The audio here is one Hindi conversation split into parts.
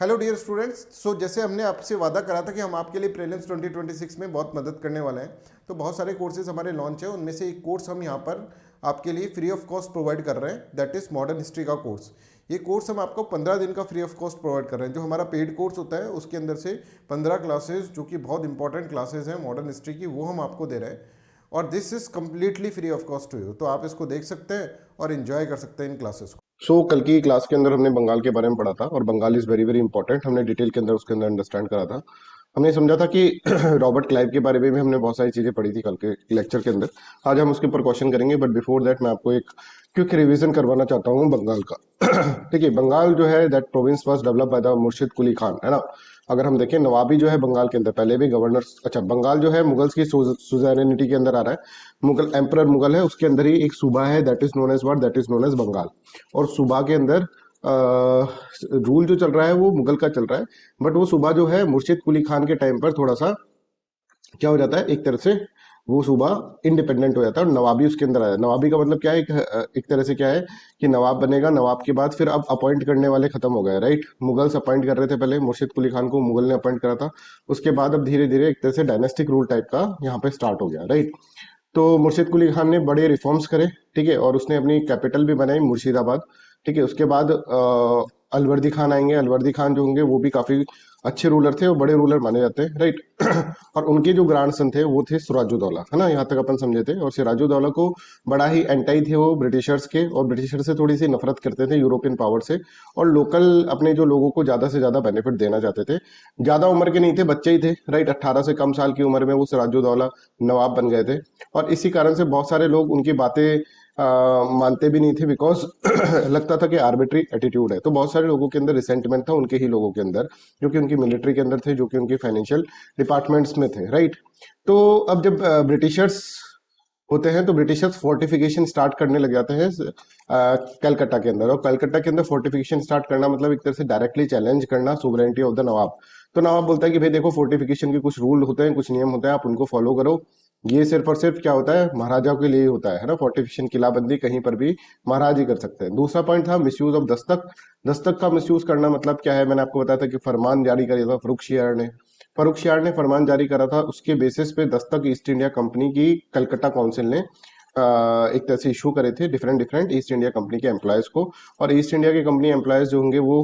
Hello dear students. जैसे हमने आपसे वादा करा था कि हम आपके लिए प्रीलिम्स 2026 में बहुत मदद करने वाले हैं, तो बहुत सारे कोर्सेज हमारे लॉन्च हैं। उनमें से एक कोर्स हम यहाँ पर आपके लिए फ्री ऑफ कॉस्ट प्रोवाइड कर रहे हैं, दैट इज़ मॉडर्न हिस्ट्री का कोर्स। ये कोर्स हम आपको 15 दिन का फ्री ऑफ कॉस्ट प्रोवाइड कर रहे हैं। जो हमारा पेड कोर्स होता है उसके अंदर से 15 क्लासेज जो कि बहुत इंपॉर्टेंट क्लासेज हैं मॉडर्न हिस्ट्री की, वो हम आपको दे रहे हैं। और this is completely free of cost to you, तो आप इसको देख सकते हैं और इन्जॉय कर सकते हैं इन क्लासेस को। कल की क्लास के अंदर हमने बंगाल के बारे में पढ़ा था और Bengal is very very important. हमने डिटेल के अंदर उसके अंदर अंडरस्टैंड करा था। हमने समझा था कि रॉबर्ट क्लाइव के बारे में भी हमने बहुत सारी चीज़ें पढ़ी थी कल के लेक्चर के अंदर। आज हम उसके ऊपर क्वेश्चन करेंगे, बट बिफोर दैट मैं आपको एक क्विक रिवीजन करवाना चाहता हूँ बंगाल का। ठीक है, बंगाल जो है that province was develop by the मुर्शिद कुली खान, है ना। अगर हम देखें नवाबी जो है बंगाल के अंदर पहले भी गवर्नर, अच्छा बंगाल जो है मुगल्स की सुजैनिटी के अंदर आ रहा है। मुगल एम्परर मुगल है, उसके अंदर ही एक सूबा है that is known as what, that is known as Bengal. और सूबा के अंदर रूल जो चल रहा है वो मुगल का चल रहा है, बट वो सूबा जो है मुर्शिद कुली खान के टाइम पर थोड़ा सा क्या हो जाता है, एक तरह से वो सूबा इंडिपेंडेंट हो जाता है और नवाबी उसके अंदर आया। नवाबी का मतलब क्या है, एक तरह से क्या है कि नवाब बनेगा, नवाब के बाद फिर अब अपॉइंट करने वाले खत्म हो गए, राइट। मुगल्स अपॉइंट कर रहे थे पहले, मुर्शिद कुली खान को मुगल ने अपॉइंट करा था। उसके बाद अब धीरे धीरे एक तरह से डायनेस्टिक रूल टाइप का यहाँ पे स्टार्ट हो गया, राइट। तो मुर्शिद कुली खान ने बड़े रिफॉर्म्स करे, ठीक है, और उसने अपनी कैपिटल भी बनाई मुर्शिदाबाद। ठीक है, उसके बाद अलवर्दी खान आएंगे। अलवर्दी खान जो होंगे वो भी काफी अच्छे रूलर थे और बड़े रूलर माने जाते हैं, राइट। और उनके जो ग्रैंडसन थे वो थे सिराजुद्दौला, है ना, यहाँ तक अपन समझे थे। और सिराजुद्दौला को बड़ा ही एंटाई थे वो ब्रिटिशर्स के, और ब्रिटिशर्स से थोड़ी सी नफरत करते थे यूरोपियन पावर से, और लोकल अपने जो लोगों को ज्यादा से ज्यादा बेनिफिट देना चाहते थे। ज्यादा उम्र के नहीं थे, बच्चे ही थे, राइट। 18 से कम साल की उम्र में वो सिराजुद्दौला नवाब बन गए थे। और इसी कारण से बहुत सारे लोग उनकी बातें मानते भी नहीं थे, बिकॉज लगता था कि आर्बिट्री एटीट्यूड है। तो बहुत सारे लोगों के अंदर रिसेंटमेंट था उनके ही लोगों के अंदर, जो कि उनकी मिलिट्री के अंदर थे, जो कि उनके फाइनेंशियल डिपार्टमेंट्स में थे, राइट। तो अब जब ब्रिटिशर्स होते हैं तो ब्रिटिशर्स फोर्टिफिकेशन स्टार्ट करने लग जाते हैं कलकत्ता के अंदर। और कलकत्ता के अंदर फोर्टिफिकेशन स्टार्ट करना मतलब एक तरह से डायरेक्टली चैलेंज करना सुवरेनिटी ऑफ द नवाब। तो नवाब बोलता है कि भाई देखो, फोर्टिफिकेशन के कुछ रूल होते हैं, कुछ नियम होते हैं, आप उनको फॉलो करो। ये सिर्फ और सिर्फ क्या होता है, महाराजाओं के लिए ही होता है ना। फोर्टिफिकेशन किलाबंदी कहीं पर भी महाराज ही कर सकते हैं। दूसरा पॉइंट था मिसयूज ऑफ दस्तक। दस्तक का मिसयूज करना मतलब क्या है, मैंने आपको बताया था कि फरमान जारी किया था फर्रुखशियार ने। फर्रुखशियार ने फरमान जारी करा था, उसके बेसिस पे दस्तक ईस्ट इंडिया कंपनी की कलकत्ता काउंसिल ने एक तरह से इशू करे थे different different east India company के एम्प्लॉयज को। और ईस्ट इंडिया के कंपनी एम्प्लॉयज जो होंगे वो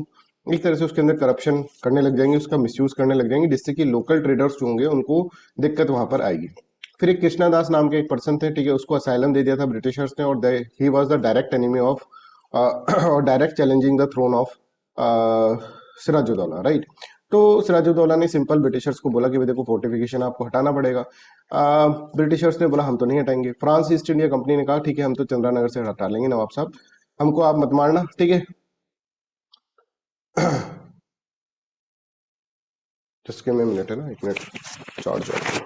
एक तरह से उसके अंदर करप्शन करने लग जाएंगे, उसका मिसयूज करने लग जाएंगे, जिससे कि लोकल ट्रेडर्स जो होंगे उनको दिक्कत वहां पर आएगी। फिर एक कृष्णादास नाम के एक पर्सन थे, ठीक है, उसको असाइलम दे दिया था ब्रिटिशर्स ने, और he was the direct enemy of और direct challenging the throne of Sirajuddaula, right. तो सिराजुद्दौला ने सिंपल ब्रिटिशर्स को बोला कि भाई देखो, फोर्टिफिकेशन आपको हटाना पड़ेगा। ब्रिटिशर्स ने बोला हम तो नहीं हटाएंगे। फ्रांस ईस्ट इंडिया कंपनी ने कहा ठीक है, हम तो चंद्रानगर से हटा लेंगे नवाब साहब, हमको आप मत मारना, ठीक है। जिसके में मिनट है ना, एक मिनट चार्ज है।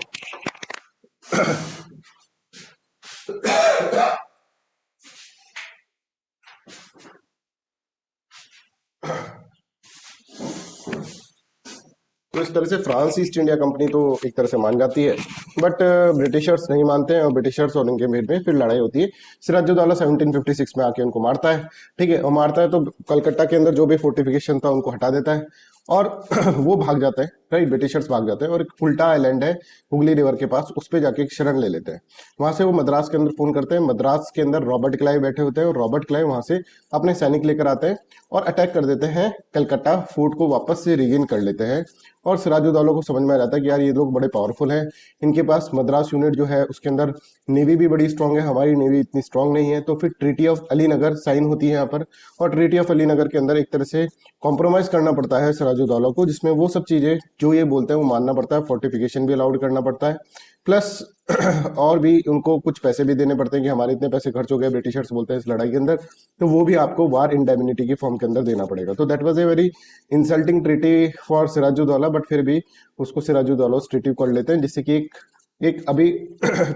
तो इस तरह से फ्रांस ईस्ट इंडिया कंपनी तो एक तरह से मान जाती है, बट ब्रिटिशर्स नहीं मानते हैं, और ब्रिटिशर्स और इनके बीच में फिर लड़ाई होती है। सिराजुद्दौला 1756 में आके उनको मारता है, ठीक है। और मारता है तो कलकत्ता के अंदर जो भी फोर्टिफिकेशन था उनको हटा देता है, और वो भाग जाते हैं, राइट। ब्रिटिशर्स भाग जाते हैं और एक फुल्टा आइलैंड है हुगली रिवर के पास, उस पे जाके एक शरण ले लेते हैं। वहां से वो मद्रास के अंदर फोन करते हैं, मद्रास के अंदर रॉबर्ट क्लाइव बैठे होते हैं, और रॉबर्ट क्लाइव वहां से अपने सैनिक लेकर आते हैं और अटैक कर देते हैं कलकत्ता फोर्ट को, वापस से रिगेन कर लेते हैं। और सिराजुद्दौला को समझ में आ जाता है कि यार ये लोग बड़े पावरफुल हैं, इनके पास मद्रास यूनिट जो है उसके अंदर नेवी भी बड़ी स्ट्रांग है, हमारी नेवी इतनी स्ट्रांग नहीं है। तो फिर ट्रीटी ऑफ अलीनगर साइन होती है यहाँ पर, और ट्रीटी ऑफ अलीनगर के अंदर एक तरह से कॉम्प्रोमाइज करना पड़ता है सिराजुद्दौला को, जिसमें वो सब चीजें जो ये बोलते हैं वो मानना पड़ता है, फोर्टिफिकेशन भी अलाउड करना पड़ता है, प्लस और भी उनको कुछ पैसे भी देने पड़ते हैं कि हमारे इतने पैसे खर्च हो गए, ब्रिटिशर्स बोलते हैं इस लड़ाई के अंदर, तो वो भी आपको वार इंडेमिनिटी की फॉर्म के अंदर देना पड़ेगा। तो that was a very insulting treaty for Sirajuddaulah, but फिर भी उसको सिराजुद्दौला उस ट्रीटी कर लेते हैं, जिससे कि एक अभी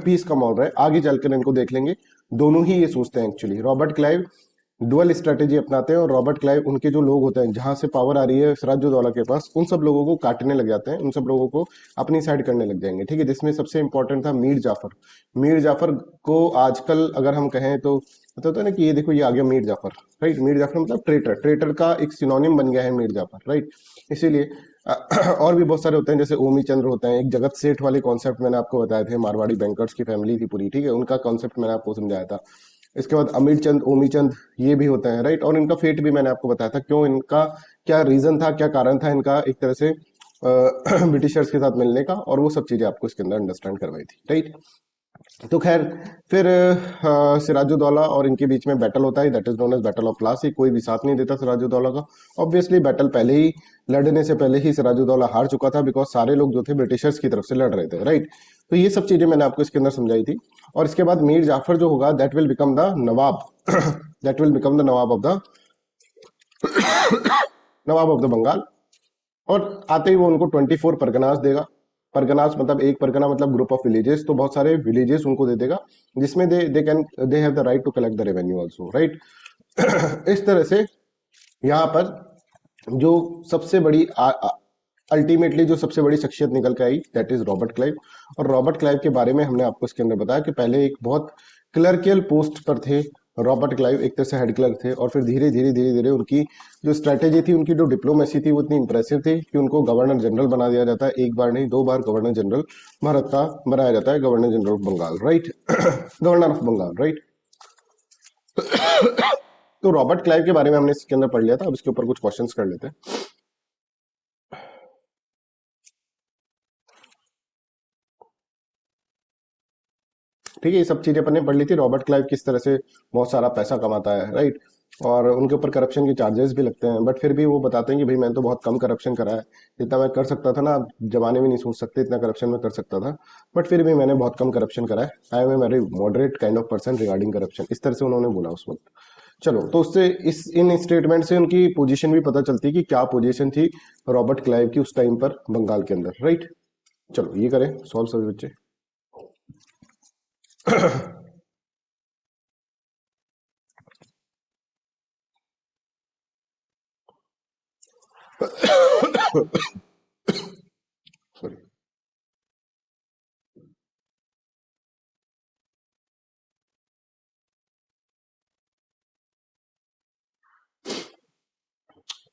पीस का माहौल रहा है। आगे चलकर इनको देख लेंगे, दोनों ही ये सोचते हैं actually. Robert Clive dual strategy अपनाते हैं और रॉबर्ट क्लाइव उनके जो लोग होते हैं जहां से पावर आ रही है सिराजुद्दौला के पास, उन सब लोगों को काटने लग जाते हैं, उन सब लोगों को अपनी साइड करने लग जाएंगे। ठीक है, जिसमें सबसे इंपॉर्टेंट था मीर जाफर। मीर जाफर को आजकल अगर हम कहें तो होता है ना कि ये देखो ये आ गया मीर जाफर, राइट। मीर जाफर मतलब ट्रेटर, ट्रेटर का एक सिनोनिम बन गया है मीर जाफर, राइट। इसीलिए और भी बहुत सारे होते हैं, जैसे ओमी चंद्र होते हैं, एक जगत सेठ वाले कॉन्सेप्ट मैंने आपको बताए थे, मारवाड़ी बैंकर्स की फैमिली थी पूरी, ठीक है, उनका कॉन्सेप्ट मैंने आपको समझाया था। इसके बाद अमीर चंद, ओमी चंद, ये भी होते हैं, राइट। और इनका फेट भी मैंने आपको बताया था, क्यों इनका क्या रीजन था, क्या कारण था इनका एक तरह से ब्रिटिशर्स के साथ मिलने का, और वो सब चीजें आपको इसके अंदर अंडरस्टैंड करवाई थी, राइट। तो खैर फिर सिराजुद्दौला और इनके बीच में बैटल होता है, that is known as battle of Plassey. कोई भी साथ नहीं देता सिराजुद्दौला का। ऑब्वियसली बैटल पहले ही, लड़ने से पहले ही सिराजुद्दौला हार चुका था, बिकॉज सारे लोग जो थे ब्रिटिशर्स की तरफ से लड़ रहे थे, राइट। तो ये सब चीजें मैंने आपको इसके अंदर समझाई थी। और इसके बाद मीर जाफर जो होगा that will become the nawab that will become the nawab of the Bengal. और आते ही वो उनको 24 परगनास देगा। परगनास मतलब एक परगना मतलब ग्रुप ऑफ विलेजेस, तो बहुत सारे विलेजेस उनको दे देगा, जिसमें they have the right to collect the revenue also, right. इस तरह से यहाँ पर जो सबसे बड़ी अल्टीमेटली जो सबसे बड़ी शख्सियत निकल के आई दैट इज रॉबर्ट क्लाइव। और रॉबर्ट क्लाइव के बारे में हमने आपको इसके अंदर बताया कि पहले एक बहुत क्लर्कियल पोस्ट पर थे रॉबर्ट क्लाइव, एक तरह से हेड क्लर्क थे, और फिर धीरे धीरे धीरे धीरे उनकी जो स्ट्रैटेजी थी, उनकी जो डिप्लोमेसी थी, वो इतनी इंप्रेसिव थी कि उनको गवर्नर जनरल बना दिया जाता है। एक बार नहीं, 2 बार गवर्नर जनरल भारत का बनाया जाता है, governor general of Bengal, right. Governor of Bengal, right. तो रॉबर्ट क्लाइव के बारे में हमने इसके अंदर पढ़ लिया था, अब इसके ऊपर कुछ क्वेश्चंस कर लेते हैं। ठीक है, ये सब चीजें अपन ने पढ़ ली थी। रॉबर्ट क्लाइव किस तरह से बहुत सारा पैसा कमाता है, राइट। और उनके ऊपर करप्शन के चार्जेस भी लगते हैं, बट फिर भी वो बताते हैं कि भाई मैंने तो बहुत कम करप्शन करा है, जितना मैं कर सकता था ना, आप जमाने में नहीं सोच सकते इतना करप्शन में कर सकता था, बट फिर भी मैंने बहुत कम करप्शन करा है। I am a very moderate kind of person regarding corruption, इस तरह से उन्होंने बोला उस वक्त। चलो, तो उससे इस इन स्टेटमेंट से उनकी पोजीशन भी पता चलती है कि क्या पोजीशन थी रॉबर्ट क्लाइव की उस टाइम पर बंगाल के अंदर, राइट। चलो ये करें सॉल्व सभी बच्चे। सॉरी।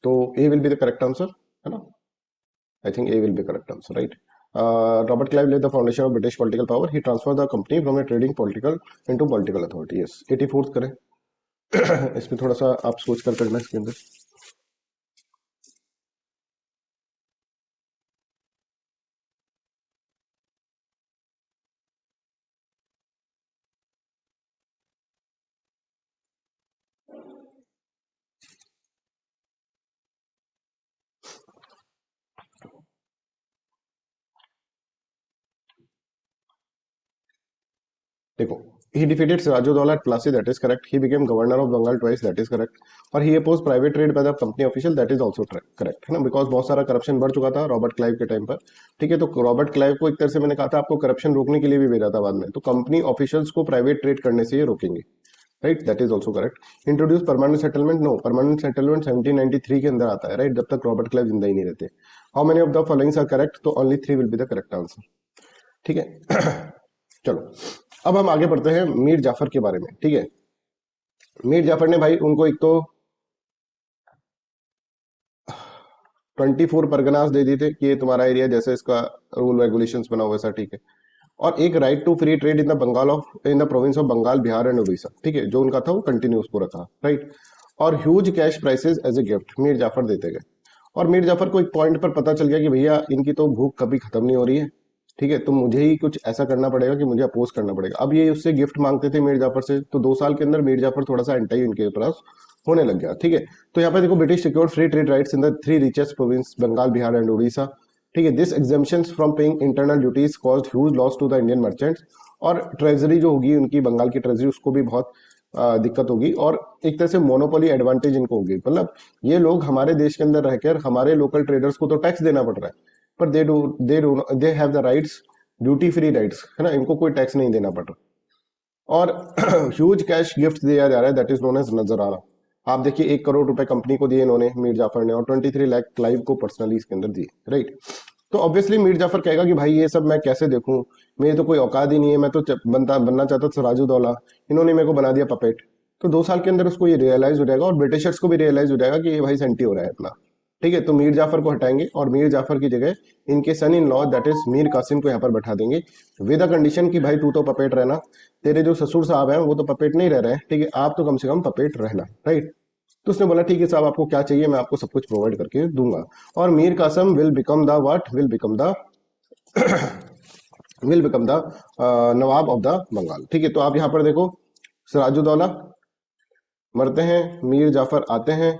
तो A will be the correct answer, है ना। I think A will be correct answer, right. Robert Clive laid the foundation of British political power. He transferred the company from a trading political into political authority. Yes, 84th करें। इसमें थोड़ा सा आप सोच कर करना इसके अंदर। देखो, he defeated Sirajuddaula at Plassey, that is correct. He became governor of Bengal twice, that is correct. और he opposed private trade by the company official, that is also correct, है ना, बिकॉज बहुत सारा करप्शन बढ़ चुका था रॉबर्ट क्लाइव के टाइम पर। ठीक है, तो रॉबर्ट क्लाइव को एक तरह से मैंने कहा था आपको करप्शन रोकने के लिए भी भेजा था बाद में, तो कंपनी ऑफिशियल्स को प्राइवेट ट्रेड करने से ये रोकेंगे, right, that is also correct. Introduce permanent settlement, no, permanent settlement 1793 के अंदर आता है, राइट, जब तक रॉबर्ट क्लाइव जिंदा ही नहीं रहते। How many of the followings are correct, तो only 3 will be the correct answer, ठीक है। चलो, अब हम आगे बढ़ते हैं मीर जाफर के बारे में, ठीक है। मीर जाफर ने भाई उनको एक तो 24 परगनास दे दिए थे कि ये तुम्हारा एरिया, जैसे इसका रूल रेगुलेशंस बना हुआ है, ठीक है। और एक right to free trade in the province of Bengal, Bihar and Orissa, ठीक है, जो उनका था वो कंटिन्यू उसको रखा, राइट। और huge cash prices as a gift Mir Jafar देते गए। और मीर जाफर को एक पॉइंट पर पता चल गया कि भैया इनकी तो भूख कभी खत्म नहीं हो रही है, ठीक है, तो मुझे ही कुछ ऐसा करना पड़ेगा कि मुझे अपोज करना पड़ेगा। अब ये उससे गिफ्ट मांगते थे मीर जाफर से, तो 2 साल के अंदर मीर जाफर थोड़ा सा एंटी इनके पास होने लग गया, ठीक है। तो यहाँ पे देखो, British secured free trade rights in the 3 richest province Bengal, Bihar and Orissa, ठीक है। This exemptions from paying internal duties caused huge loss to the Indian merchants. और ट्रेजरी जो होगी उनकी, बंगाल की ट्रेजरी, उसको भी बहुत दिक्कत होगी, और एक तरह से मोनोपोली एडवांटेज इनको होगी। मतलब ये लोग हमारे देश के अंदर रहकर हमारे लोकल ट्रेडर्स को तो टैक्स देना पड़ रहा है, पर दे have the rights, duty free rights, है ना, इनको कोई टैक्स नहीं देना पड़ रहा। और ह्यूज कैश गिफ्ट दिया जा रहा है, दैट इज नोन एज नजराना। आप देखिए 1 करोड़ रुपए कंपनी को दिए इन्होंने मीर जाफर ने, और 23 लाख क्लाइव को पर्सनली इसके अंदर दिए, राइट। तो ऑब्वियसली मीर जाफर कहेगा कि भाई ये सब मैं कैसे देखूं, मेरी तो कोई औकात ही नहीं है, मैं तो बनना चाहता था राजूदौला, इन्होंने मेरे को बना दिया पपेट। तो 2 साल के अंदर उसको ये रियलाइज हो जाएगा, और ब्रिटिशर्स को भी रियलाइज हो जाएगा कि ये भाई सेंटी हो रहा है अपना। ठीक है, तो मीर जाफर को हटाएंगे और मीर जाफर की जगह इनके son in law that is Mir Qasim को यहाँ पर बैठा देंगे, विद अ कंडीशन कि भाई तू तो पपेट रहना, तेरे जो ससुर साहब हैं वो तो पपेट नहीं रह रहे हैं, ठीक है, आप तो कम से कम पपेट रहना, राइट। तो उसने बोला ठीक है साहब, आपको क्या चाहिए मैं आपको सब कुछ प्रोवाइड करके दूंगा। और Mir Kasim will become the what, will become the nawab of the Bengal. ठीक है, तो आप यहाँ पर देखो, सिराजुद्दौला मरते हैं, मीर जाफर आते हैं,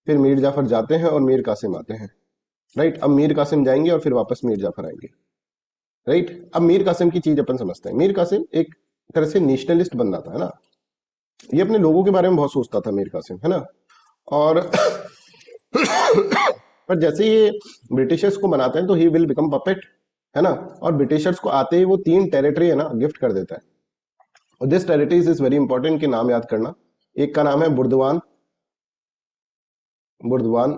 फिर मीर जाफर जाते हैं और मीर कासिम आते हैं, राइट। अब मीर कासिम जाएंगे और फिर वापस मीर जाफर आएंगे, राइट। अब मीर कासिम की चीज अपन समझते हैं। मीर कासिम एक तरह से नेशनलिस्ट बंदा था, है ना, ये अपने लोगों के बारे में बहुत सोचता था मीर कासिम, है ना। और पर जैसे ये ब्रिटिशर्स को बनाते हैं तो ही विल बिकम पपेट, है ना। और ब्रिटिशर्स को आते ही वो 3 टेरिटरी है ना गिफ्ट कर देता है, और this territories is very important के नाम याद करना। एक का नाम है बुर्दवान, बुर्दवान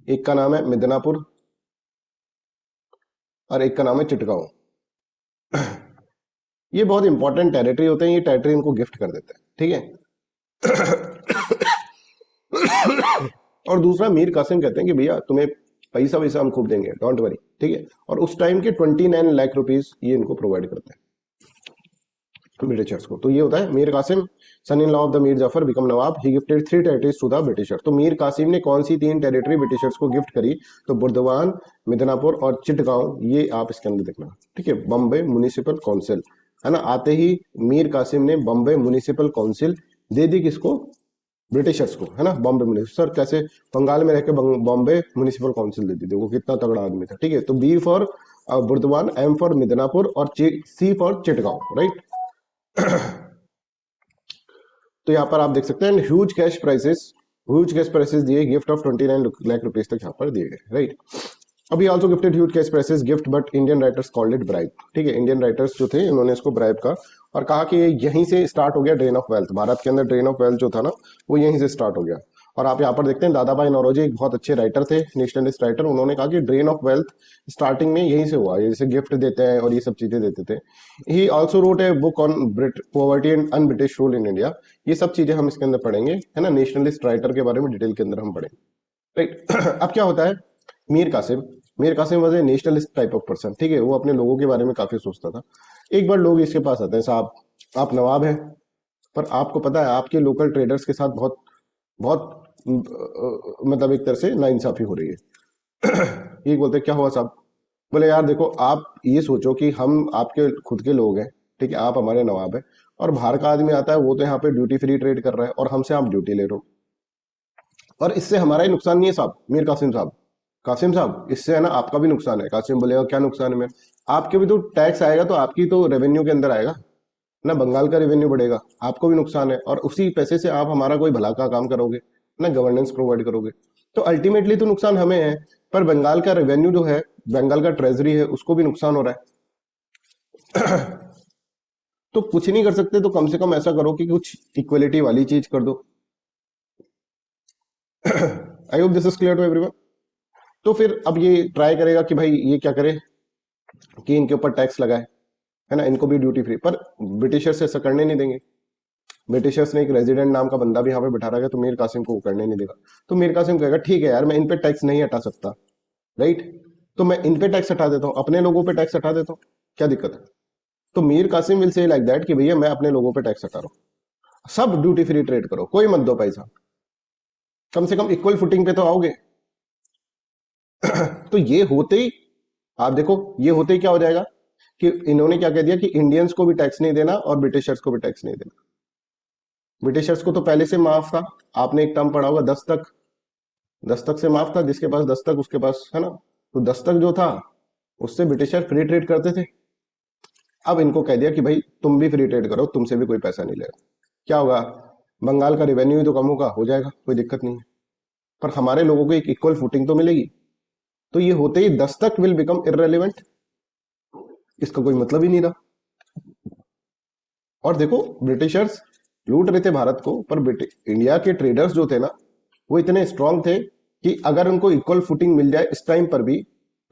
एक का नाम है मिदनापुर, और एक का नाम है चिटगांव। ये बहुत इंपॉर्टेंट टेरिटरी होते हैं, ये टेरिटरी इनको गिफ्ट कर देते हैं, ठीक है। और दूसरा मीर कासिम कहते हैं कि भैया तुम्हें पैसा वैसा हम खूब देंगे, डोंट वरी, ठीक है। और उस टाइम के 29 लाख रुपीज ये इनको प्रोवाइड करते हैं ब्रिटिशर्स को। तो ये होता है Mir Qasim, son in law of the Mir Jafar, become nawab, he gifted 3 territories to the Britisher. तो मीर कासिम ने कौन सी 3 टेरिटरी ब्रिटिशर्स को गिफ्ट करी, तो बुर्दवान, मिदनापुर और चिटगांव, ये आप इसके अंदर देखना, ठीक है। बॉम्बे म्युनिसिपल काउंसिल, है ना, आते ही मीर कासिम ने बॉम्बे म्युनिसिपल काउंसिल दे दी किसको, ब्रिटिशर्स को, है ना। बॉम्बे म्युनिसिपल, सर कैसे बंगाल में रह के बॉम्बे म्युनिसिपल काउंसिल दे दी, देखो कितना तगड़ा आदमी था, ठीक है। तो B for Burdwan, M for Midnapore और सी फॉर चिटगांव, राइट। तो यहाँ पर आप देख सकते हैं ह्यूज कैश प्राइसेस दिए, गिफ्ट ऑफ 29 लाख रुपीज तक यहाँ पर दिए गए, राइट। अभी also gifted huge cash prices gift, but Indian writers called it bribe, ठीक है। इंडियन राइटर्स जो थे इन्होंने इसको ब्राइब का, और कहा कि यहीं से स्टार्ट हो गया ड्रेन ऑफ वेल्थ, भारत के अंदर ड्रेन ऑफ वेल्थ जो था ना वो यहीं से स्टार्ट हो गया। और आप यहाँ पर देखते हैं दादा भाई नौरोजी एक बहुत अच्छे राइटर थे, नेशनलिस्ट राइटर, उन्होंने कहा कि ड्रेन ऑफ वेल्थ स्टार्टिंग में यहीं से हुआ, जैसे गिफ्ट देते हैं और ये सब चीजें देते थे। He also wrote a book on poverty and un British rule in India. ये सब चीजें हम इसके अंदर पढ़ेंगे, है ना, नेशनलिस्ट राइटर के बारे में डिटेल के अंदर हम पढ़ेंगे, राइट। अब क्या होता है, Mir Kasim, Mir Kasim was a nationalist type of person, ठीक है, वो अपने लोगों के बारे में काफी सोचता था। एक बार लोग इसके पास आते हैं, साहब आप नवाब हैं, पर आपको पता है आपके लोकल ट्रेडर्स के साथ बहुत बहुत मतलब एक तरह से नाइंसाफी हो रही है। ये बोलते क्या हुआ साहब, बोले यार देखो आप ये सोचो कि हम आपके खुद के लोग हैं, ठीक है, आप हमारे नवाब हैं, और बाहर का आदमी आता है वो तो यहाँ पे ड्यूटी फ्री ट्रेड कर रहा है और हमसे आप ड्यूटी ले रहे हो, और इससे हमारा ही नुकसान नहीं है साहब, मीर कासिम साहब, कासिम साहब इससे है ना आपका भी नुकसान है। कासिम बोलेगा क्या नुकसान है, मैं आपके भी तो टैक्स आएगा, तो आपकी तो रेवेन्यू के अंदर आएगा ना, बंगाल का रेवेन्यू बढ़ेगा, आपको भी नुकसान है, और उसी पैसे से आप हमारा कोई भला का काम करोगे ना, गवर्नेंस प्रोवाइड करोगे, तो अल्टीमेटली तो नुकसान हमें है, पर बंगाल का रेवेन्यू जो है, बंगाल का ट्रेजरी है, उसको भी नुकसान हो रहा है। तो कुछ नहीं कर सकते, तो कम से कम ऐसा करो कि कुछ इक्वलिटी वाली चीज कर दो। I hope this is clear to everyone. तो फिर अब ये ट्राई करेगा कि भाई ये क्या करे कि इनके ऊपर टैक्स लगाए, है ना, इनको भी ड्यूटी फ्री, पर ब्रिटिशर्स ऐसा करने नहीं देंगे। ब्रिटिशर्स ने एक रेजिडेंट नाम का बंदा भी यहाँ पे बैठा रखा, तो मीर कासिम को वो करने नहीं देगा। तो मीर कासिम कहेगा ठीक है यार, मैं इन पे टैक्स नहीं हटा सकता, राइट, तो मैं इन पे टैक्स हटा देता हूँ, अपने लोगों पे टैक्स हटा देता हूँ, क्या दिक्कत है। तो Mir Kasim will say like that कि भैया मैं अपने लोगों पे टैक्स हटा रहा हूँ, सब ड्यूटी फ्री ट्रेड करो, कोई मत दो पैसा, कम से कम इक्वल फुटिंग पे तो आओगे। तो ये होते ही आप देखो, ये होते ही क्या हो जाएगा कि इन्होंने क्या कह दिया कि इंडियंस को भी टैक्स नहीं देना और ब्रिटिशर्स को भी टैक्स नहीं देना। ब्रिटिशर्स को तो पहले से माफ था, आपने एक टर्म पढ़ा होगा 10 तक, 10 तक से माफ था, जिसके पास 10 तक उसके पास, है ना। तो 10 तक जो था उससे ब्रिटिशर फ्री ट्रेड करते थे। अब इनको कह दिया कि भाई तुम भी फ्री ट्रेड करो, तुमसे भी कोई पैसा नहीं लेगा, क्या होगा, बंगाल का रेवेन्यू ही तो कम होगा, हो जाएगा, कोई दिक्कत नहीं है, पर हमारे लोगों को एक इक्वल फुटिंग तो मिलेगी। तो ये होते ही 10 तक विल बिकम इररेलेवेंट, इसका कोई मतलब ही नहीं रहा। और देखो ब्रिटिशर्स लूट रहे थे भारत को, पर इंडिया के ट्रेडर्स जो थे ना, वो इतने स्ट्रांग थे कि अगर उनको इक्वल फुटिंग मिल जाए इस टाइम पर भी,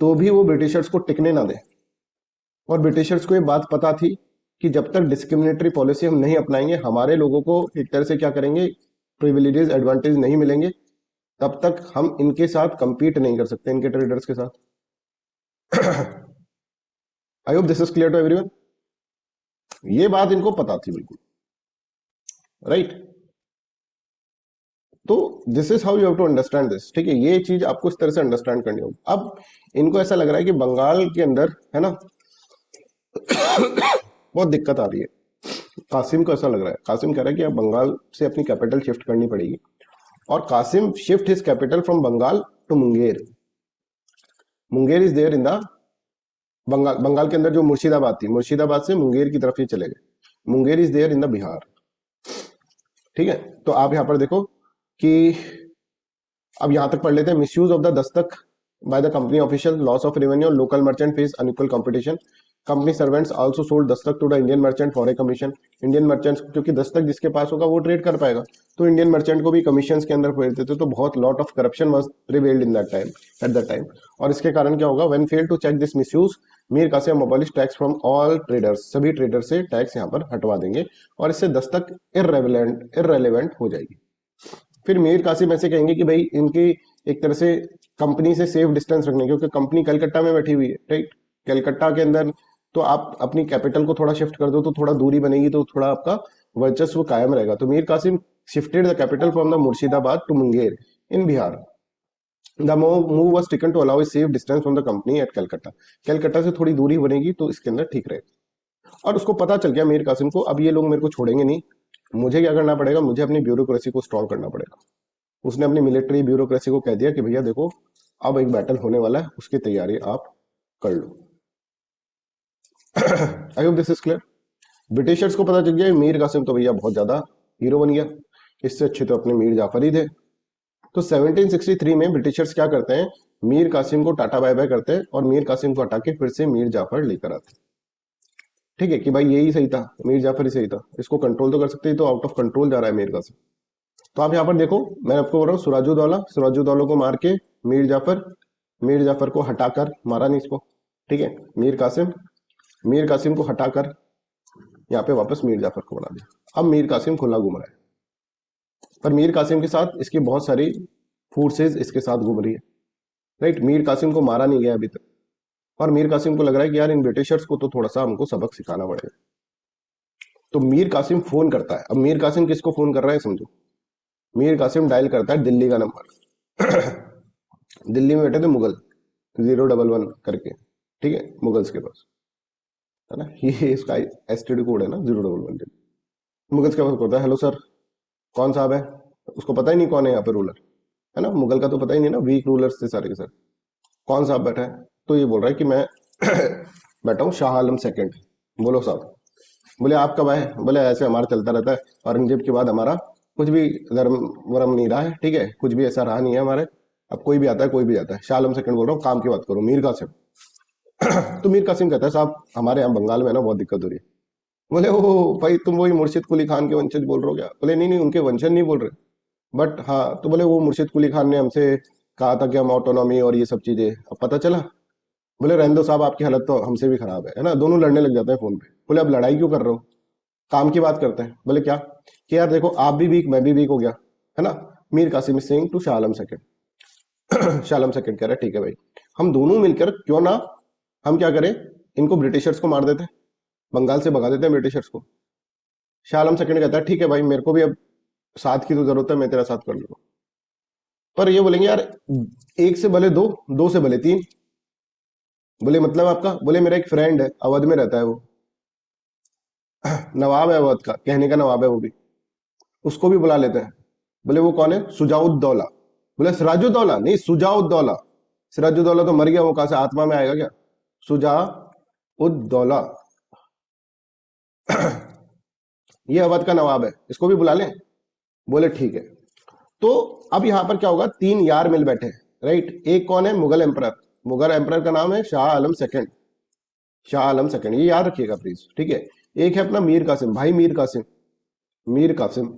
तो भी वो ब्रिटिशर्स को टिकने ना दें। और ब्रिटिशर्स को ये बात पता थी कि जब तक डिस्क्रिमिनेटरी पॉलिसी हम नहीं अपनाएंगे, हमारे लोगों को एक तरह से क्या करेंगे, प्रिविलेजेस एडवांटेज नहीं मिलेंगे, तब तक हम इनके साथ compete नहीं कर सकते, इनके ट्रेडर्स के साथ। I hope this is clear to everyone. ये बात इनको पता थी बिल्कुल, राइट। तो this is how you have to understand this, ठीक है। ये चीज आपको इस तरह से अंडरस्टैंड करनी होगी। अब इनको ऐसा लग रहा है कि बंगाल के अंदर है ना बहुत दिक्कत आ रही है। कासिम को ऐसा लग रहा है, कासिम कह रहा है कि अब बंगाल से अपनी कैपिटल शिफ्ट करनी पड़ेगी, और Kasim shift his capital from Bengal to Munger. Munger is there in the Bengal, Bengal के अंदर जो मुर्शिदाबाद थी, मुर्शिदाबाद से मुंगेर की तरफ ही चले गए। Munger is there in the Bihar, ठीक है। तो आप यहां पर देखो कि अब यहां तक पढ़ लेते हैं। Misuse of the dastak by the company official, loss of revenue, local merchant face unequal competition, company servants also sold dastak to the Indian merchant for a commission. Indian merchants, क्योंकि दस्तक जिसके पास होगा वो ट्रेड कर पाएगा, तो इंडियन मर्चेंट को भी कमीशन के अंदर फेर देते। तो बहुत lot of corruption was prevailed in that time, at that time. और इसके कारण क्या होगा, when fail to check this misuse, Mir Kasim abolish tax from all traders, सभी ट्रेडर से टैक्स यहाँ पर हटवा देंगे, और इससे दस्तक इररेलेवेंट हो जाएगी। फिर मीर कासिम ऐसे कहेंगे कि भाई इनकी एक तरह से कंपनी से सेफ डिस्टेंस रखने, क्योंकि कंपनी कलकत्ता में बैठी हुई है, राइट। कलकत्ता के अंदर तो आप अपनी कैपिटल को थोड़ा शिफ्ट कर दो तो थोड़ा दूरी बनेगी, तो थोड़ा आपका वर्चस्व कायम रहेगा। तो Mir Kasim shifted the capital from the Murshidabad to Munger in Bihar. The move was taken to allow a safe distance from the company at Calcutta. Calcutta से थोड़ी दूरी बनेगी तो इसके अंदर ठीक रहेगा। और उसको पता चल गया मीर कासिम को, अब ये लोग मेरे को छोड़ेंगे नहीं, मुझे क्या करना पड़ेगा, मुझे अपनी ब्यूरोक्रेसी को स्ट्रॉन्ग करना पड़ेगा। उसने अपनी मिलिट्री ब्यूरोक्रेसी को कह दिया कि भैया देखो, अब एक बैटल होने वाला है, उसकी तैयारी आप कर लो। I hope this is clear. Britishers को पता चल गया मीर कासिम तो भैया बहुत ज्यादा हीरो बन गया, इससे अच्छे तो अपने मीर जाफर ही थे। तो 1763 में ब्रिटिशर्स क्या करते हैं, मीर कासिम को टाटा बाय बाय करते हैं, और मीर कासिम को हटा के फिर से मीर जाफर लेकर आते हैं। ठीक है कि भाई यही सही था, मीर जाफर ही सही था, इसको कंट्रोल तो कर सकते, तो आउट ऑफ कंट्रोल जा रहा है मीर कासिम। तो आप यहाँ पर देखो, मैं आपको बोल रहा हूँ सिराजुद्दौला को मार के मीर जाफर को हटाकर मारा नहीं इसको, ठीक है। मीर कासिम को हटाकर यहाँ पे वापस मीर जाफर को बना दिया। अब मीर कासिम खुला घूम रहा है, पर मीर कासिम के साथ इसकी बहुत सारी फोर्सेज इसके साथ घूम रही है, राइट। मीर कासिम को मारा नहीं गया अभी तक, और मीर कासिम को लग रहा है कि यार इन ब्रिटिशर्स को तो थोड़ा सा हमको सबक सिखाना पड़ेगा। तो मीर कासिम फोन करता है। अब मीर कासिम किसको फोन कर रहा है समझो, मीर कासिम डायल करता है दिल्ली का नंबर। दिल्ली में बैठे थे मुगल 011 करके, ठीक है, मुगल्स के पास है ना, ये इसका एसटीडी कोड है ना 011। मुगल्स के पास करता है, हेलो सर, कौन साहब है, उसको पता ही नहीं कौन है यहाँ पे रूलर, है ना, मुगल का तो पता ही नहीं ना, वीक रूलर्स थे सारे के सारे। कौन साहब बैठा है, तो ये बोल रहा है कि मैं बैठा हूँ शाह आलम सेकंड। बोलो साहब। बोले आप कब आए, बोले ऐसे हमारा चलता रहता है, औरंगजेब के बाद हमारा कुछ भी धर्म वर्म नहीं रहा है, ठीक है, कुछ भी ऐसा रहा नहीं है हमारे, अब कोई भी आता है कोई भी जाता है। शाह आलम सेकंड बोल रहा हूँ, काम की बात करो, मीर कासिम। तो मीर कासिम कहता है साहब हमारे यहाँ बंगाल में ना बहुत दिक्कत हो रही है। बोले ओ भाई तुम वही मुर्शिद कुली खान के वंशज बोल रहे हो क्या, बोले नहीं नहीं उनके वंशज नहीं बोल रहे, बट हाँ, तो बोले वो मुर्शिद कुली खान ने हमसे कहा था कि हम ऑटोनॉमी और ये सब चीजें, अब पता चला। बोले रहने दो साहब, आपकी हालत तो हमसे भी खराब है ना। दोनों लड़ने लग जाते हैं फोन पे। बोले अब लड़ाई क्यों कर रहे हो, काम की बात करते हैं। बोले क्या, कि यार देखो आप भी वीक मैं भी वीक हो गया है ना। मीर कासिम सिंह to Shah Alam second. Shah Alam second कह रहा है ठीक है भाई, हम दोनों मिलकर क्यों ना हम क्या करें, इनको ब्रिटिशर्स को मार देते हैं, बंगाल से भगा देते हैं ब्रिटिशर्स को। शाह आलम सेकंड कहता है ठीक है भाई, मेरे को भी अब साथ की तो जरूरत है, मैं तेरा साथ कर लूंगा। पर ये बोलेंगे यार एक से भले दो, दो से भले तीन। बोले मतलब आपका, बोले मेरा एक फ्रेंड है अवध में रहता है, वो नवाब है अवध का, कहने का नवाब है वो भी, उसको भी बुला लेते हैं। बोले वो कौन है, सुजाउद्दौला। बोले सिराजुद्दौला नहीं, सुजाउद्दौला। सिराजुद्दौला तो मर गया, वो कहां से आत्मा में आएगा क्या, सुजाउद्दौला। ये अवध का नवाब है, इसको भी बुला लें। बोले ठीक है। तो अब यहां पर क्या होगा, तीन यार मिल बैठे, राइट। एक कौन है, मुगल एम्परर, मुगल एम्परर का नाम है शाह आलम सेकंड, शाह आलम सेकंड, ये याद रखिएगा प्लीज, ठीक है। एक है अपना मीर कासिम, भाई मीर कासिम, मीर कासिम,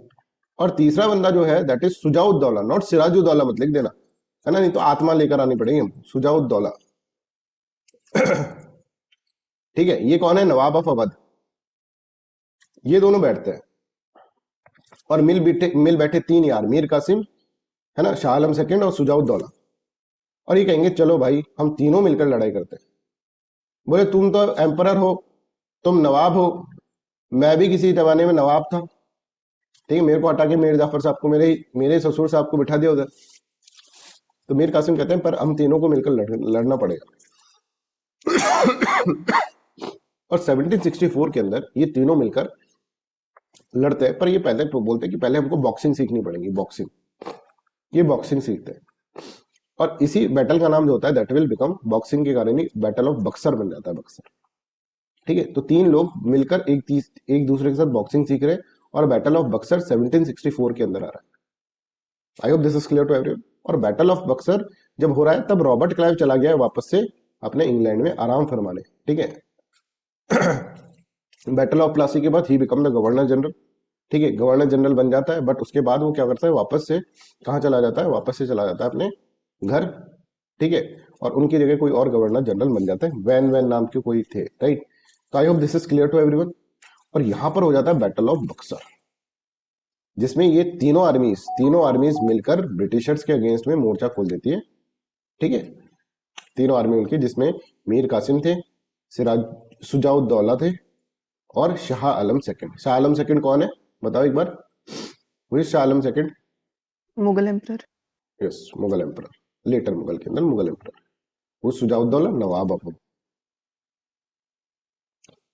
और तीसरा बंदा जो है that is Shujauddaula, not Sirajuddaula मत लिख देना, है ना, नहीं तो आत्मा लेकर आनी पड़ेगी हमको, सुजाउद्दौला। ठीक है, ये कौन है, नवाब ऑफ अवध। ये दोनों बैठते हैं और मिल बैठे तीन यार, मीर कासिम, है ना, शाह आलम सेकंड और सुजाउद्दौला, और ये कहेंगे चलो भाई हम तीनों मिलकर लड़ाई करते हैं। बोले तुम तो एम्परर हो, तुम नवाब हो, मैं भी किसी जमाने में नवाब था, ठीक है, मेरे को हटा के मीर जाफर साहब को, मेरे ससुर साहब को बिठा दिया उधर। तो मीर कासिम कहते हैं पर हम तीनों को मिलकर लड़ना पड़ेगा। और 1764 के अंदर ये तीनों मिलकर लड़ते हैं, पर ये पहले बोलते हैं कि पहले हमको बॉक्सिंग सीखनी पड़ेगी, बॉक्सिंग। ये बॉक्सिंग सीखते हैं और इसी बैटल का नाम जो होता है दैट विल बिकम, बॉक्सिंग के कारण ही बैटल ऑफ बक्सर बन जाता है, बक्सर। ठीक है, तो तीन लोग मिलकर एक दूसरे के साथ बॉक्सिंग सीख रहे हैं और बैटल ऑफ बक्सर 1764 के अंदर आ रहा है। I hope this is clear to everyone. और बैटल ऑफ बक्सर जब हो रहा है तब रॉबर्ट क्लाइव चला गया है वापस से अपने इंग्लैंड में आराम फरमाने। ठीक है, बैटल ऑफ प्लासी के बाद he become the governor general. ठीक है, गवर्नर जनरल बन जाता है, बट उसके बाद वो क्या करता है, वापस से कहाँ चला जाता है, वापस से चला जाता है अपने घर। ठीक है, और उनकी जगह कोई और गवर्नर जनरल बन जाता है, वैन नाम के कोई थे, राइट। तो I hope this is clear to everyone. और यहां पर हो जाता है बैटल ऑफ बक्सर, जिसमें ये तीनों आर्मीज मिलकर ब्रिटिशर्स के अगेंस्ट में मोर्चा खोल देती है। ठीक है, तीनों आर्मी मिलकर, जिसमें मीर कासिम थे, सिराज सुजाउद्दौला थे और शाह आलम सेकंड। शाह आलम सेकंड कौन है बताओ एक बार, वो Shah Alam second, Mughal emperor. Yes, Mughal emperor, later Mughal के अंदर मुगल एम्परर। वो सुजाउद्दौला नवाब ऑफ,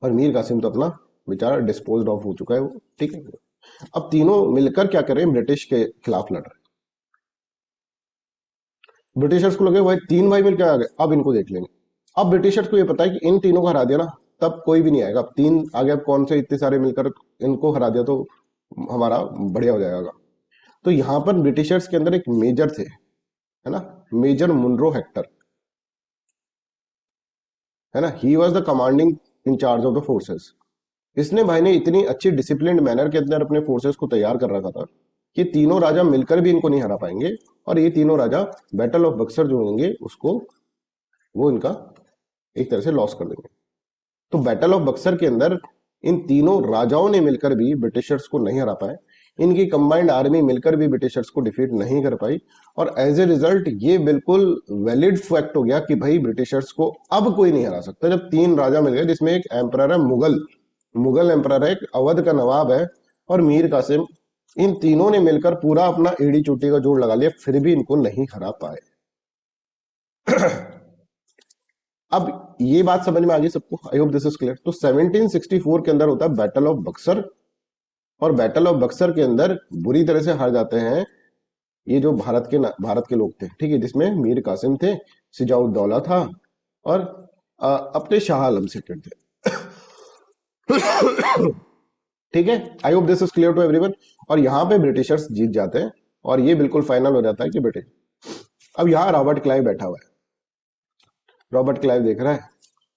और मीर कासिम तो अपना बेचारा डिस्पोज ऑफ हो चुका है वो। ठीक है, अब तीनों मिलकर क्या कर रहे हैं, ब्रिटिश के खिलाफ लड़ रहे हैं। ब्रिटिशर्स को लगे भाई तीन भाई मिलकर आ गए, अब इनको देख लेंगे। अब ब्रिटिशर्स को ये पता है कि इन तीनों को हरा दिया ना तब कोई भी नहीं आएगा, अब तीन आ गए, अब कौन से इतने सारे मिलकर इनको हरा दिया तो हमारा बढ़िया हो जाएगा। तो यहां पर ब्रिटिशर्स के अंदर एक मेजर थे, है ना, मेजर मुनरो हेक्टर, है ना, he was the commanding in charge of the forces. इसने भाई ने इतनी अच्छी डिसिप्लिन्ड मैनर के अंदर अपने फोर्सेस को तैयार कर रखा था कि तीनों राजा मिलकर भी इनको नहीं हरा पाएंगे, और ये तीनों राजा बैटल ऑफ बक्सर जो होंगे उसको वो इनका एक तरह से लॉस कर देंगे। तो बैटल ऑफ बक्सर के अंदर इन तीनों राजाओं ने मिलकर भी ब्रिटिशर्स को नहीं हरा पाए, इनकी कंबाइंड आर्मी मिलकर भी ब्रिटिशर्स को डिफीट नहीं कर पाई, और एज ए रिजल्ट ये बिल्कुल वैलिड फैक्ट हो गया कि भाई ब्रिटिशर्स को अब कोई नहीं हरा सकता, जब तीन राजा मिल गए, जिसमें एक एम्परर है मुगल एम्परर है, एक अवध का नवाब है, और मीर कासिम। इन तीनों ने मिलकर पूरा अपना एड़ी चोटी का जोड़ लगा लिया, फिर भी इनको नहीं हरा पाए। अब ये बात समझ में आ गई सबको, आई होप दिस इज क्लियर। तो 1764 के अंदर होता है बैटल ऑफ बक्सर, और बैटल ऑफ बक्सर के अंदर बुरी तरह से हार जाते हैं ये जो भारत के लोग थे। ठीक है, जिसमें मीर कासिम थे, सिजाउद्दौला था, और अपने शाह आलम सेकंड थे। ठीक है, I hope this is clear to everyone. और यहाँ पे ब्रिटिशर्स जीत जाते हैं, और ये बिल्कुल फाइनल हो जाता है कि ब्रिटिश। अब यहाँ रॉबर्ट क्लाइव बैठा हुआ है, रॉबर्ट क्लाइव देख रहा है,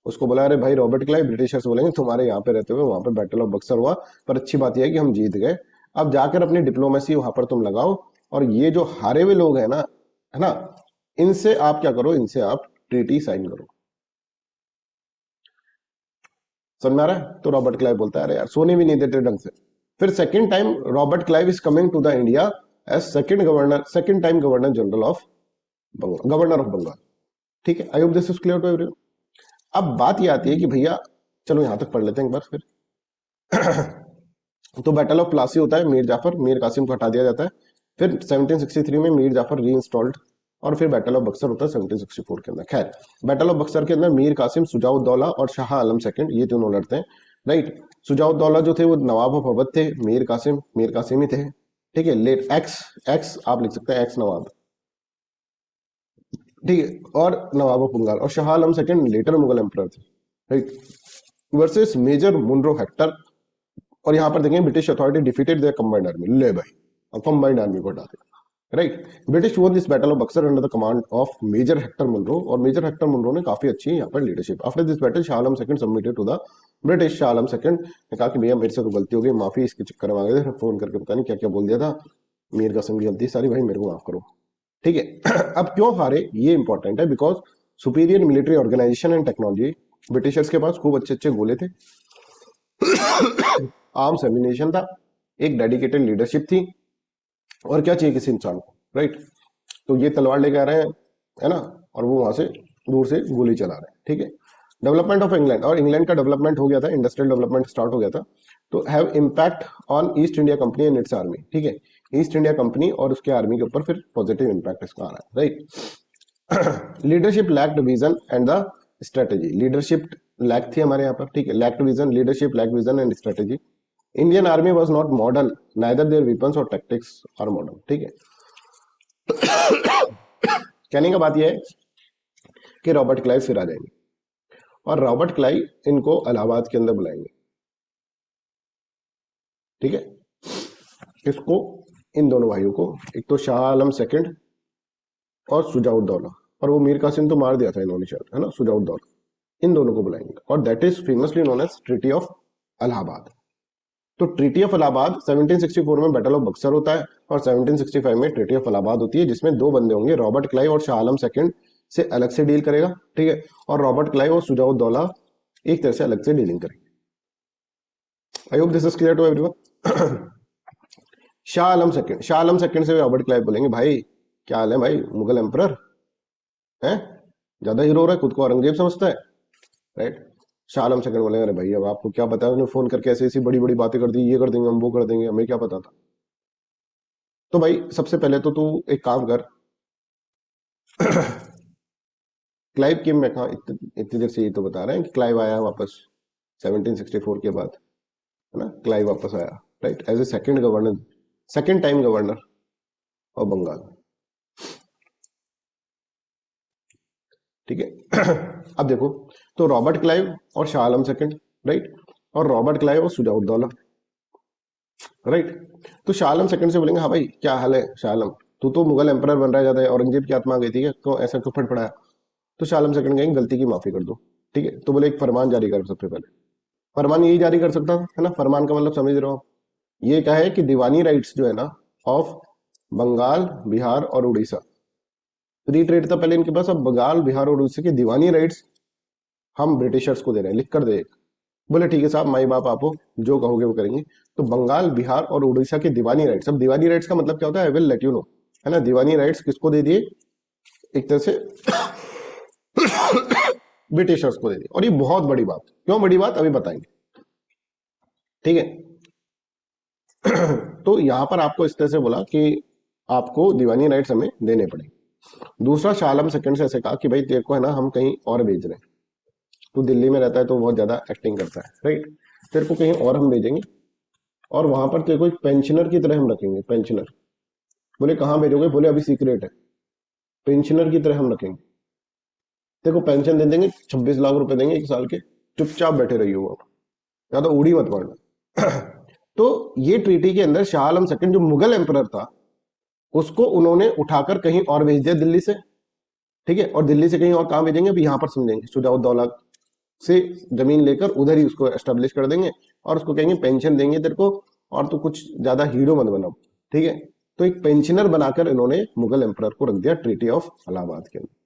उसको बोला अरे भाई रॉबर्ट क्लाइव, ब्रिटिशर्स बोलेंगे तुम्हारे यहाँ पे रहते हुए वहां पे बैटल ऑफ बक्सर हुआ, पर अच्छी बात यह है कि हम जीत गए, अब जाकर अपनी डिप्लोमेसी वहां पर तुम लगाओ, और ये जो हारे हुए लोग हैं ना, है ना, इनसे आप क्या करो, इनसे आप ट्रीटी साइन करो। समझ में आ रहा है? तो रॉबर्ट क्लाइव बोलता है अरे यार सोने भी नहीं देते ढंग से। फिर second time Robert Clive is coming to the India as second time governor general of governor of Bengal. ठीक है, I hope this is clear to everyone. अब बात ये आती है कि भैया चलो यहां तक पढ़ लेते हैं एक बार फिर। तो बैटल ऑफ प्लासी होता है, मीर कासिम को हटा दिया जाता है, फिर 1763 में मीर जाफर री इंस्टॉल्ड, और फिर बैटल ऑफ बक्सर होता है 1764 के अंदर। खैर, बैटल ऑफ बक्सर के अंदर मीर कासिम, सुजाउद्दौला और शाह आलम सेकंड, ये दोनों लड़ते हैं, राइट। सुजाउद्दौला जो थे वो नवाब ऑफ अवध थे, मीर कासिम ही थे। ठीक है, लेट एक्स आप लिख सकते हैं, एक्स नवाब, ठीक है, और नवाब ऑफ बंगाल, और Shah Alam second later Mughal emperor थे, right, versus Major Munro Hector. और यहां पर देखें British authority defeated their combined army, ले भाई अब कंबाइंड आर्मी को हटा दिया, right. British won this battle of Buxar under the command of Major Hector Munro, और मेजर हेक्टर मुनरो ने काफी अच्छी यहाँ पर leadership. After this battle Shah Alam second submitted to the British. Shah Alam second ने कहा कि भैया मेरे से तो गलती हो गई, माफी, इसके चक्कर में आ गए थे, फोन करके पता नहीं क्या क्या बोल दिया था, मीर कासिम की गलती सारी, भाई मेरे को माफ करो। ठीक है। अब क्यों हारे ये इंपॉर्टेंट है, because superior military organization and technology, Britishers के पास खूब अच्छे अच्छे गोले थे, आर्म्स एम्यूनिशन था, एक डेडिकेटेड लीडरशिप थी, और क्या चाहिए किसी इंसान को, राइट। तो ये तलवार लेके आ रहे हैं, है ना, और वो वहां से दूर से गोली चला रहे हैं। ठीक है। डेवलपमेंट ऑफ इंग्लैंड, और इंग्लैंड का डेवलपमेंट हो गया था, इंडस्ट्रियल डेवलपमेंट स्टार्ट हो गया था, तो have impact on east India company and it's army. ठीक है। ईस्ट इंडिया कंपनी और उसके आर्मी के ऊपर फिर पॉजिटिव इंपैक्ट इसका आ रहा है, राइट। Leadership lacked vision and the strategy, leadership lack थी हमारे यहाँ पर। ठीक है। Lacked vision, leadership lack vision and strategy. Indian army was not modern, neither their weapons और टैक्टिक्स आर मॉडर्न। ठीक है। कहने का बात यह है कि रॉबर्ट क्लाइव फिर आ जाएंगे, और रॉबर्ट क्लाइव इनको इलाहाबाद के अंदर बुलाएंगे। ठीक है। किसको? इन दोनों भाइयों को, एक तो शाह आलम सेकंड और सुजाउद्दौला, और वो मीर कासिम तो मार दिया था इन्होंने शायद, है ना, सुजाउद्दौला, इन दोनों को बुलाएंगे, और that is famously known as treaty of Allahabad. तो ट्रीटी ऑफ इलाहाबाद 1764 में बैटल ऑफ बक्सर होता है, और 1765 में ट्रीटी ऑफ इलाहाबाद होती है, जिसमें दो बंदे होंगे, रॉबर्ट क्लाइव और शाह आलम सेकंड से अलग से डील करेगा। ठीक है। और रॉबर्ट क्लाइव और सुजाउद्दौला एक तरह से अलग से डीलिंग करेंगे। I hope this is clear to everyone. Shah Alam second, Shah Alam second से रॉबर्ट क्लाइव बोलेंगे, भाई क्या हाल है भाई, मुगल एम्परर है, ज्यादा हीरो हो रहा है, खुद को औरंगजेब समझता है, राइट। शाह आलम सेकंड बोलेंगे, अरे भाई अब आपको क्या पता है, उन्होंने फोन करके ऐसी ऐसी बड़ी बड़ी बातें कर दी, ये कर देंगे हम, वो कर देंगे, हमें क्या पता था। तो भाई सबसे पहले तो तू एक काम कर, क्लाइव की मैं कहा इतनी देर से ये तो बता रहे हैं कि क्लाइव आया वापस 1764 के बाद, है ना, क्लाइव वापस आया, right, as a second governor, second time governor of Bengal. ठीक है। अब देखो, तो रॉबर्ट क्लाइव और शाह आलम सेकंड, राइट, और रॉबर्ट क्लाइव और सुजाउद्दौला, राइट। तो शाह आलम सेकंड से बोलेंगे, हाँ भाई क्या हाल है शाह आलम, तू तो मुगल एम्परर बन रहा है, ज्यादा औरंगजेब की आत्मा आ गई थी क्या, क्यों ऐसा क्यों फटफड़ाया। तो शाह आलम सेकंड कहेंगे गलती की माफी कर दो। ठीक है। तो बोले एक फरमान जारी कर, सबसे पहले फरमान यही जारी कर सकता था, है ना, फरमान का मतलब समझ रहे हो आप, ये क्या है कि दीवानी राइट्स जो है ना ऑफ बंगाल, बिहार और उड़ीसा, फ्री ट्रेड था पहले इनके पास, अब बंगाल, बिहार और उड़ीसा के दीवानी राइट्स हम ब्रिटिशर्स को दे रहे हैं, लिख कर दे। बोले ठीक है साहब, माई बाप आप हो, जो कहोगे वो करेंगे। तो बंगाल, बिहार और उड़ीसा के दीवानी राइट्स, अब दीवानी राइट्स का मतलब क्या होता है, I will let you know, है ना, दीवानी राइट्स किसको दे दिए, एक तरह से ब्रिटिशर्स को दे दिए। और ये बहुत बड़ी बात, क्यों बड़ी बात अभी बताएंगे। ठीक है। तो यहां पर आपको इस तरह से बोला कि आपको दीवानी राइट्स हमें देने पड़े। दूसरा, शाह आलम सेकंड से ऐसे कहा कि भाई तेरे को है ना हम कहीं और भेज रहे हैं, तू दिल्ली में रहता है तो बहुत ज्यादा एक्टिंग करता है, राइट, तेरे को कहीं और हम भेजेंगे, और वहां पर तेरे को एक पेंशनर की तरह हम रखेंगे, पेंशनर। बोले कहाँ भेजोगे, बोले अभी सीक्रेट है, पेंशनर की तरह हम रखेंगे, तेरे को पेंशन दे देंगे, 26 लाख रुपए देंगे एक साल के, चुपचाप बैठे रहिए, आप ज्यादा उड़ी मत पड़ना। तो ये ट्रीटी के अंदर शाह आलम सेकंड जो मुगल एम्परर था, उसको उन्होंने उठाकर कहीं और भेज दिया दिल्ली से। ठीक है। और दिल्ली से कहीं और कहां भेजेंगे, अभी यहां पर समझेंगे, सुजाउद्दौला से जमीन लेकर उधर ही उसको एस्टेब्लिश कर देंगे, और उसको कहेंगे पेंशन देंगे तेरे को, और तू कुछ ज्यादा हीरो मत बनाओ। ठीक है। तो एक पेंशनर बनाकर इन्होंने मुगल एम्परर को रख दिया ट्रीटी ऑफ इलाहाबाद के अंदर।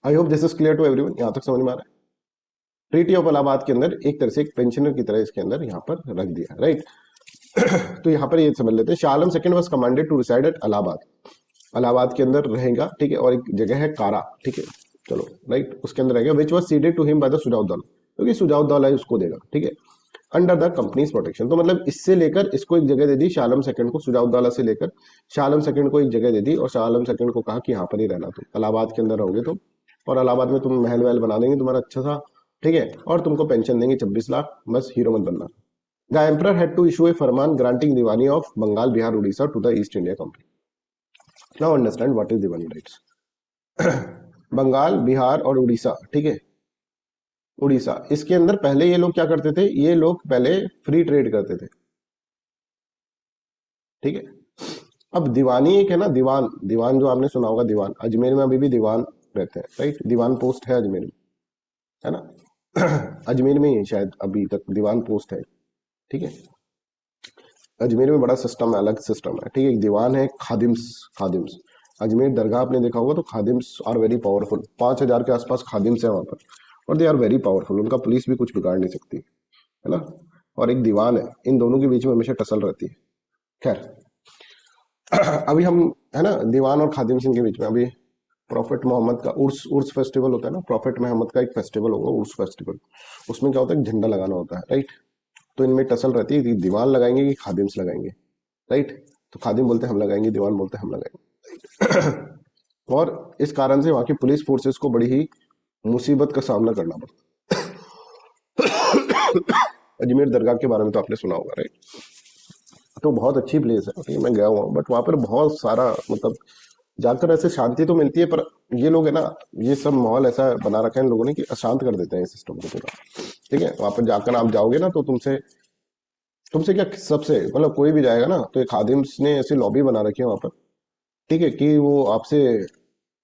I hope this is clear to everyone, यहां तक समझ में आ रहा है। ट्रीटी ऑफ इलाहाबाद के अंदर एक तरह से एक पेंशनर की तरह इसके अंदर यहाँ पर रख दिया, राइट। तो यहाँ पर ये समझ लेते हैं, Shah Alam second was commanded to reside at Allahabad, Allahabad के अंदर रहेगा। ठीक है। और एक जगह है कारा, ठीक है, चलो, राइट, उसके अंदर रहेगा, which was ceded to him by the Shujauddaula, क्योंकि सुजाउद्दौला ही उसको देगा। ठीक है। अंडर द कंपनीज प्रोटेक्शन, तो मतलब इससे लेकर इसको एक जगह दे दी, शाह आलम सेकंड को, सुजाउद्दौला से लेकर शाह आलम सेकंड को एक जगह दे दी, और शाह आलम सेकंड को कहा कि यहाँ पर ही रहना, तुम इलाहाबाद के अंदर रहोगे तुम, और इलाहाबाद में तुम महल वहल बना देंगे तुम्हारा अच्छा सा, ठीक है, और तुमको पेंशन देंगे 26 लाख, बस हीरो मत बनना। The emperor had to issue a farman granting diwani of Bengal, Bihar, Orissa to the East India company. Now understand what is diwani rights. Bengal, Bihar और उड़ीसा, ठीक है, उड़ीसा, इसके अंदर पहले ये लोग क्या करते थे, ये लोग पहले फ्री ट्रेड करते थे। ठीक है। अब दीवानी एक है ना, दीवान, दीवान जो आपने सुना होगा, दीवान, अजमेर में अभी भी दीवान रहते हैं, राइट, दीवान पोस्ट है अजमेर में, है ना। अजमेर में ही है शायद अभी तक दीवान पोस्ट है, ठीक है। अजमेर में बड़ा सिस्टम है, अलग सिस्टम है, ठीक है। एक दीवान है, खादिम्स, खादिम्स, अजमेर दरगाह आपने देखा होगा, तो खादिम्स आर वेरी पावरफुल, 5,000 के आसपास खादिम्स है वहां पर, और दे आर वेरी पावरफुल, उनका पुलिस भी कुछ बिगाड़ नहीं सकती, है ना। और एक दीवान है, इन दोनों के बीच में हमेशा टसल रहती है। खैर, अभी हम, है ना, दीवान और खादिम सिंह के बीच में अभी प्रॉफिट मोहम्मद का उर्स, उर्स फेस्टिवल होता है ना, प्रॉफिट मोहम्मद का एक फेस्टिवल होगा, उर्स फेस्टिवल, उसमें क्या होता है, झंडा लगाना होता है, राइट। तो इनमें टसल रहती है कि दीवान लगाएंगे कि खादिम्स लगाएंगे, राइट। तो खादिम बोलते हैं हम लगाएंगे, दीवान बोलते हैं हम लगाएंगे। और इस कारण से वहां की पुलिस फोर्सेस को बड़ी ही मुसीबत का सामना करना पड़ता। अजमेर दरगाह के बारे में तो आपने सुना होगा, राइट। तो बहुत अच्छी प्लेस है, ठीक है, मैं गया हुआ हूँ, बट वहां पर बहुत सारा, मतलब जाकर ऐसे शांति तो मिलती है, पर ये लोग है ना, ये सब माहौल ऐसा बना रखा है इन लोगों ने कि अशांत कर देते हैं सिस्टम को पूरा, ठीक है। वहां पर जाकर आप जाओगे ना, तो तुमसे तुमसे क्या, सबसे, मतलब कोई भी जाएगा ना, तो एक खादिम्स ने ऐसी लॉबी बना रखी है वहां पर, ठीक है, कि वो आपसे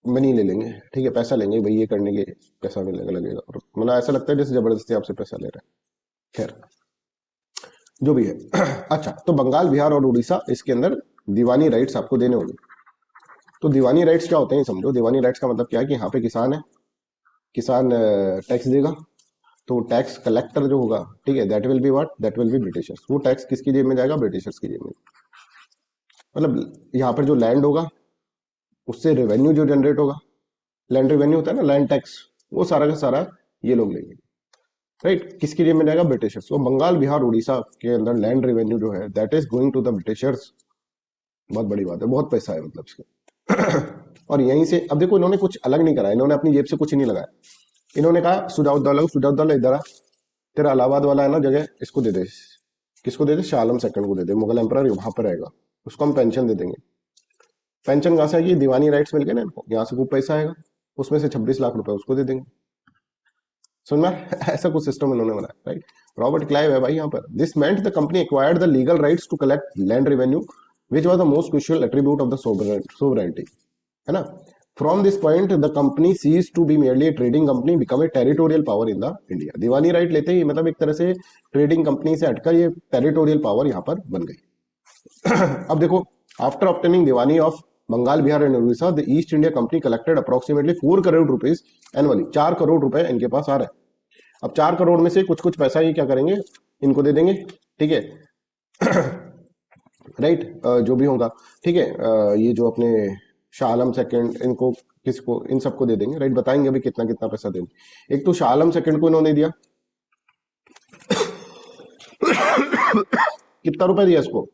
मनी ले लेंगे, ठीक है, पैसा लेंगे भाई, ये करने के पैसा मिलेगा, लगेगा, और मतलब ऐसा लगता है जैसे जबरदस्ती आपसे पैसा ले रहे हैं। खैर, जो भी है। अच्छा, तो बंगाल, बिहार और उड़ीसा, इसके अंदर दीवानी राइट्स आपको देने होंगे। तो दीवानी राइट्स क्या होते हैं, समझो। दीवानी राइट्स का मतलब क्या है कि यहाँ पे किसान है, किसान टैक्स देगा, तो टैक्स कलेक्टर जो होगा, ठीक है, that will be what, that will B Britishers. वो टैक्स किसकी जेब में जाएगा, ब्रिटिशर्स की जेब में। मतलब यहाँ पर जो लैंड होगा, उससे रेवेन्यू जो जनरेट होगा, लैंड रेवेन्यू होता है ना, लैंड टैक्स, वो सारा का सारा ये लोग लेंगे, राइट। किसकी जेब में जाएगा, ब्रिटिशर्स। तो बंगाल, बिहार, उड़ीसा के अंदर लैंड रेवेन्यू जो है, that is going to the Britishers. बहुत बड़ी बात है, बहुत पैसा है मतलब इसके। और यहीं से अब देखो, इन्होंने कुछ अलग नहीं करा, इन्होंने अपनी जेब से कुछ नहीं लगाया। इन्होंने कहा सुजाउद्दौला, सुजाउद्दौला इधर आ, तेरा इलाहाबाद वाला है ना जगह, इसको दे दे। किसको दे दे, शाह आलम सेकंड को दे दे, मुगल एम्परर वहां पर रहेगा, उसको हम पेंशन दे देंगे। पेंशन कहां से आएगी, दीवानी राइट्स मिल गए ना इनको, यहाँ से खूब पैसा आएगा, उसमें से 26 लाख रुपए उसको दे देंगे। सुन में ऐसा कुछ सिस्टम इन्होंने बनाया, राइट। रॉबर्ट क्लाइव है भाई यहाँ पर। This meant the company acquired the legal rights to collect land revenue which was the most crucial attribute of the sovereignty, है ना। From this point the company cease to be merely trading company, become a territorial power in the India. Diwani right लेते ही मतलब एक तरह से ट्रेडिंग कंपनी से हटकर ये टेरिटोरियल पावर यहाँ पर बन गई। अब देखो, after obtaining diwani of Bengal, Bihar and Orissa, the East India company collected approximately 4 crore rupees annually. 4 crore रुपए इनके पास आ रहे हैं। अब 4 करोड़ में से कुछ कुछ पैसा ये क्या करेंगे, इनको दे देंगे, ठीक है। राइट, जो भी होगा, ठीक है। ये जो अपने शाह आलम सेकंड, इनको किसको, इन सबको दे देंगे, राइट। बताएंगे अभी कितना कितना पैसा देंगे। एक तो शाह आलम सेकंड को इन्होंने दिया, कितना रुपए दिया इसको,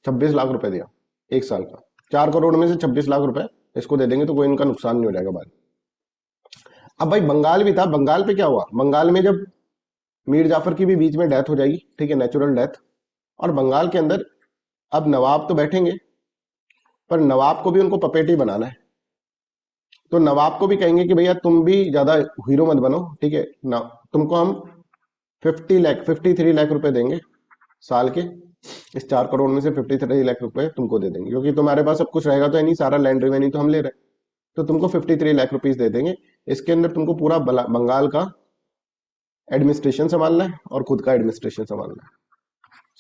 26 लाख रुपए दिया, एक साल का। 4 करोड़ में से 26 लाख रुपए इसको दे देंगे, तो कोई इनका नुकसान नहीं हो जाएगा बाद। अब भाई बंगाल भी था, बंगाल पे क्या हुआ, बंगाल में जब मीर जाफर की भी बीच में डेथ हो जाएगी, ठीक है, नेचुरल डेथ, और बंगाल के अंदर अब नवाब तो बैठेंगे, पर नवाब को भी उनको पपेट ही बनाना है। तो नवाब को भी कहेंगे कि भैया तुम भी ज्यादा हीरो मत बनो, ठीक है ना, तुमको हम 53 लाख रुपए देंगे साल के। इस 4 करोड़ में से 53 लाख रुपए तुमको दे देंगे, क्योंकि तुम्हारे पास सब कुछ रहेगा तो है नहीं, सारा लैंड रेवेन्यू तो हम ले रहे हैं, तो तुमको 53 लाख रुपीज दे देंगे। इसके अंदर तुमको पूरा बंगाल का एडमिनिस्ट्रेशन संभालना है और खुद का एडमिनिस्ट्रेशन संभालना है।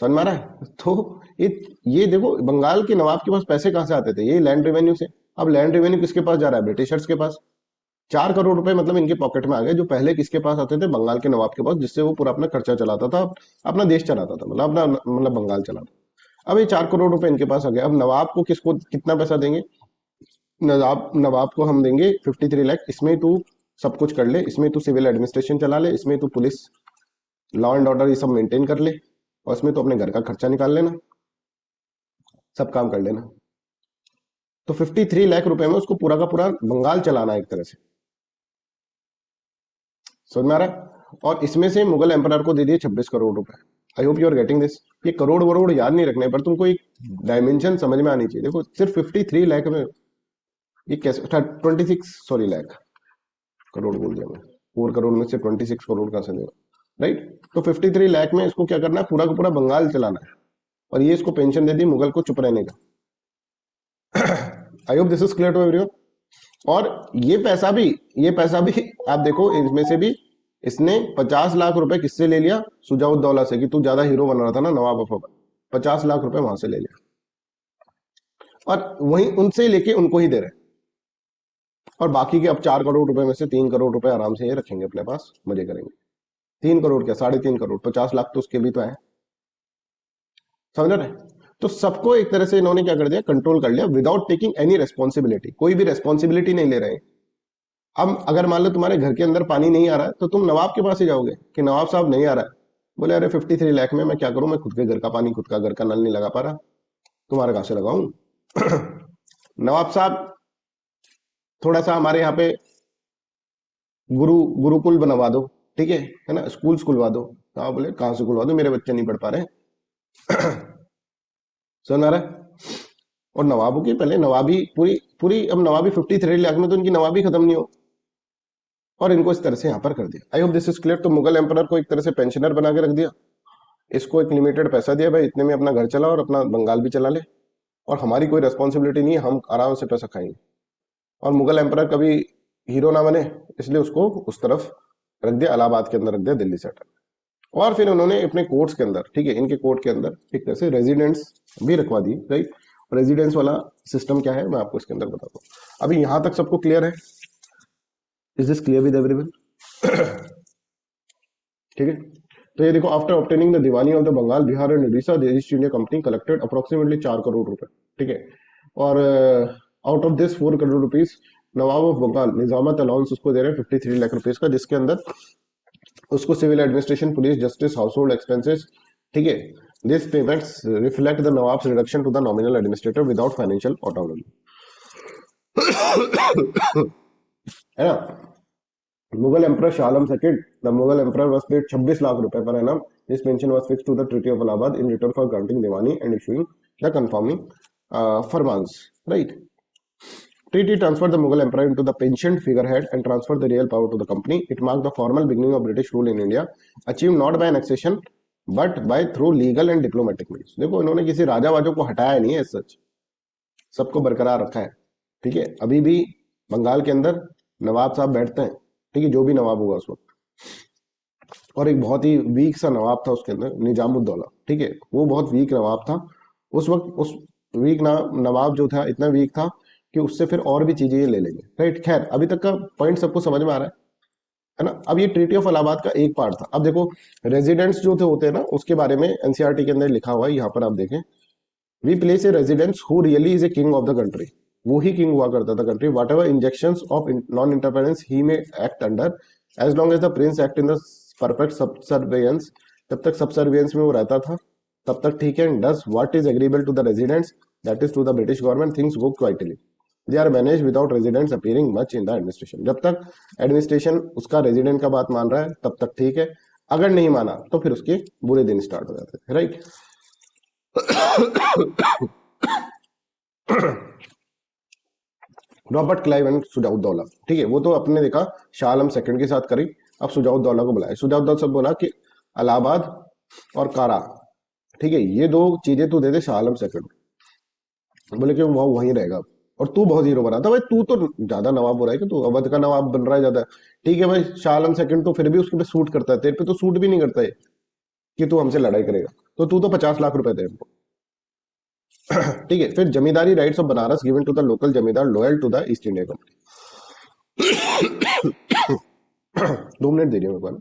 समझ में आ रहा है। तो ये देखो, बंगाल के नवाब के पास पैसे कहां से आते थे, ये लैंड रेवेन्यू से। अब लैंड रेवेन्यू किसके पास जा रहा है, ब्रिटिशर्स के पास। 4 करोड़ रुपए मतलब इनके पॉकेट में आ गए, जो पहले किसके पास आते थे, बंगाल के नवाब के पास, जिससे वो पूरा अपना खर्चा चलाता था, अपना देश चलाता था, मतलब अपना, मतलब बंगाल चलाता। अब ये 4 करोड़ रुपए इनके पास आ गए। अब नवाब को किसको कितना पैसा देंगे, नवाब को हम देंगे 53 लाख। इसमें तू सब कुछ कर ले, इसमें तू सिविल एडमिनिस्ट्रेशन चला ले, इसमें तू पुलिस, लॉ एंड ऑर्डर ये सब मेंटेन कर ले, और इसमें तो अपने घर का खर्चा निकाल लेना, सब काम कर लेना। तो 53 लाख रुपए में उसको पूरा का पूरा बंगाल चलाना है एक तरह से। समझ में आ रहा है। और इसमें से मुगल एम्परर को दे दिए 26 करोड़ रुपए। I hope you are getting this. ये करोड़ वरोड़ याद नहीं रखने पर तुमको एक डायमेंशन समझ में आनी चाहिए। देखो सिर्फ 53 लाख में ये कैसे, 26 सॉरी लाख, करोड़ बोल दिया मैं, 4 करोड़ में से 26 करोड़ का से देगा, राइट। तो 53 लाख में इसको क्या करना है, पूरा का पूरा बंगाल चलाना है। और ये इसको पेंशन दे दी मुगल को चुप रहने का, I hope this is clear to everyone. और ये पैसा भी आप देखो, इसमें से भी इसने 50 लाख रुपए किससे ले लिया? सुजाउद्दौला से, कि तू ज्यादा हीरो बन रहा था ना नवाब अफर, 50 लाख रुपए वहां से ले लिया और वहीं उनसे लेके उनको ही दे रहे हैं। और बाकी के अब 4 करोड़ रुपए में से 3 करोड़ रुपए आराम से ये रखेंगे अपने पास, मजे करेंगे। 3 करोड़ क्या, 3.5 करोड़, 50 लाख तो उसके भी तो है, समझ रहे? तो सबको एक तरह से इन्होंने क्या कर दिया, कंट्रोल कर लिया विदाउट टेकिंग एनी रेस्पॉन्सिबिलिटी। कोई भी रेस्पॉन्सिबिलिटी नहीं ले रहे हैं। अब अगर मान लो तुम्हारे घर के अंदर पानी नहीं आ रहा है तो तुम नवाब के पास ही जाओगे कि नवाब साहब नहीं आ रहा है। बोले अरे 53 लाख में मैं क्या करूं, मैं खुद के घर का पानी, खुद का घर का नल नहीं लगा पा रहा, तुम्हारे कहां से लगाऊं? नवाब साहब थोड़ा सा हमारे यहाँ पे गुरुकुल बनवा दो, ठीक है ना, स्कूल खुलवा दो। कहा, बोले कहां से खुलवा दो, मेरे बच्चे नहीं पढ़ पा रहे। सुन आ रहा है? और नवाबों की पहले नवाबी पूरी पूरी, अब नवाबी 53 लाख में तो इनकी नवाबी खत्म नहीं हो, और इनको इस तरह से यहाँ पर कर दिया। आई होप दिस इज क्लियर। तो मुगल एम्परर को एक तरह से पेंशनर बना के रख दिया, इसको एक लिमिटेड पैसा दिया, भाई इतने में अपना घर चला और अपना बंगाल भी चला ले, और हमारी कोई रेस्पॉन्सिबिलिटी नहीं है, हम आराम से पैसा खाएंगे। और मुगल एम्परर कभी हीरो ना बने, इसलिए उसको उस तरफ रख दिया, इलाहाबाद के अंदर रख दिया, दिल्ली से हटा। और फिर उन्होंने अपने कोर्ट्स के अंदर, ठीक है, इनके कोर्ट के अंदर एक तरह से रेजिडेंट्स भी रखवा दी, राइट। रेजिडेंस वाला सिस्टम क्या है मैं आपको इसके अंदर बताता हूँ। अभी यहां तक सबको क्लियर है? Is this clear with everyone? ठीक है। तो ये देखो, after obtaining the diwani of the Bengal, Bihar and Orissa, the East India company collected approximately 4 crore रुपए, ठीक है। और out of this 4 crore rupees nawab of Bengal nizamat allowance उसको दे रहे हैं 53 लाख रुपीज का, जिसके अंदर उसको civil administration, police, justice, household expenses, ठीक है। This payments reflect the nawab's reduction to the nominal administrator without financial autonomy, है ना। Mughal emperor Shah Alam second, the Mughal emperor was paid 26 lakh रुपए per annum. This pension was fixed to the treaty of Allahabad in return for granting diwani and issuing the confirming farmans, right. Treaty transferred the Mughal Empire into the pensioned figurehead and transferred the real power to the company. It marked the formal beginning of British rule in India, achieved not by annexation but by through legal and diplomatic means. देखो, इन्होंने किसी राजा वाजों को हटाया नहीं है, सच सबको बरकरार रखा है, ठीक है। अभी भी बंगाल के अंदर नवाब साहब बैठते हैं, ठीक है, जो भी नवाब होगा उस वक्त। और एक बहुत ही वीक सा नवाब था उसके अंदर, निजामुद्दौला, ठीक है, वो बहुत वीक नवाब था उस वक्त। उस वीक नवाब जो था, इतना वीक था कि उससे फिर और भी चीजें ये ले लेंगे, राइट। खैर, अभी तक का पॉइंट सबको समझ में आ रहा है ना। अब ये ट्रीटी ऑफ इलाहाबाद का एक पार्ट था। अब देखो, रेजिडेंट्स जो थे होते हैं ना, उसके बारे में एनसीईआरटी के अंदर लिखा हुआ है, यहाँ पर आप देखें, we place a residents who really is a king of the country. वो ही किंग हुआ करता था country. Whatever injection of non interference he may act under, as long as the prince act in the perfect subservience, जब तक सबसर्वियंस में वो रहता था तब तक ठीक है। Does what is agreeable to the residents, that is to the British government, things go quietly. They are manage without residents appearing much in the administration. जब तक एडमिनिस्ट्रेशन उसका रेजिडेंट का बात मान रहा है तब तक ठीक है, अगर नहीं माना तो फिर उसके बुरे दिन स्टार्ट हो जाते थे, right. Robert Clive and Shuja-ud-Daula, ठीक है, वो तो अपने देखा शाह आलम सेकंड के साथ करी, अब सुजाउद्दौला को बुलाया। सुजाउद्दौला सब बोला कि इलाहाबाद और कारा, ठीक है, ये दो चीजें तू दे दे शाह आलम सेकंड। बोले कि वो वहीं रहेगा, और तू बहुत हीरो बना था भाई, तू तो ज्यादा नवाब हो रहा है कि तू अवध का नवाब बन रहा है ज्यादा। ठीक है भाई, शाह आलम सेकंड तो फिर भी उसके पे सूट करता है, तेरे पे तो सूट भी नहीं करता है कि तू हमसे लड़ाई करेगा, तो तू तो 50 लाख रुपए दे हमको। ठीक है। फिर zamindari rights of Banaras given to the local zamindar loyal to the East India company. 2 minute दीजिए मेरे को।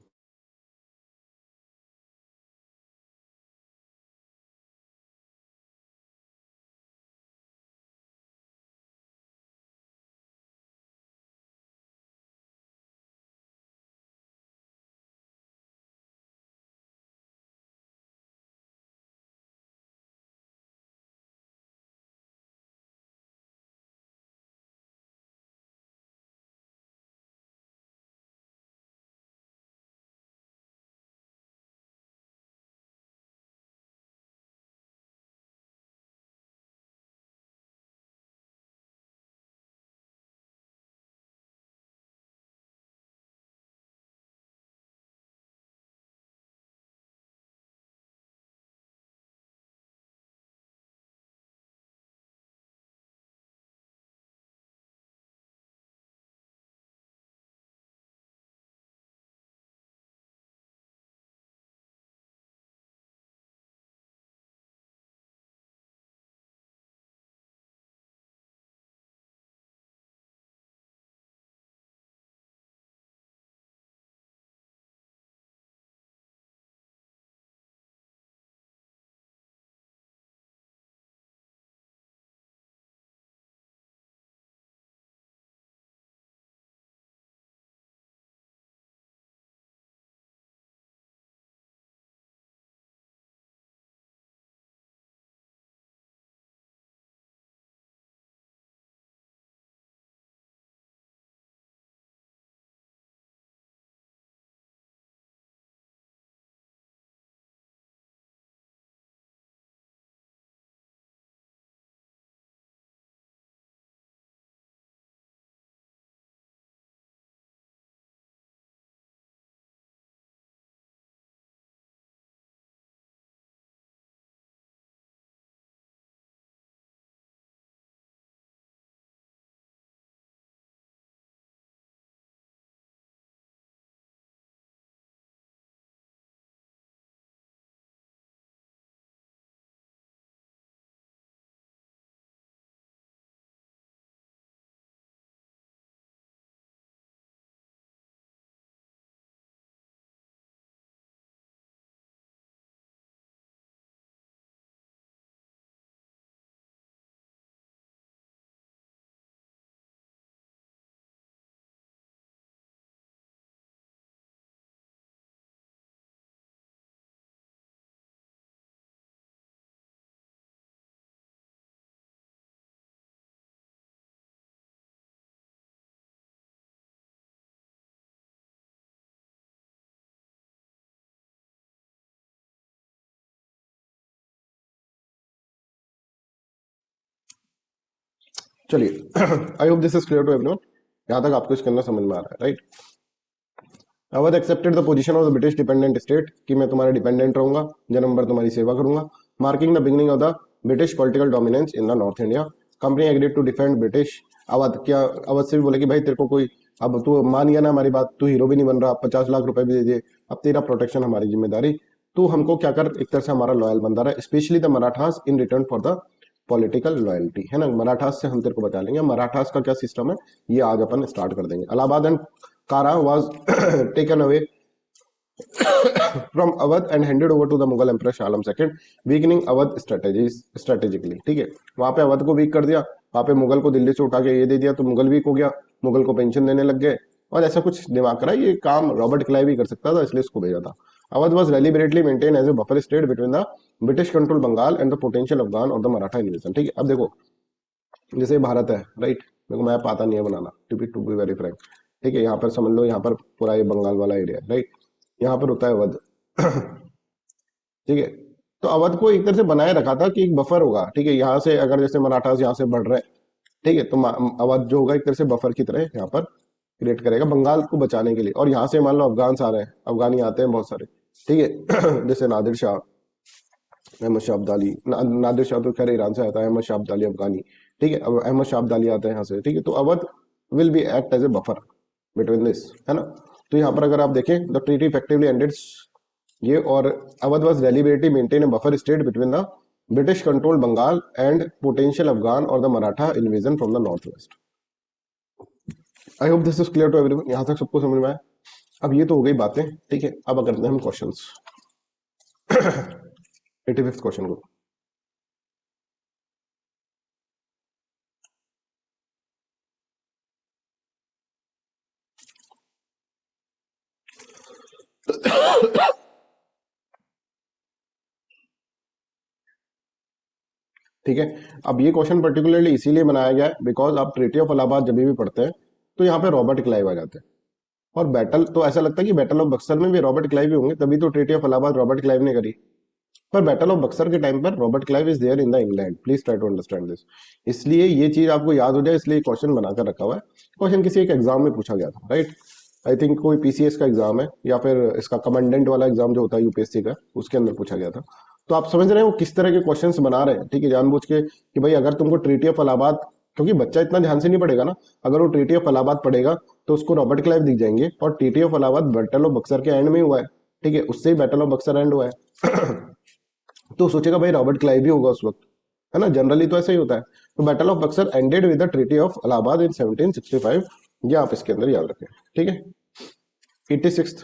चलिए I hope this is clear to everyone, यहाँ तक आपको इसके अंदर समझ में आ रहा है, right. Awadh accepted the position of the British dependent state, कि मैं तुम्हारा डिपेंडेंट रहूंगा, जन्म भर तुम्हारी सेवा करूंगा, marking the beginning of the British political dominance in the north India. Company agreed to defend British. Awadh क्या, अवध से भी बोले कि भाई तेरे को कोई, अब तू मान गया ना हमारी बात, तू हीरो भी नहीं बन रहा, 50 लाख रुपए भी दे दिए, अब तेरा प्रोटेक्शन हमारी जिम्मेदारी, तू हमको क्या कर, एक तरह से हमारा लॉयल बंदा रहा, specially the Marathas in return for the political loyalty, है ना। मराठास से हम तेरे को बचा लेंगे। मराठास का क्या सिस्टम है ये आज अपन स्टार्ट कर देंगे। इलाहाबाद एंड कारा was taken away from Awadh and handed over to the Mughal Emperor Shah Alam II, weakening Awadh strategically। ठीक है, वहां पे अवध को वीक कर दिया, वहां पे मुगल को दिल्ली से उठा के ये दे दिया, तो मुगल वीक हो गया, मुगल को पेंशन देने लग गए, और ऐसा कुछ दिमाग करा। ये काम रॉबर्ट क्लाइव ही कर सकता था, इसलिए इसको भेजा था। Awadh was deliberately maintained as a buffer state between the British controlled Bengal and the potential Afghan or the Maratha invasion। ठीक है, अब देखो जैसे भारत है, राइट, मेरे को मैप आता नहीं है बनाना, टू बी वेरी फ्रैंक। ठीक है, यहाँ पर समझ लो, यहाँ पर पूरा ये बंगाल वाला एरिया है, राइट, यहाँ पर होता है अवध। ठीक है, तो अवध को एक तरह से बनाए रखा था कि एक बफर होगा। ठीक है, यहाँ से अगर जैसे मराठास यहाँ से बढ़ रहे हैं, ठीक है, तो अवध जो होगा एक तरह से बफर की तरह यहाँ पर क्रिएट करेगा बंगाल को बचाने के लिए। और यहाँ से मान लो अफगान आ रहे हैं, अफगानी आते हैं बहुत सारे, ठीक है जैसे नादिर शाह, अहमद शाह अब्दाली, नादिर शाह तो खैर ईरान से आता है, अहमद शाह अब्दाली अफगानी, ठीक है, अब अहमद शाह अब्दाली आते हैं यहाँ से, ठीक है, तो Awadh will be act as a buffer between this, है ना। तो यहाँ पर अगर आप देखें, द ट्रीटी इफेक्टिवली एंडेड ये, और Awadh was deliberately maintain a buffer state between the British control Bengal and potential Afghan और the Maratha invasion from the north west. I hope this is clear to everyone, यहाँ तक सबको समझ में आया। अब ये तो हो गई बातें, ठीक है, अब करते हैं हम क्वेश्चंस। 85th क्वेश्चन को, ठीक है। अब ये क्वेश्चन पर्टिकुलरली इसीलिए बनाया गया है बिकॉज आप ट्रीटी ऑफ इलाहाबाद जब भी पढ़ते हैं तो यहाँ पे रॉबर्ट क्लाइव आ जाते हैं, और बैटल तो ऐसा लगता है कि बैटल ऑफ बक्सर में भी रॉबर्ट क्लाइव ही होंगे, तभी तो treaty of Allahabad Robert Clive ने करी। पर बैटल ऑफ बक्सर के टाइम पर Robert Clive is there in the England, please try to understand this. इसलिए ये चीज आपको याद हो जाए, इसलिए क्वेश्चन बनाकर रखा हुआ है। क्वेश्चन किसी एक एग्जाम में पूछा गया था, राइट, आई थिंक कोई पीसीएस का एग्जाम है, या फिर इसका कमांडेंट वाला एग्जाम जो होता है यूपीएससी का, उसके अंदर पूछा गया था। तो आप समझ रहे हो किस तरह के क्वेश्चंस बना रहे हैं, ठीक है, जानबूझ के कि भाई अगर तुमको ट्रीटी ऑफ इलाहाबाद, क्योंकि बच्चा इतना ध्यान से नहीं पढ़ेगा ना, अगर वो ट्रीटी ऑफ इलाहाबाद पढ़ेगा तो उसको रॉबर्ट क्लाइव दिख जाएंगे, और treaty of Allahabad battle of Buxar के एंड में हुआ है, ठीक है, उससे ही बैटल ऑफ बक्सर एंड हुआ है। तो सोचेगा भाई रॉबर्ट क्लाइव भी होगा उस वक्त, है ना, जनरली तो ऐसा ही होता है। तो battle of Buxar ended with the treaty of Allahabad in 1765, ये आप इसके अंदर याद रखें, ठीक है। 86th,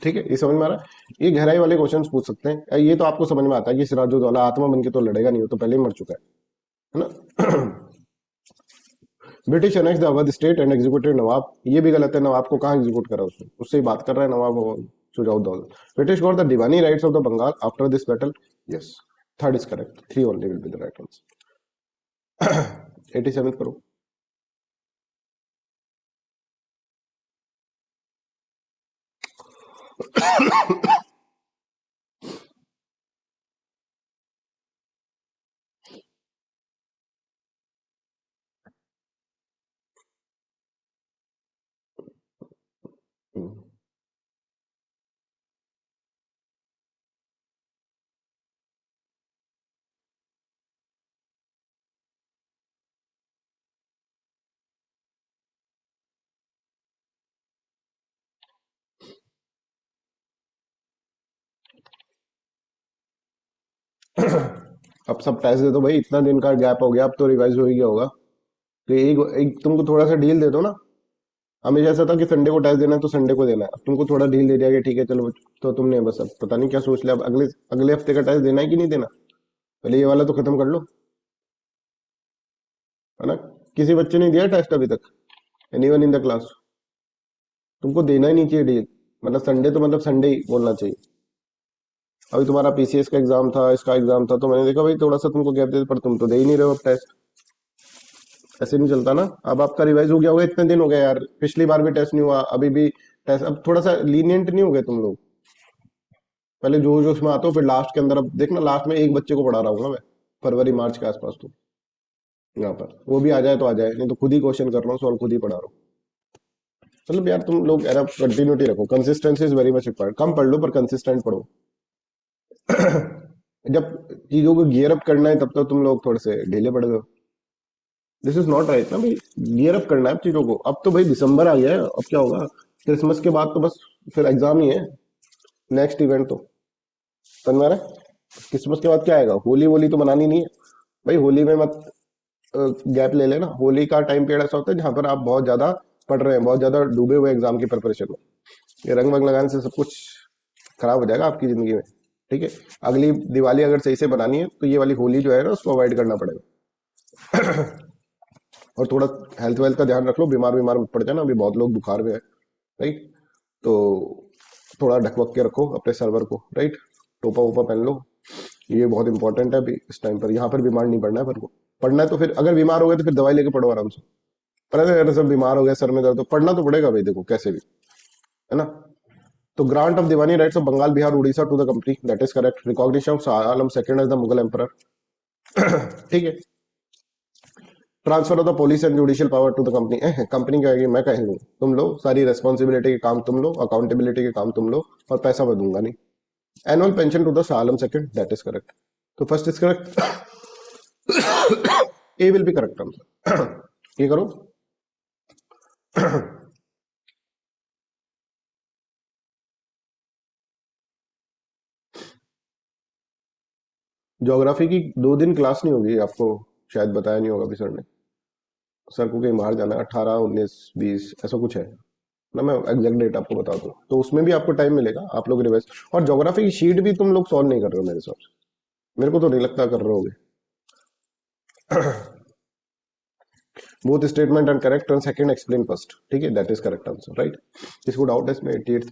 ठीक है, ये समझ में आ रहा है। ये गहराई वाले क्वेश्चंस पूछ सकते हैं, ये तो आपको समझ में आता है कि सिराजुद्दौला आत्मा बन के तो लड़ेगा नहीं, वो तो पहले ही मर चुका है ना। British annex the Awadh state and executed nawab, ये भी गलत है, नवाब को कहाँ एग्जीक्यूट करा उसने, उससे ही बात कर रहा है nawab Shujauddaula. British got the diwani rights of the Bengal after this battle, yes, third is correct, 3 only will be the right answer. 87 करो। अब सब टेस्ट दे दो भाई, इतना दिन का गैप हो गया, अब तो रिवाइज हो ही गया होगा। तो एक तुमको थोड़ा सा डील दे दो ना, हमेशा ऐसा था कि संडे को टेस्ट देना है तो संडे को देना है, अब तुमको थोड़ा डील दे दिया कि ठीक है चलो, तो तुमने बस अब पता नहीं क्या सोच लिया, अब अगले अगले हफ्ते का टेस्ट देना है कि नहीं देना, पहले ये वाला तो खत्म कर लो, है ना। किसी बच्चे ने दिया टेस्ट अभी तक? Anyone in the class? तुमको देना ही नहीं चाहिए डील, मतलब संडे तो मतलब संडे ही बोलना चाहिए। अभी तुम्हारा पीसीएस का एग्जाम था, इसका एग्जाम था, तो मैंने देखा भाई थोड़ा सा तुमको गैप दे, पर तुम तो दे ही नहीं रहे हो अब टेस्ट। ऐसे नहीं चलता ना। अब आपका रिवाइज हो गया होगा, इतने दिन हो गए यार, पिछली बार भी टेस्ट नहीं हुआ, अभी भी टेस्ट। अब थोड़ा सा लीनियंट नहीं हो गए तुम लोग? पहले जोश जोश में आते हो, फिर लास्ट के अंदर अब देखना, लास्ट में एक बच्चे को पढ़ा रहा हूँ मैं, फरवरी मार्च के आसपास। तो यहाँ पर वो भी आ जाए तो आ जाए, नहीं तो खुद ही क्वेश्चन कर रहा हूँ, सॉल्व खुद ही पढ़ा रहा हूँ। मतलब यार तुम लोग यार कंटिन्यूटी रखो, consistency is very much required. कम पढ़ लो पर कंसिस्टेंट पढ़ो। जब चीजों को गियर अप करना है तब तो तुम लोग थोड़े से ढीले पड़ गए। दिस इज नॉट राइट ना भाई, गियर अप करना है चीजों को। अब तो भाई दिसंबर आ गया है, अब क्या होगा? क्रिसमस के बाद तो बस फिर एग्जाम ही है, नेक्स्ट इवेंट तो। समझ में आ रहा है? क्रिसमस के बाद क्या आएगा? होली वोली तो मनानी नहीं है भाई। होली में मत गैप ले लेना। होली का टाइम पीरियड ऐसा होता है जहां पर आप बहुत ज्यादा पढ़ रहे हैं, बहुत ज्यादा डूबे हुए एग्जाम की प्रिपरेशन में। ये रंग वंग लगाने से सब कुछ खराब हो जाएगा आपकी जिंदगी में। ठीक है, अगली दिवाली अगर सही से बनानी है तो ये वाली होली जो है ना उसको अवॉइड करना पड़ेगा। और थोड़ा हेल्थ वेल्थ का ध्यान रख लो, बीमार बीमार मत पड़ जाना, अभी बहुत लोग बुखार में है। राइट, तो थोड़ा ढकवक के रखो अपने सर्वर को। राइट, टोपा वोपा पहन लो, ये बहुत इंपॉर्टेंट है अभी इस टाइम पर। यहाँ पर बीमार नहीं पड़ना है पर को पढ़ना है तो फिर अगर बीमार हो गए तो फिर दवाई लेके पढ़ो आराम से। पर अगर सब बीमार हो गए, सर में दर्द, तो पढ़ना तो पड़ेगा भाई, देखो कैसे भी, है ना। तो grant of diwani rights of Bengal Bihar Orissa to the company, that is correct. Recognition of Shah Alam second as the Mughal emperor, ठीक है। Transfer of the police and judicial power to the company, company क्या है मैं कह लूँ, तुम लो सारी रेस्पॉन्सिबिलिटी के काम तुम लो, अकाउंटेबिलिटी के काम तुम लो, और पैसा मैं दूंगा नहीं। Annual pension to the Shah Alam second, that is correct. तो first is correct, A will be correct answer. ये करो। ज्योग्राफी की 2 दिन क्लास नहीं होगी आपको, शायद बताया नहीं होगा अभी सर ने। सर को कहीं बाहर जाना है, 18, 19, 20 ऐसा कुछ है ना। मैं एग्जैक्ट डेट आपको बता दूं तो उसमें भी आपको टाइम मिलेगा, आप लोग रिवाइज। और ज्योग्राफी की शीट भी तुम लोग सॉल्व नहीं कर रहे हो मेरे हिसाब से, मेरे को तो नहीं लगता कर रहे होगे। Both statement and correct and second explain first, ठीक है, that is correct answer. Right, इसको डाउट है इसमें 88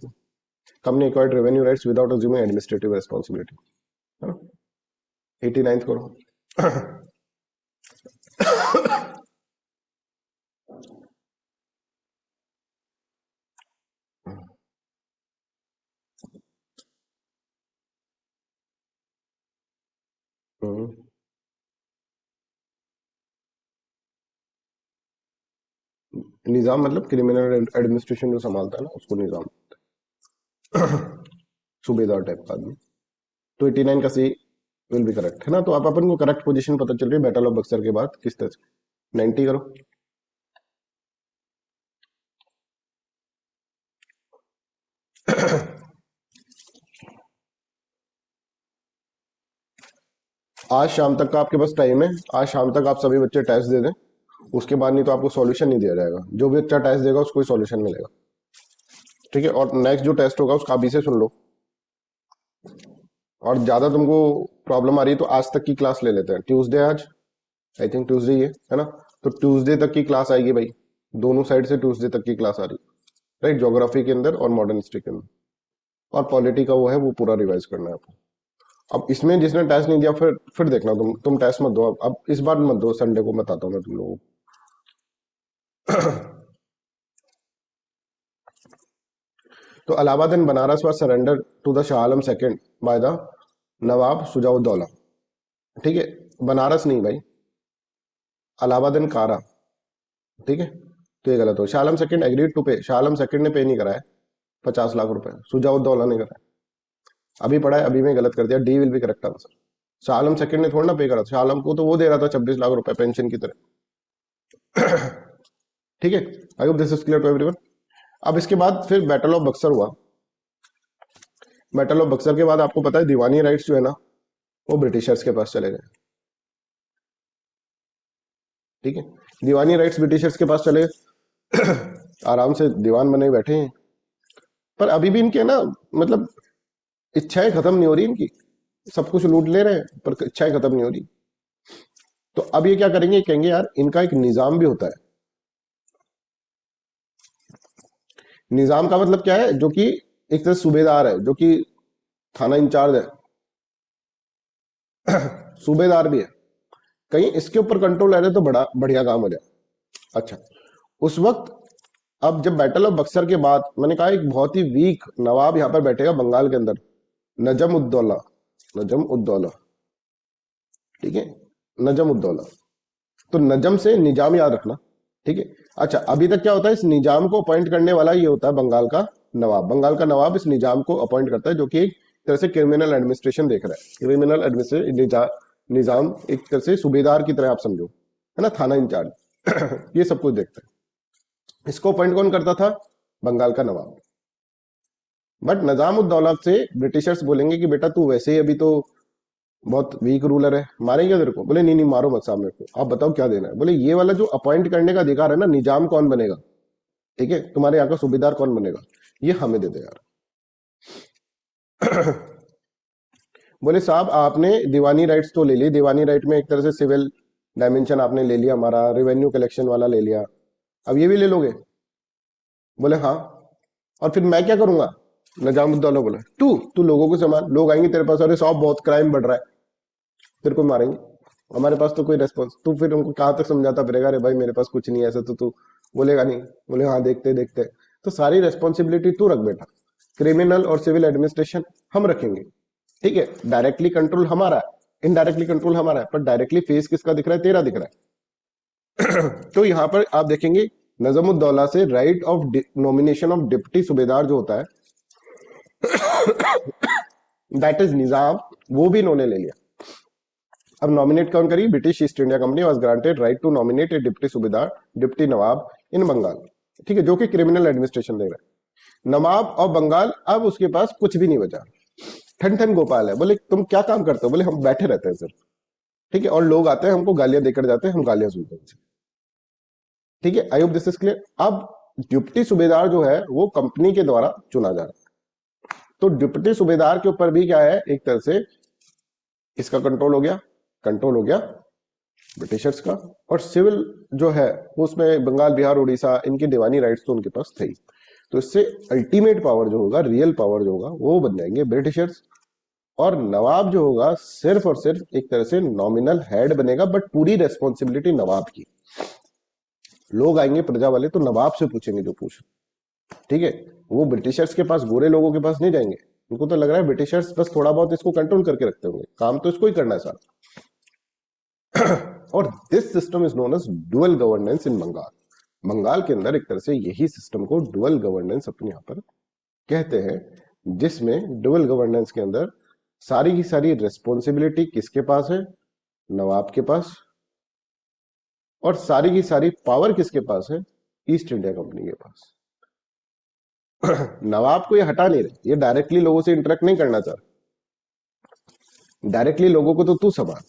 company acquired revenue rights without assuming administrative responsibility, है ना। 89 करो। हम्म, निजाम मतलब क्रिमिनल एडमिनिस्ट्रेशन जो संभालता है ना उसको निजाम, सूबेदार टाइप का आदमी। तो 89 का सी विल बी करेक्ट, है ना। तो आप अपन को करेक्ट पोजीशन पता चल रही है बैटल ऑफ बक्सर के बाद किस तरह से। 90 करो। आज शाम तक का आपके पास टाइम है, आज शाम तक आप सभी बच्चे टेस्ट दे दें, उसके बाद नहीं तो आपको सॉल्यूशन नहीं दिया जाएगा। जो भी बच्चा टेस्ट देगा उसको ही सॉल्यूशन मिलेगा, ठीक है। और नेक्स्ट जो टेस्ट होगा उसका अभी से सुन लो। और ज्यादा तुमको प्रॉब्लम आ रही है तो आज तक की क्लास ले लेते हैं। ट्यूसडे आज, आई थिंक ट्यूसडे ही है ना। तो ट्यूसडे तक की क्लास आएगी भाई, दोनों साइड से ट्यूसडे तक की क्लास आ रही है। राइट, ज्योग्राफी के अंदर और मॉडर्न हिस्ट्री के अंदर, और पॉलिटी का वो है, वो पूरा रिवाइज करना है आपको। अब इसमें जिसने टेस्ट नहीं दिया फिर देखना, तुम टेस्ट मत दो। अब इस बार मत दो, संडे को बताता हूँ मैं तुम लोगों को। तो Allahabad and Banaras was surrender to the Shah Alam second by the nawab Shujauddaula, ठीक है। बनारस नहीं भाई, इलाहाबाद एंड कारा, ठीक है। तो ये गलत हो। Shah Alam second agreed to पे, शाह आलम सेकंड ने पे नहीं कराया 50 लाख रुपए, सुजाउद्दौला ने कराया। अभी पढ़ा है, अभी में गलत कर दिया, D will be correct answer. Shah Alam second ने थोड़ा ना पे करा था, शाह आलम को तो वो दे रहा था 26 लाख रुपए पेंशन की तरह। ठीक है, I hope this is clear to everyone. अब इसके बाद फिर बैटल ऑफ बक्सर हुआ। बैटल ऑफ बक्सर के बाद आपको पता है दीवानी राइट्स जो है ना वो ब्रिटिशर्स के पास चले गए, ठीक है। दीवानी राइट्स ब्रिटिशर्स के पास चले गए। आराम से दीवान बने बैठे हैं, पर अभी भी इनके ना, मतलब इच्छाएं खत्म नहीं हो रही इनकी। सब कुछ लूट ले रहे हैं पर इच्छाएं खत्म नहीं हो रही। तो अब ये क्या करेंगे, कहेंगे यार इनका एक निजाम भी होता है, निजाम का मतलब क्या है? जो कि एक तरह सूबेदार है, जो कि थाना इंचार्ज है, सूबेदार भी है, कहीं इसके ऊपर कंट्रोल आ जाए तो बड़ा बढ़िया काम हो जाए। अच्छा, उस वक्त अब जब बैटल ऑफ बक्सर के बाद मैंने कहा एक बहुत ही वीक नवाब यहाँ पर बैठेगा बंगाल के अंदर, नजम उद्दौला, नजम उद्दौला, ठीक है, नजम उद्दौला। तो नजम से निजाम याद रखना, ठीक है। अच्छा, अभी तक क्या होता है, इस निजाम को अपॉइंट करने वाला ये होता है बंगाल का नवाब। बंगाल का नवाब इस निजाम को अपॉइंट करता है, जो कि एक तरह से क्रिमिनल एडमिनिस्ट्रेशन देख रहा है, क्रिमिनल एडमिनिस्ट्रेशन निजाम, एक तरह से सूबेदार की तरह आप समझो, है ना, थाना इंचार्ज ये सब कुछ देखता है। इसको अपॉइंट कौन करता था? बंगाल का नवाब। बट निजामुद्दौला से ब्रिटिशर्स बोलेंगे कि बेटा तू वैसे ही अभी तो बहुत वीक रूलर है, मारेंगे तेरे को। बोले नहीं नहीं, मारो मत सामने को, आप बताओ क्या देना है। बोले ये वाला जो अपॉइंट करने का अधिकार है ना, निजाम कौन बनेगा, ठीक है, तुम्हारे यहाँ का सूबेदार कौन बनेगा, ये हमें दे दे यार। बोले साहब आपने दीवानी राइट्स तो ले ली, दीवानी राइट में एक तरह से सिविल डायमेंशन आपने ले लिया, हमारा रेवेन्यू कलेक्शन वाला ले लिया, अब ये भी ले लोगे? बोले हाँ। और फिर मैं क्या करूंगा? निजामुद्दौला बोला तू तू लोगों को संभाल, लोग आएंगे तेरे पास, अरे साहब बहुत क्राइम बढ़ रहा है, तेरे को मारेंगे, हमारे पास तो कोई रेस्पॉन्स। तू फिर उनको कहाँ तक समझाता फिरेगा, अरे भाई मेरे पास कुछ नहीं है ऐसा, तो तू बोलेगा नहीं। बोले हाँ देखते देखते। तो सारी रेस्पॉन्सिबिलिटी तू रख बेटा, क्रिमिनल और सिविल एडमिनिस्ट्रेशन हम रखेंगे, ठीक है। डायरेक्टली कंट्रोल हमारा है, इनडायरेक्टली कंट्रोल हमारा है, पर डायरेक्टली फेस किसका दिख रहा है? तेरा दिख रहा है। तो यहाँ पर आप देखेंगे नजमुद्दौला से right of nomination of deputy सूबेदार जो होता है, दैट इज निजाम, वो भी इन्होंने ले लिया। अब नॉमिनेट कौन करी? British East India company was granted right to nominate a deputy subedar, deputy nawab in Bengal, ठीक है, जो कि क्रिमिनल एडमिनिस्ट्रेशन दे रहा है। नवाब और बंगाल, अब उसके पास कुछ भी नहीं बचा, ठन ठन गोपाल है। बोले तुम क्या काम करते हो? बोले हम बैठे रहते हैं सर, ठीक है, और लोग आते हैं हमको गालियां देकर जाते हैं, हम गालियां सुनते हैं, ठीक है। I hope this is clear. अब डिप्टी सूबेदार जो है वो कंपनी के द्वारा चुना जा रहा है, तो डिप्टी सूबेदार के ऊपर भी क्या है, एक तरह से इसका कंट्रोल हो गया, कंट्रोल हो गया ब्रिटिशर्स का। और सिविल जो है वो उसमें बंगाल, बिहार, उड़ीसा, इनकी दीवानी राइट्स तो उनके पास थे ही। तो इससे अल्टीमेट पावर जो होगा, रियल पावर जो होगा, वो बन जाएंगे ब्रिटिशर्स। और नवाब जो होगा सिर्फ और सिर्फ एक तरह से नॉमिनल हेड बनेगा, बट पूरी रेस्पॉन्सिबिलिटी नवाब की। लोग आएंगे प्रजा वाले तो नवाब से पूछेंगे जो पूछ, ठीक है। वो ब्रिटिशर्स के पास, गोरे लोगों के पास नहीं जाएंगे। उनको तो लग रहा है ब्रिटिशर्स बस थोड़ा बहुत इसको कंट्रोल करके रखते होंगे, काम तो इसको ही करना है सारा। और this system is known as dual governance in Bengal. Bengal के अंदर एक तरह से यही सिस्टम को डुअल गवर्नेंस अपने यहाँ पर कहते हैं, जिसमें डुअल गवर्नेंस के अंदर सारी की सारी रेस्पॉन्सिबिलिटी किसके पास है? नवाब के पास। और सारी की सारी पावर किसके पास है? ईस्ट इंडिया कंपनी के पास। नवाब को ये हटा नहीं रहे, ये डायरेक्टली लोगों से इंटरेक्ट नहीं करना चाह रहा, डायरेक्टली लोगों को तो तू संभाल।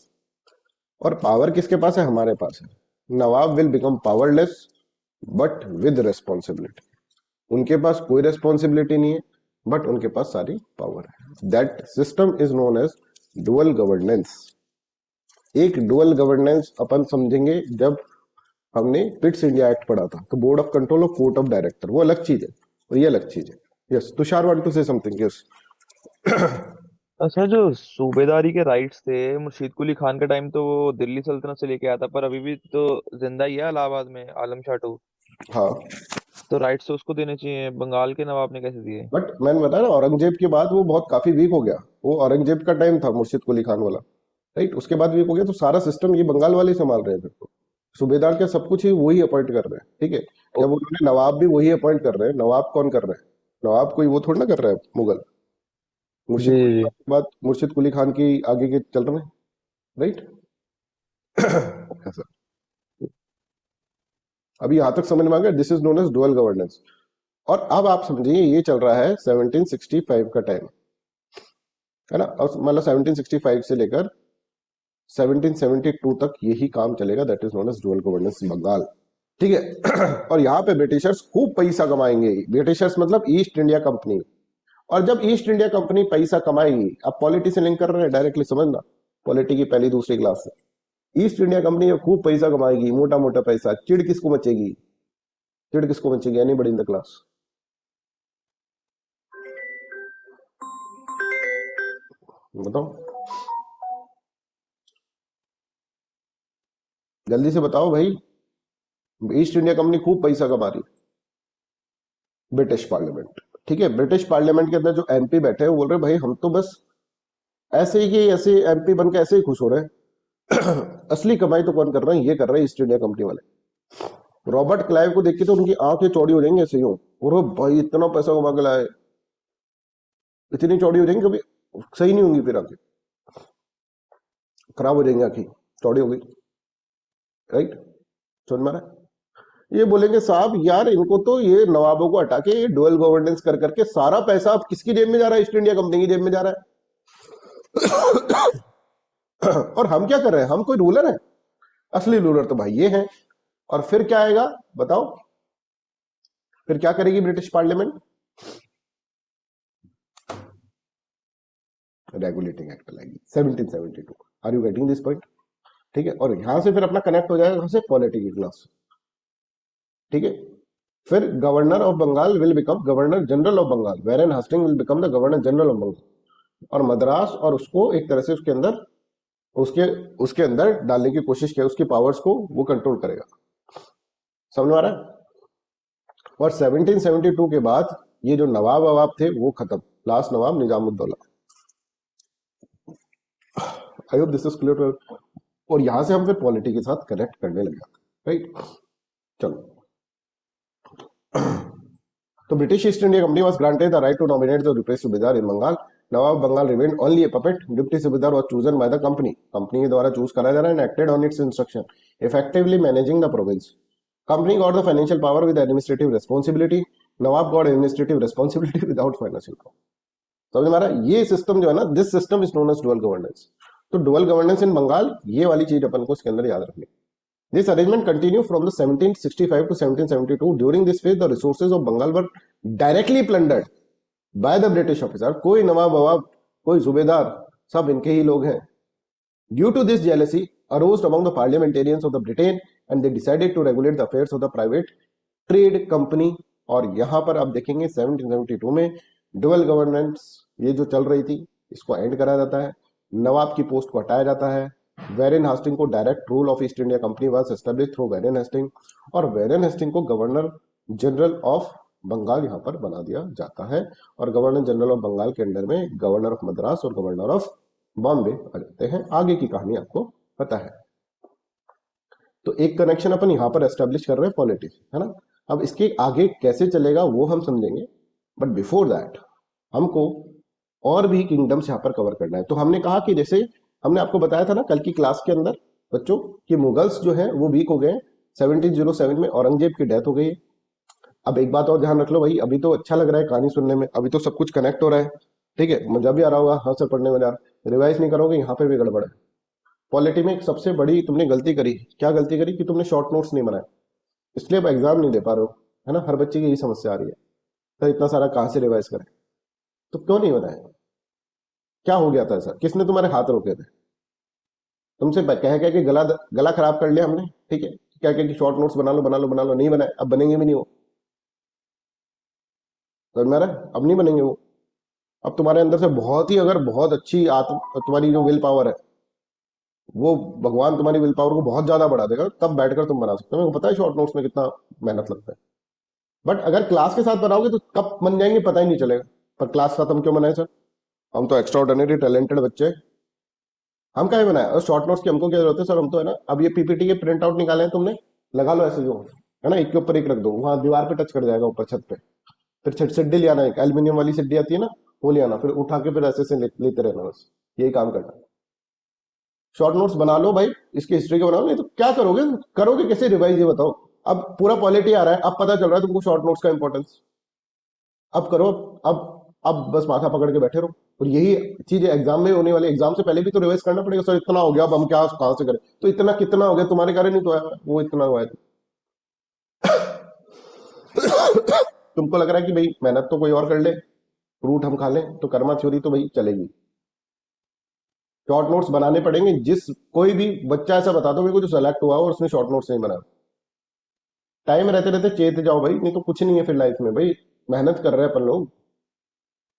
और पावर किसके पास है? हमारे पास है। Nawab will become powerless but with responsibility. उनके पास कोई रेस्पॉन्सिबिलिटी नहीं है, बट उनके पास सारी पावर है। That system is known as dual governance. एक डुअल गवर्नेंस अपन समझेंगे जब हमने पिट्स इंडिया एक्ट पढ़ा था, तो बोर्ड ऑफ कंट्रोल और कोर्ट ऑफ डायरेक्टर वो अलग चीज है और ये अलग चीज है। Yes, Tushar want to say something? Yes. अच्छा, जो सूबेदारी के राइट्स थे मुर्शीद कुली खान के टाइम, तो वो दिल्ली सल्तनत से लेके आया था, पर अभी भी तो जिंदा ही है इलाहाबाद में आलम शाह टू। हाँ, तो राइट्स तो उसको देने चाहिए, बंगाल के नवाब ने कैसे दिए? बट मैंने बताया ना, औरंगजेब के बाद वो बहुत काफी वीक हो गया। वो औरंगजेब का टाइम था मुर्शिद कुली खान वाला, राइट, उसके बाद वीक हो गया। तो सारा सिस्टम ये बंगाल वाले ही संभाल रहे हैं फिर तो। सूबेदार का सब कुछ ही वही अपॉइंट कर रहे हैं, ठीक है। जब उन्होंने नवाब भी वही अपॉइंट कर रहे हैं, नवाब कौन कर रहे हैं? नवाब कोई वो थोड़ा ना कर रहा है मुगल। जी मुर्शिद कुली जी। खान के बाद मुर्शिद कुली खान की आगे के चल रहे हैं, राइट। ऐसा अभी यहां तक समझ में आ गया, this is known as dual governance. और अब आप समझिए ये चल रहा है 1765 का टाइम, है ना। और मतलब 1765 से लेकर 1772 तक यही काम चलेगा, that is known as dual governance Bengal, ठीक है। और यहाँ पे ब्रिटिशर्स खूब पैसा कमाएंगे। ब्रिटिशर्स मतलब ईस्ट इंडिया कंपनी। और जब ईस्ट इंडिया कंपनी पैसा कमाएगी, अब पॉलिटी से लिंक कर रहे हैं डायरेक्टली, समझना, पॉलिटी की पहली दूसरी क्लास से। ईस्ट इंडिया कंपनी जब खूब पैसा कमाएगी, मोटा मोटा पैसा, चिड़ किसको मचेगी? चिड़ किसको मचेगी? Anybody in the class? बताओ, जल्दी से बताओ भाई। ईस्ट इंडिया कंपनी खूब पैसा कमा रही है। ब्रिटिश पार्लियामेंट, ठीक है, ब्रिटिश पार्लियामेंट के अंदर जो एमपी बैठे हैं वो बोल रहे हैं भाई हम तो बस ऐसे ही कि ऐसे एमपी बन के ऐसे ही खुश हो रहे हैं। असली कमाई तो कौन कर रहा है? ये कर रहे हैं ईस्ट इंडिया कंपनी वाले। रॉबर्ट क्लाइव को देख के तो उनकी आंखें चौड़ी हो जाएंगी ऐसे ही हो, और भाई इतना पैसा कमा के लाए, इतनी चौड़ी हो जाएंगी कभी सही नहीं होंगी, फिर आंखें खराब हो जाएंगी, आंखें चौड़ी हो गई, राइट? समझ में आ रहा है? ये बोलेंगे साहब यार इनको तो ये नवाबों को हटा के ये डुअल गवर्नेंस कर करके सारा पैसा अब किसकी जेब में जा रहा है? ईस्ट इंडिया कंपनी की जेब में जा रहा है। और हम क्या कर रहे हैं? हम कोई रूलर है? असली रूलर तो भाई ये है। और फिर क्या आएगा बताओ? फिर क्या करेगी ब्रिटिश पार्लियामेंट? रेगुलेटिंग एक्ट लाएगी 1772। Are you getting this point? ठीक है, और यहां से फिर अपना कनेक्ट हो जाएगा कहां से? पॉलिटी की क्लास, ठीक है। फिर governor of Bengal will become governor general of Bengal, Warren Hasting will become the governor general of Bengal. और मद्रास और उसको एक तरह से उसके अंदर उसके उसके अंदर डालने की कोशिश किया, उसकी पावर्स को वो कंट्रोल करेगा। समझ में आ रहा है? और 1772 के बाद ये जो नवाब ववाब थे वो खत्म, last nawab Nizamuddaula. I hope this is clear. और यहां से हम फिर पॉलिटी के साथ कनेक्ट करने लग जाते हैं, राइट? चलो, तो British East India company was granted the right to nominate the replaced सूबेदार in Bengal. Nawab Bengal remained only a puppet. Deputy सूबेदार was chosen by the company. Company के द्वारा चूज करा जा रहा है and acted on its instruction, effectively managing the province. Company got the financial power with administrative responsibility. Nawab got administrative responsibility without financial power. समझ में आ रहा है? ये सिस्टम जो है ना, this system is known as dual governance. तो डुअल गवर्नेंस इन बंगाल, ये वाली चीज अपन को इसके अंदर याद रखनी। This arrangement continued from the 1765 to 1772. During this phase, the resources of Bengal were directly plundered by the British officer. कोई नवाब ववाब, कोई सूबेदार, सब इनके ही लोग हैं। Due to this jealousy arose among the parliamentarians of the Britain, and they decided to regulate the affairs of the private trade company. और यहां पर आप देखेंगे 1772 में डुअल गवर्नेंस ये जो चल रही थी इसको एंड करा जाता है, नवाब की पोस्ट को हटाया जाता है। वेरेन हास्टिंग को direct rule of East India company was establish through Warren Hasting, और वेरेन हास्टिंग को गवर्नर जनरल ऑफ बंगाल यहां पर बना दिया जाता है। और गवर्नर जनरल ऑफ बंगाल के अंडर में गवर्नर ऑफ मद्रास और गवर्नर ऑफ बॉम्बे आ जाते हैं। आगे की कहानी आपको पता है। तो एक कनेक्शन अपन यहां पर एस्टेब्लिश कर रहे हैं पॉलिटिक्स, है ना? अब इसके आगे कैसे चलेगा वो हम समझेंगे, बट बिफोर दैट हमको और भी किंगडम्स यहां पर कवर करना है। तो हमने कहा कि जैसे हमने आपको बताया था ना कल की क्लास के अंदर बच्चों कि मुगल्स जो है वो वीक हो गए। 1707 में औरंगजेब की डेथ हो गई। अब एक बात और ध्यान रख लो भाई, अभी तो अच्छा लग रहा है कहानी सुनने में, अभी तो सब कुछ कनेक्ट हो रहा है, ठीक है, मजा भी आ रहा होगा। हाँ सर पढ़ने में यार, रिवाइज नहीं करोगे यहाँ पे भी गड़बड़ है। पॉलिटी में एक सबसे बड़ी तुमने गलती करी। क्या गलती करी? कि तुमने शॉर्ट नोट्स नहीं बनाए, इसलिए अब एग्जाम नहीं दे पा रहे हो, है ना? हर बच्चे की यही समस्या आ रही है, सर इतना सारा कहाँ से रिवाइज करें? तो क्यों नहीं बनाए? क्या हो गया था सर? किसने तुम्हारे हाथ रोके थे? तुमसे कह कह के गला गला खराब कर लिया हमने, ठीक है, क्या कह कि शॉर्ट नोट्स बना लो बना लो बना लो, नहीं बनाए, अब बनेंगे भी नहीं वो। समझ में आ रहा है? अब नहीं बनेंगे वो। अब तुम्हारे अंदर से बहुत ही अगर बहुत अच्छी आत्म तुम्हारी जो विल पावर है वो भगवान तुम्हारी विल पावर को बहुत ज्यादा बढ़ा देगा, तब बैठकर तुम बना सकते हो। मेरे को पता है शॉर्ट नोट्स में कितना मेहनत लगता है, बट अगर क्लास के साथ बनाओगे तो कब बन जाएंगे पता ही नहीं चलेगा। पर क्लास के साथ हम क्यों बनाए सर? हम तो एक्स्ट्रा ऑर्डिनरी टैलेंटेड बच्चे हैं, हम क्या बनाए? और शॉर्ट नोट्स की हमको क्या जरूरत है सर? हम तो है ना, अब ये पीपीटी के प्रिंट आउट निकाले हैं तुमने, लगा लो ऐसे जो है ना, एक के ऊपर एक रख दो, वहां दीवार पे टच कर जाएगा ऊपर छत पे। फिर सिड्डी ले आना, एक एल्यूमिनियम वाली सिड्डी आती है ना, वो ले आना, फिर उठा के फिर ऐसे से लेते रहना, बस यही काम करना। शॉर्ट नोट्स बना लो भाई, इसकी हिस्ट्री के बनाओ, नहीं तो क्या करोगे? करोगे कैसे रिवाइज ये बताओ? अब पूरा पॉलिटी आ रहा है, अब पता चल रहा है तुमको शॉर्ट नोट्स का इंपॉर्टेंस। अब करो, अब बस माथा पकड़ के बैठे रहो। और यही चीज एग्जाम में होने वाले, एग्जाम से पहले भी तो रिवाइज करना पड़ेगा। सर इतना हो गया, अब हम क्या कहां से करें? तो इतना कितना हो गया? तुम्हारे कारण नहीं तो आया, वो इतना हुआ है। तुमको लग रहा है कि भाई मेहनत तो कोई और कर ले, फ्रूट हम खा लें, तो कर्मा थ्योरी तो भाई चलेगी। शॉर्ट नोट्स बनाने पड़ेंगे। जिस कोई भी बच्चा ऐसा बता दो मेरे को जो सेलेक्ट हुआ और उसने शॉर्ट नोट्स नहीं बनाया, टाइम रहते रहते चेत जाओ भाई, नहीं तो कुछ नहीं है फिर लाइफ में। भाई मेहनत कर रहे हैं अपन लोग,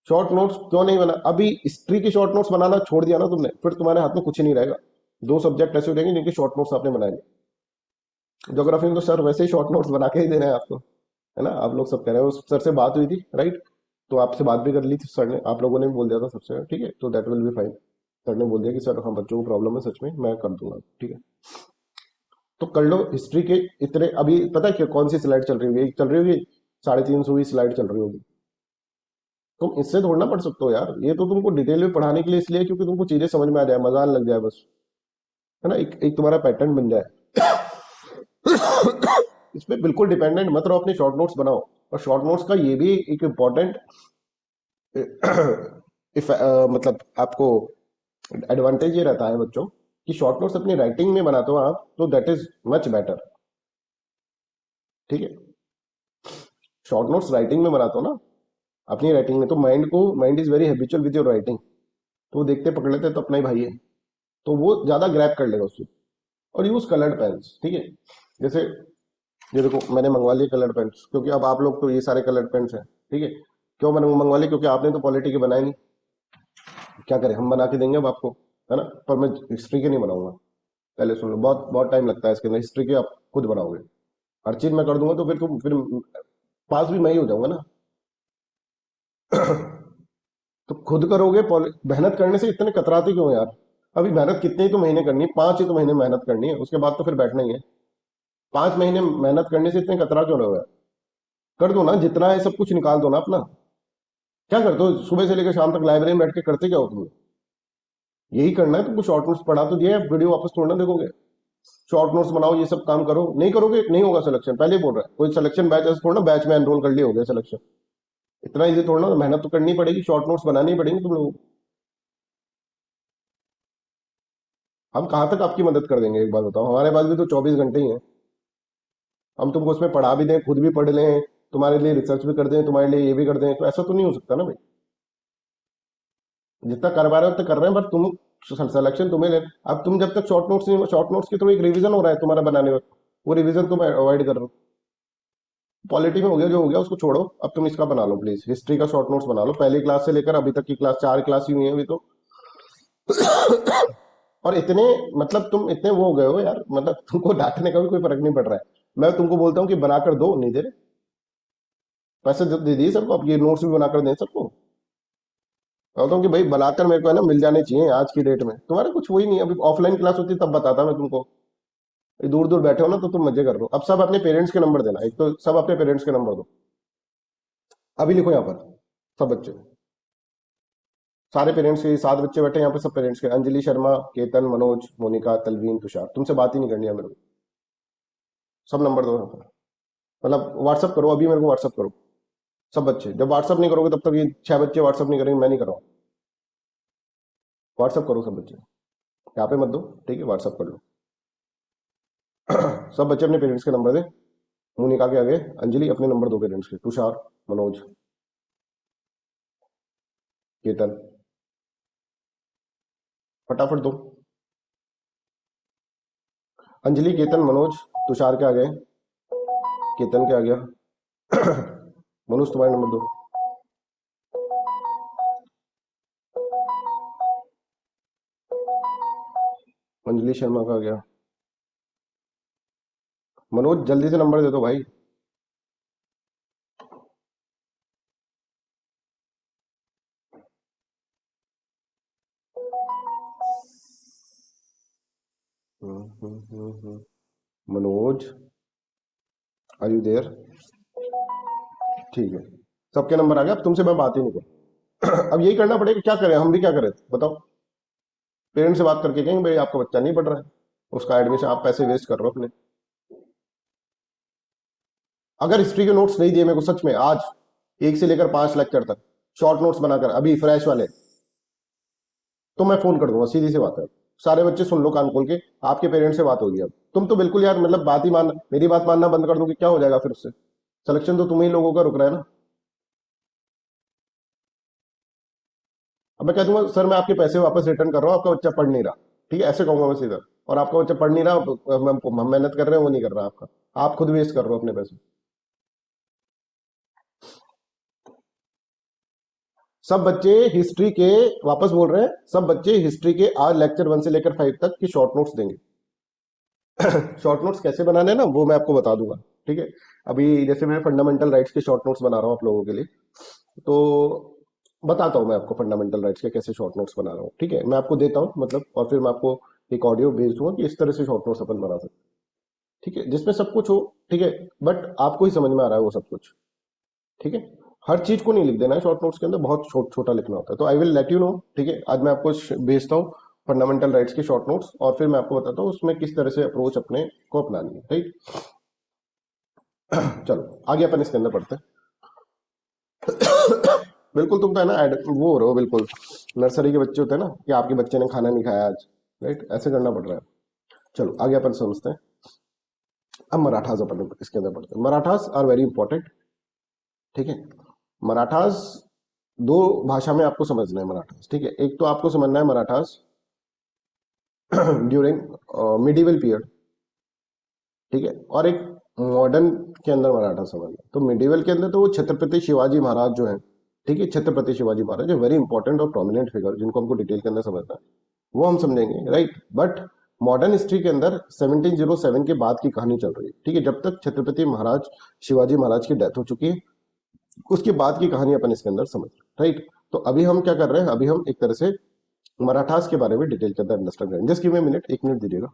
शॉर्ट नोट्स क्यों नहीं बना? अभी हिस्ट्री की शॉर्ट नोट्स बनाना छोड़ दिया ना तुमने, फिर तुम्हारे हाथ में कुछ नहीं रहेगा। दो सब्जेक्ट ऐसे हो जाएंगे जिनके शॉर्ट नोट्स आपने बनाए नहीं। ज्योग्राफी में तो सर वैसे ही शॉर्ट नोट्स बना के ही दे रहे हैं आपको, है ना? आप लोग सब कह रहे हो, सर से बात हुई थी राइट? तो आपसे बात भी कर ली थी सर ने, आप लोगों ने भी बोल दिया था सबसे, ठीक है, तो that will be fine. Sir ने बोल दिया कि सर हाँ बच्चों को प्रॉब्लम है सच में, मैं कर दूंगा, ठीक है। तो कर लो हिस्ट्री के इतने। अभी पता है कि कौन सी स्लाइड चल रही होगी? एक चल रही होगी 350 स्लाइड चल रही होगी। तुम इससे थोड़ा ना पढ़ सकते हो यार, ये तो तुमको डिटेल में पढ़ाने के लिए इसलिए क्योंकि तुमको चीजें समझ में आ जाए, मजा आने लग जाए बस, है ना? एक तुम्हारा पैटर्न बन जाए। इस पे बिल्कुल डिपेंडेंट मत रहो, अपने शॉर्ट नोट्स बनाओ। और शॉर्ट नोट्स का ये भी एक इम्पॉर्टेंट इफ मतलब आपको एडवांटेज ये रहता है बच्चों कि शॉर्ट नोट्स अपनी राइटिंग में बनाते हो आप, तो दैट इज मच बेटर, ठीक है। शॉर्ट नोट्स राइटिंग में बनाते हो ना अपनी राइटिंग में, तो mind is very habitual with your writing, तो वो देखते पकड़ लेते हैं तो अपना ही भाई है, तो वो ज्यादा ग्रैब कर लेगा उससे। और यूज कलर्ड पेन्स, ठीक है। जैसे ये देखो मैंने मंगवा लिए कलर्ड पेन्स, क्योंकि अब आप लोग तो ये सारे कलर्ड पेन्स हैं, ठीक है। क्यों मैंने मंगवा लिए? क्योंकि आपने तो पॉलिटी के बनाए नहीं, क्या करें, हम बना के देंगे अब आपको, है ना? पर मैं हिस्ट्री के नहीं बनाऊंगा। पहले सुन लो, बहुत बहुत टाइम लगता है इसके अंदर, हिस्ट्री के आप खुद बनाओगे, हर चीज मैं कर दूंगा तो फिर पास भी मैं ही हो जाऊंगा ना। तो खुद करोगे, मेहनत करने से इतने कतराते क्यों यार? अभी मेहनत कितनी ही तो महीने करनी है, 5 ही तो महीने मेहनत करनी है, उसके बाद तो फिर बैठना ही है। 5 महीने मेहनत करने से इतने कतरा क्यों रहे हो यार? कर दो ना, जितना है सब कुछ निकाल दो ना अपना। क्या करते हो सुबह से लेकर शाम तक लाइब्रेरी में बैठ के? करते क्या हो तुम? यही करना है तुमको, शॉर्ट नोट्स पढ़ा तो दिया है, वीडियो वापस थोड़ा ना देखोगे। शॉर्ट नोट्स बनाओ, ये सब काम करो, नहीं करोगे नहीं होगा सिलेक्शन, पहले ही बोल रहा है। कोई सिलेक्शन बैच ऐसे थोड़ा ना, बैच में एनरोल कर लिए हो गया सिलेक्शन। इतना इजी थोड़ा ना, मेहनत तो करनी पड़ेगी, शॉर्ट नोट्स बनानी पड़ेंगी तुम लोगों को। हम कहाँ तक आपकी मदद कर देंगे एक बात बताओ? हमारे पास भी तो 24 घंटे ही हैं। हम तुमको उसमें पढ़ा भी दें, खुद भी पढ़ लें, तुम्हारे लिए रिसर्च भी कर दें, तुम्हारे लिए ये भी कर दें, तो ऐसा तो नहीं हो सकता ना भाई। जितना कर पा रहे हो उतना कर रहे हैं, पर तुम सिलेक्शन तुम्हें ले। अब तुम जब तक शॉर्ट नोट्स नहीं, शॉर्ट नोट्स की तो एक रिवीजन हो रहा है तुम्हारा बनाने में, वो रिवीजन तुम अवॉइड कर रहे हो। पॉलिटी में हो गया जो हो गया, उसको छोड़ो, अब तुम इसका बना लो प्लीज, हिस्ट्री का शॉर्ट नोट्स बना लो, पहली क्लास से लेकर अभी तक की क्लास, 4 क्लास ही हुई है अभी तो। और इतने, मतलब तुम इतने वो हो गए हो यार, मतलब तुमको डांटने का भी कोई फर्क नहीं पड़ रहा है। मैं तुमको बोलता हूँ कि बनाकर दो, नहीं दे रहे। पैसे दे दिए सबको, अब ये नोट्स भी बनाकर दें सबको। कहता हूँ कि भाई बनाकर मेरे को है ना मिल जाने चाहिए आज की डेट में। तुम्हारे कुछ वही नहीं, अभी ऑफलाइन क्लास होती तब बताता मैं तुमको। दूर दूर बैठे हो ना तो तुम मजे कर रहे हो। अब सब अपने पेरेंट्स के नंबर देना, एक तो सब अपने पेरेंट्स के नंबर दो। अभी लिखो यहाँ पर, सब बच्चे, सारे पेरेंट्स के 7 बच्चे बैठे हैं यहाँ पे, सब पेरेंट्स के, अंजलि शर्मा, केतन, मनोज, मोनिका, तलवीन, तुषार। तुमसे बात ही नहीं करनी है मेरे को, सब नंबर दो यहाँ पर। मतलब व्हाट्सअप करो, अभी मेरे को व्हाट्सअप करो सब बच्चे। जब व्हाट्सअप नहीं करोगे तब तक ये 6 बच्चे व्हाट्सअप नहीं करेंगे, मैं नहीं कर रहा हूँ। व्हाट्सअप करो सब बच्चे, यहाँ पे मत दो, ठीक है, व्हाट्सअप कर लो। सब बच्चे अपने पेरेंट्स के नंबर दें। मोनिका के आगे अंजलि अपने नंबर दो पेरेंट्स के, तुषार, मनोज, केतन, फटाफट दो। अंजलि, केतन, मनोज, तुषार के आ गए, केतन के आ गया। मनोज तुम्हारे नंबर दो। अंजलि शर्मा का आ गया। मनोज जल्दी से नंबर दे दो भाई। Manoj, are you there? ठीक है, सबके नंबर आ गया, अब तुमसे मैं बात ही नहीं करूँ। अब यही करना पड़ेगा, क्या करें, हम भी क्या करें बताओ? पेरेंट्स से बात करके कहेंगे भाई आपका बच्चा नहीं पढ़ रहा है, उसका एडमिशन, आप पैसे वेस्ट कर रहे हो अपने। अगर हिस्ट्री के नोट्स नहीं दिए मेरे को सच में आज, 1 से लेकर 5 लेक्चर तक शॉर्ट नोट्स बनाकर अभी फ्रेश वाले, तो मैं फोन कर दूंगा, सीधी सी बात है। सारे बच्चे सुन लो कान खोल के, आपके पेरेंट्स से बात होगी अब। तुम तो बिल्कुल यार, मतलब बात ही मान, मेरी बात मानना बंद कर दोगे, क्या हो जाएगा फिर उससे? सिलेक्शन तो तुम ही लोगों का रुक रहा है ना। अब मैं कह दूंगा सर मैं आपके पैसे वापस रिटर्न कर रहा हूँ, आपका बच्चा पढ़ नहीं रहा, ठीक है, ऐसे कहूंगा मैं सीधा। और आपका बच्चा पढ़ नहीं रहा, हम मेहनत कर रहे हैं वो नहीं कर रहा आपका, आप खुद वेस्ट कर रहे हो अपने पैसे। सब बच्चे हिस्ट्री के, वापस बोल रहे हैं, सब बच्चे हिस्ट्री के आज लेक्चर 1 से लेकर 5 तक की शॉर्ट नोट्स देंगे। शॉर्ट नोट्स कैसे बनाने हैं ना, वो मैं आपको बता दूंगा। ठीक है, अभी जैसे मैं फंडामेंटल राइट्स के शॉर्ट नोट्स बना रहा हूँ आप लोगों के लिए, तो बताता हूँ मैं आपको फंडामेंटल राइट्स के कैसे शॉर्ट नोट्स बना रहा हूँ। ठीक है, मैं आपको देता हूँ मतलब, और फिर मैं आपको एक ऑडियो भेज दूंगा कि इस तरह से शॉर्ट नोट्स अपन बना सकते हैं। ठीक है, जिसमें सब कुछ हो। ठीक है, बट आपको ही समझ में आ रहा है वो सब कुछ। ठीक है, हर चीज को नहीं लिख देना है शॉर्ट नोट्स के अंदर, बहुत छोटा लिखना होता है। तो I will let you know. ठीक है, आज मैं आपको भेजता हूँ फंडामेंटल राइट्स के शॉर्ट नोट्स, और फिर मैं आपको बताता हूँ उसमें किस तरह से अप्रोच अपने को अपनानी है। राइट, चलो आगे अपन इसके अंदर पढ़ते हैं। बिल्कुल, तुम तो है ना वो हो रहे हो बिल्कुल, नर्सरी के बच्चे होते हैं ना, कि आपके बच्चे ने खाना नहीं खाया आज। राइट, ऐसे करना पड़ रहा है। चलो आगे अपन समझते हैं। अब मराठास अपन इसके अंदर पढ़ते हैं। Marathas are very important. ठीक है, मराठास दो भाषा में आपको समझना है मराठास। ठीक है, एक तो आपको समझना है मराठास ड्यूरिंग मिडिवल पीरियड। ठीक है, और एक मॉडर्न के अंदर मराठा समझना है। तो मिडिवल के अंदर तो वो छत्रपति शिवाजी महाराज जो है, ठीक है, छत्रपति शिवाजी महाराज जो वेरी इंपॉर्टेंट और प्रोमिनेंट फिगर, जिनको हमको डिटेल के अंदर समझना है, वो हम समझेंगे। राइट, बट मॉडर्न हिस्ट्री के अंदर 1707 के बाद की कहानी चल रही है। ठीक है, जब तक छत्रपति महाराज शिवाजी महाराज की डेथ हो चुकी है, उसके बाद की कहानी अपन इसके अंदर समझ रहे हैं। राइट, तो अभी हम क्या कर रहे हैं, अभी हम एक तरह से मराठास के बारे में डिटेल के अंदर अंडरस्टैंड करेंगे। Just give me minute, 1 minute दीजिएगा।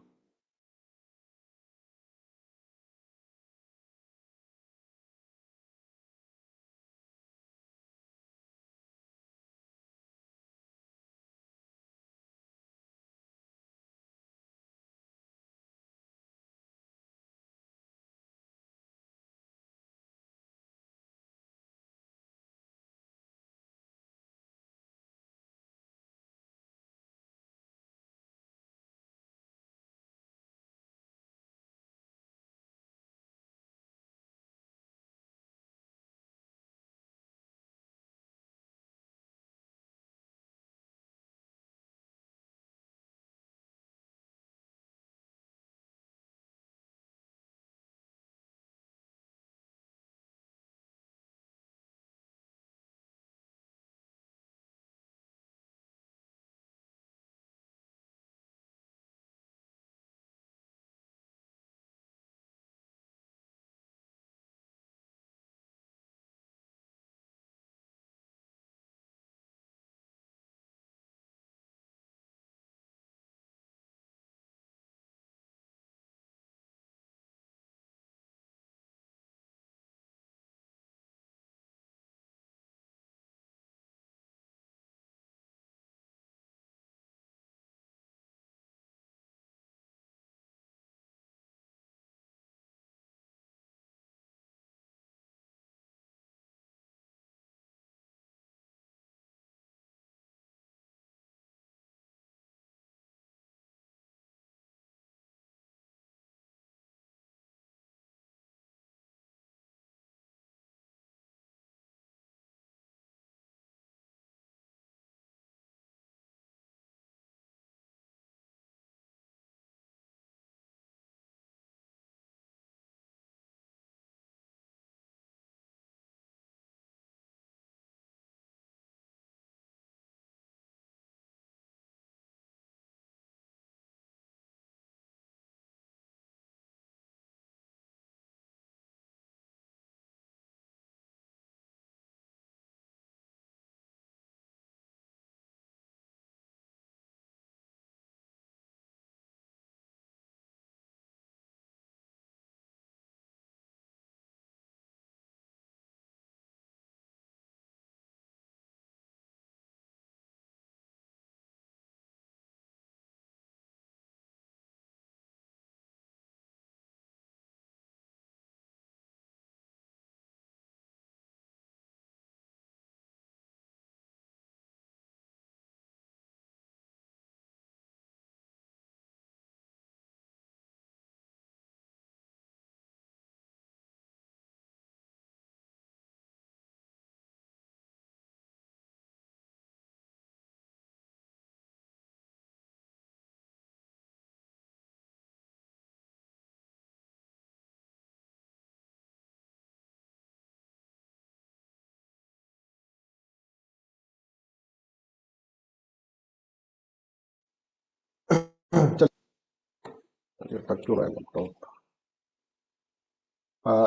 ये तक क्यों रहा है laptop?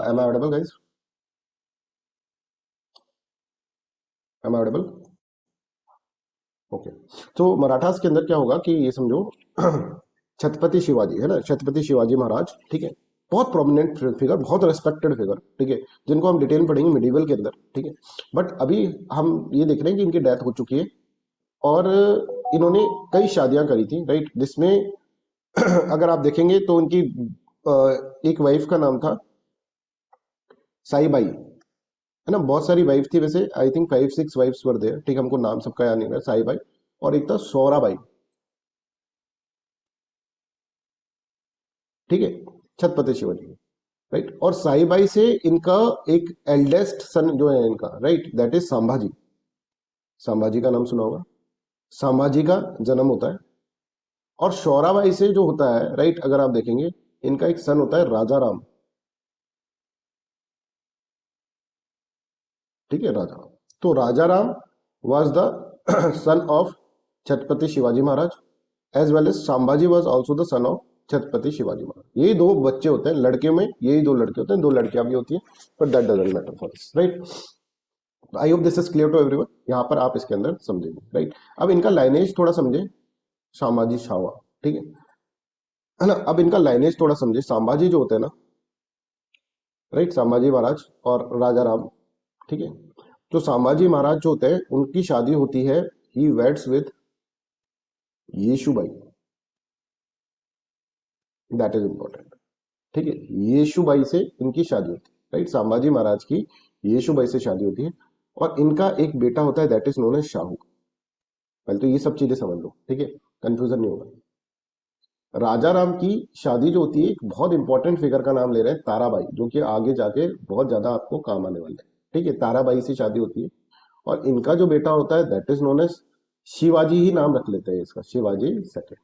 Am I audible guys? Am I audible? Okay. तो मराठास के अंदर क्या होगा कि ये समझो छत्रपति शिवाजी है ना, छत्रपति शिवाजी महाराज, ठीक है, बहुत प्रोमिनेंट फिगर, बहुत रेस्पेक्टेड फिगर, ठीक है, जिनको हम डिटेल में पढ़ेंगे मिडिवल के अंदर, ठीक है। बट अभी हम ये देख रहे हैं कि इनकी डेथ हो चुकी है और इन्होंने कई शादियां करी थी, राइट, जिसमें अगर आप देखेंगे तो उनकी एक वाइफ का नाम था साईबाई, है ना, बहुत सारी वाइफ थी वैसे, I think 5-6 wives were there, ठीक है, हमको नाम सबका याद नहीं रहा, साईबाई, और एक था सौराबाई, ठीक है, छत्रपति शिवाजी, राइट। और साईबाई से इनका एक एल्डेस्ट सन जो है इनका, right, that is Sambhaji. Sambhaji का नाम सुना होगा, संभाजी का जन्म होता है। और शौराबाई से जो होता है, राइट, अगर आप देखेंगे इनका एक सन होता है राजा राम, ठीक है, राजा राम। तो Raja Ram was the son of Chhatrapati Shivaji Maharaj, as well as Sambhaji was also the son of Chhatrapati Shivaji Maharaj. यही दो बच्चे होते हैं लड़के में, यही दो लड़के होते हैं, दो लड़कियां भी होती हैं, but that doesn't matter for us, right. I hope this is clear to everyone, यहाँ पर आप इसके अंदर समझेंगे, राइट। अब इनका लाइनेज थोड़ा समझे, संभाजी शावा, ठीक है ना। अब इनका लाइनेज थोड़ा समझे, संभाजी जो होते हैं ना, राइट, संभाजी महाराज और राजा राम, ठीक है। तो संभाजी महाराज जो होते हैं उनकी शादी होती है, he weds with Yesubai, that is important, ठीक है। येशुबाई से इनकी शादी होती है, राइट, संभाजी महाराज की येशुबाई से शादी होती है और इनका एक बेटा होता है, that is known as Shahu. पहले तो ये सब चीजें समझ लो, ठीक है, कंफ्यूजन नहीं होगा। राजा राम की शादी जो होती है, एक बहुत इंपॉर्टेंट फिगर का नाम ले रहे हैं, ताराबाई, जो कि आगे जाके बहुत ज्यादा आपको काम आने वाले हैं, ठीक है, ताराबाई से शादी होती है और इनका जो बेटा होता है that is known as Shivaji, ही नाम रख लेते हैं इसका, शिवाजी सेकंड।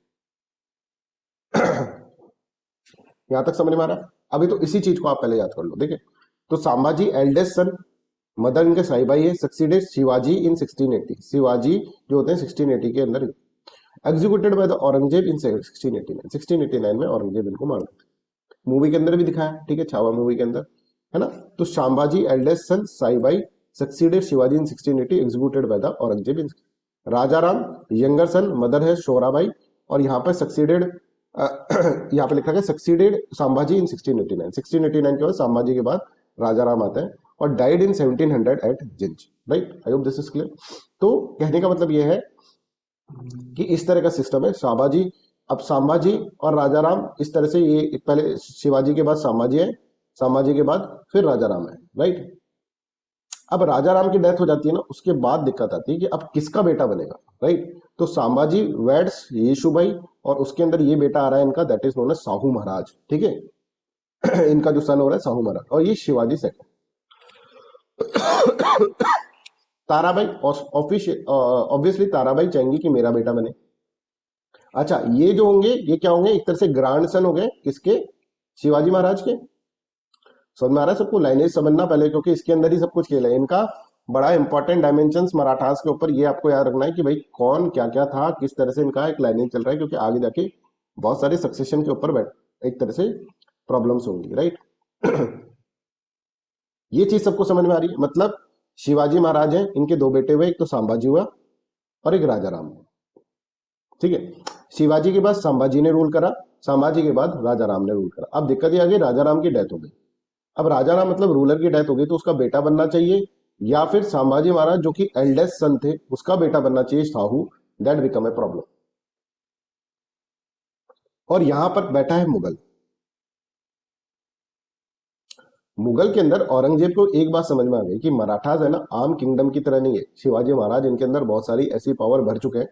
यहां तक समझ में आ रहा है? अभी तो इसी चीज को आप पहले याद कर लो, देखिए। तो संभाजी एल्डेस्ट सन, मदर इनके साईबाई है, सक्सीडेड शिवाजी इन 1680, शिवाजी जो होते हैं 1680 के अंदर एग्जीक्यूटेड बाय द औरंगजेब इन 1689, 1689 में औरंगजेब इनको मार देते, मूवी के अंदर भी दिखाया, ठीक है, छावा मूवी के अंदर, है ना। तो Sambhaji eldest son Saibai succeeded Shivaji in 1680, executed by the Aurangzeb in. Rajaram younger son, mother है शोराबाई, और यहाँ पर सक्सीडेड यहाँ पे लिखा गया सक्सीडेड संभाजी इन 1689, 1689 के बाद संभाजी के बाद राजा राम आते हैं और died in 1700 at Jinji, right. I hope this is clear. तो कहने का मतलब यह है कि इस तरह का सिस्टम है संभाजी। अब संभाजी और राजा राम इस तरह से, ये पहले शिवाजी के बाद संभाजी है, संभाजी के बाद फिर राजा राम है, राइट। अब राजा राम की डेथ हो जाती है ना, उसके बाद दिक्कत आती है कि अब किसका बेटा बनेगा, राइट। तो संभाजी वेड्स येशुबाई और उसके अंदर ये बेटा आ रहा है इनका, that is known as Sahu Maharaj, ठीक है। इनका जो सन हो रहा है साहू महाराज, और ये शिवाजी सेकंड। ताराबाई ऑब्वियसली ताराबाई चाहेंगी कि मेरा बेटा बने। अच्छा, ये जो होंगे ये क्या होंगे, एक तरह से ग्रांड सन हो गए किसके, शिवाजी महाराज के। समझ में आ रहा है सबको? लाइनेज समझना पहले, क्योंकि इसके अंदर ही सब कुछ खेला है। इनका बड़ा इंपॉर्टेंट डायमेंशंस मराठास के ऊपर, ये आपको याद रखना है कि भाई कौन क्या क्या था, किस तरह से इनका एक लाइनेज चल रहा है, क्योंकि आगे जाके बहुत सारे सक्सेशन के ऊपर एक तरह से प्रॉब्लम्स होंगी, राइट। ये चीज सबको समझ में आ रही है? मतलब शिवाजी महाराज हैं, इनके दो बेटे हुए, एक तो संभाजी हुआ और एक राजा राम, ठीक है। शिवाजी के बाद संभाजी ने रूल करा, संभाजी के बाद राजा राम ने रूल करा। अब दिक्कत ये आ गई, राजा राम की डेथ हो गई। अब राजा राम मतलब रूलर की डेथ हो गई, तो उसका बेटा बनना चाहिए, या फिर संभाजी महाराज जो कि एल्डेस्ट सन थे उसका बेटा बनना चाहिए Sahu, that become a problem. और यहां पर बैठा है मुगल। मुगल के अंदर औरंगजेब को एक बात समझ में आ गई कि मराठास है ना, आम किंगडम की तरह नहीं है। शिवाजी महाराज इनके अंदर बहुत सारी ऐसी पावर भर चुके हैं,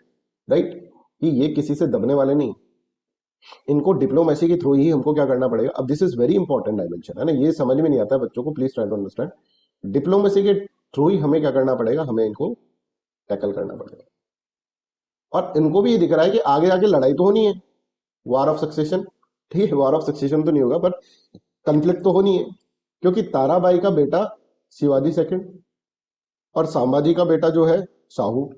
राइट, कि ये किसी से दबने वाले नहीं। इनको डिप्लोमेसी के थ्रू ही हमको क्या करना पड़ेगा। अब this is very important dimension, है ना, ये समझ में नहीं आता है बच्चों को, please try to understand. Diplomacy के थ्रू ही हमें क्या करना पड़ेगा, हमें इनको टैकल करना पड़ेगा। और इनको भी ये दिख रहा है कि आगे जाके लड़ाई तो होनी है, वार ऑफ सक्सेशन, ठीक है, वार ऑफ सक्सेशन तो नहीं होगा पर कंफ्लिक्ट तो होनी है, क्योंकि ताराबाई का बेटा शिवाजी सेकंड और संभाजी का बेटा जो है साहू,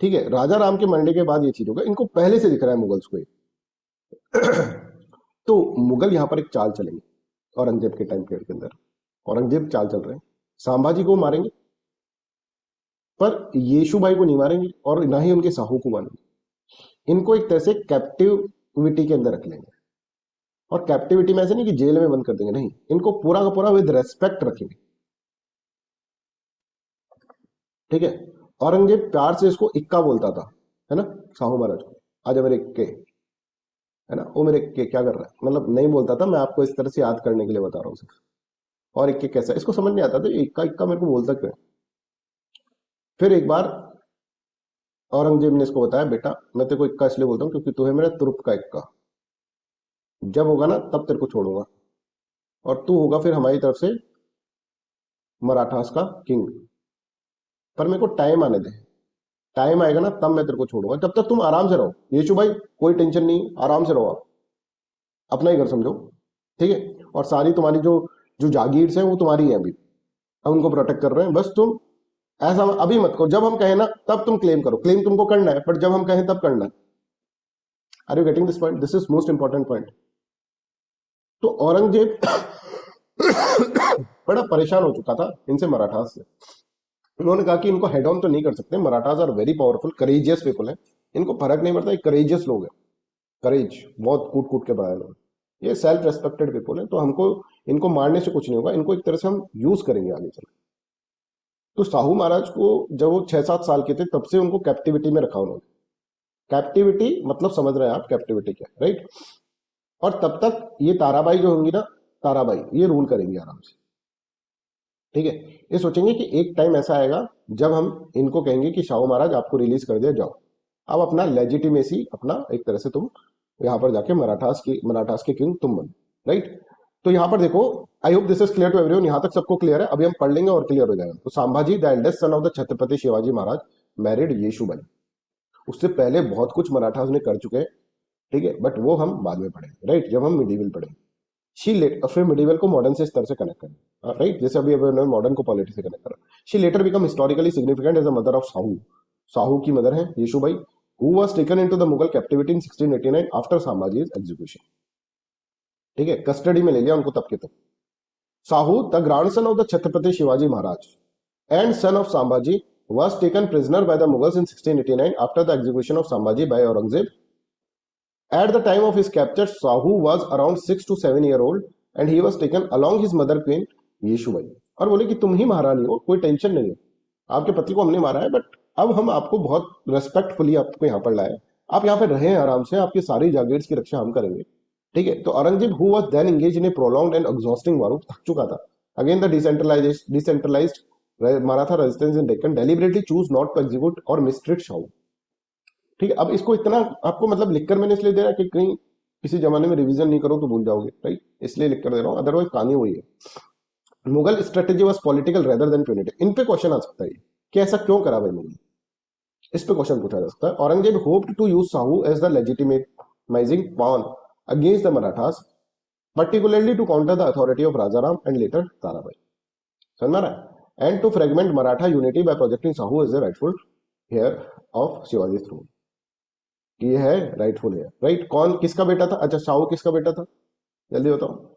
ठीक है। राजा राम के मरने के बाद ये चीज होगा, इनको पहले से दिख रहा है मुगल्स को, तो मुगल यहां पर एक चाल चलेंगे औरंगजेब के टाइम पीरियड के अंदर। औरंगजेब चाल चल रहे हैं, संभाजी को मारेंगे पर येशुबाई को नहीं मारेंगे और ना ही उनके साहू को मारेंगे। इनको एक तरह से कैप्टिविटी के अंदर रख लेंगे। और कैप्टिविटी में ऐसे नहीं कि जेल में बंद कर देंगे, नहीं, इनको पूरा का पूरा विद रेस्पेक्ट रखेंगे। ठीक है, औरंगजेब प्यार से इसको इक्का बोलता था, है ना, साहू महाराज को, आजा मेरे इक्के, है ना, वो मेरे इक्के क्या कर रहा है, मतलब नहीं बोलता था, मैं आपको इस तरह से याद करने के लिए बता रहा हूँ सिर्फ। और इक्के कैसा, इसको समझ नहीं आता था इक्का इक्का मेरे को बोलता क्यों है। फिर एक बार औरंगजेब ने इसको बताया, बेटा मैं तेरे को इक्का इसलिए बोलता हूँ क्योंकि तू है मेरा तुरुप का इक्का, जब होगा ना तब तेरे को छोड़ूंगा, और तू होगा फिर हमारी तरफ से मराठास का किंग, पर मेरे को टाइम आने दे, टाइम आएगा ना तब मैं तेरे को छोड़ूंगा, जब तक तुम आराम से रहो येशु भाई, कोई टेंशन नहीं, आराम से रहो आप, अपना ही घर समझो, ठीक है, और सारी तुम्हारी जो जो जागीर हैं वो तुम्हारी है, अभी हम उनको प्रोटेक्ट कर रहे हैं, बस तुम ऐसा अभी मत करो, जब हम कहें ना तब तुम क्लेम करो, क्लेम तुमको करना है पर जब हम कहें तब करना है। Are you getting this point, this is most important point. तो औरंगजेब बड़ा परेशान हो चुका था इनसे, मराठास से। उन्होंने कहा कि इनको हेड ऑन तो नहीं कर सकते, Marathas are very powerful courageous people है, इनको फर्क नहीं पड़ता, ये करेजियस लोग हैं, करेज बहुत कूट कूट के बढ़ाए लोग, ये सेल्फ रेस्पेक्टेड पीपल है, तो हमको इनको मारने से कुछ नहीं होगा, इनको एक तरह से हम यूज करेंगे आगे चल। तो साहू महाराज को जब वो 6-7 साल के थे तब से उनको कैप्टिविटी में रखा उन्होंने। कैप्टिविटी मतलब समझ रहे हैं आप कैप्टिविटी क्या, राइट। और तब तक ये ताराबाई जो होंगी ना, ताराबाई ये रूल करेंगी आराम से, ठीक है। ये सोचेंगे कि एक टाइम ऐसा आएगा जब हम इनको कहेंगे कि शाहू महाराज आपको रिलीज कर दिया, जाओ अब अपना लेजिटिमेसी, अपना एक तरह से तुम यहाँ पर जाके मराठास के किंग तुम बनो, राइट। तो यहाँ पर देखो, I hope this is clear to everyone, यहाँ तक सबको क्लियर है, अभी हम पढ़ लेंगे और क्लियर हो जाएगा। तो Sambhaji the eldest son of the Chhatrapati Shivaji Maharaj married Yeshubai. उससे पहले बहुत कुछ मराठास ने कर चुके हैं, ठीक है, बट वो हम बाद में पढ़ेंगे, राइट, जब हम मिडिवल पढ़ेंगे। शी लेट फिर मिडिवल को मॉडर्न से इस तरह से कनेक्ट करें, राइट, जैसे अभी अभी मॉडर्न को पॉलिटिक्स से कनेक्ट करा। She later become historically significant as a mother of Shahu. Shahu की मदर है येशुबाई, who was taken into the Mughal captivity in 1689 after Sambhaji's execution, ठीक है, कस्टडी में ले लिया उनको तब के तब। Sahu the grandson of the Chhatrapati Shivaji Maharaj and son of Sambhaji was taken prisoner by the Mughals in 1689 after the execution of Sambhaji by Aurangzeb. At the time of his capture, Sahu was around 6 to 7 year old and he was taken along his mother queen येशुबाई। और बोले कि तुम ही महारानी हो, कोई टेंशन नहीं है, आपके पति को हमने मारा है बट अब हम आपको बहुत रेस्पेक्टफुली आपको यहाँ पर लाए, आप यहाँ पे रहे आराम से, आपकी सारी जागीर्स की रक्षा हम करेंगे, ठीक है। तो Aurangzeb who was then engage in a prolonged and exhausting war, थक चुका था, again the decentralised Maratha resistance in Deccan, deliberately choose not to execute और मिसट्रीट शाहू, ठीक है। अब इसको इतना आपको मतलब लिखकर मैंने इसलिए दे रहा कि कहीं किसी जमाने में रिवीजन नहीं करो तो भूल जाओगे, राइट, इसलिए लिखकर दे रहा हूँ, अदरवाइज कहानी वही है। Mughal strategy was political rather than punity. इन पे क्वेश्चन आ सकता है कि ऐसा क्यों करा भाई मुगल, इस पे क्वेश्चन पूछा जा सकता है। Aurangzeb hoped to use Sahu as the legitimising pawn against the Marathas, particularly to counter the authority of Rajaram and later Tarabai. समझ में आ रहा है? And to fragment Maratha unity by projecting Sahu as the rightful heir of Shivaji's throne. ये है rightful heir, right? कौन किसका बेटा था? अच्छा, साहू किसका बेटा था? जल्दी बताओ।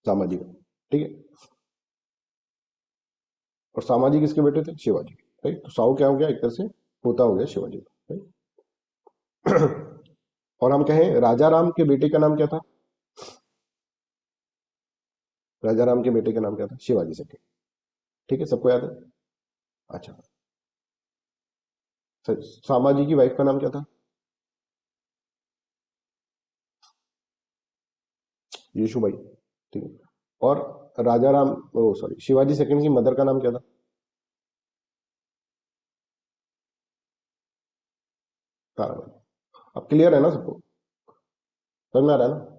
सामाजी का, ठीक है। और सामाजी किसके बेटे थे? शिवाजी, राइट। तो साहू क्या हो गया? एक तरह से पोता हो गया शिवाजी का, राइट। और हम कहें राजा राम के बेटे का नाम क्या था? राजा राम के बेटे का नाम क्या था? शिवाजी सेकंड, ठीक है, सबको याद है। अच्छा, सामाजी की वाइफ का नाम क्या था? येशुबाई, ठीक है। और राजा राम, ओ सॉरी, शिवाजी सेकंड की मदर का नाम क्या था? ताराबाई। अब क्लियर है ना सबको, समझ में आ रहा है ना?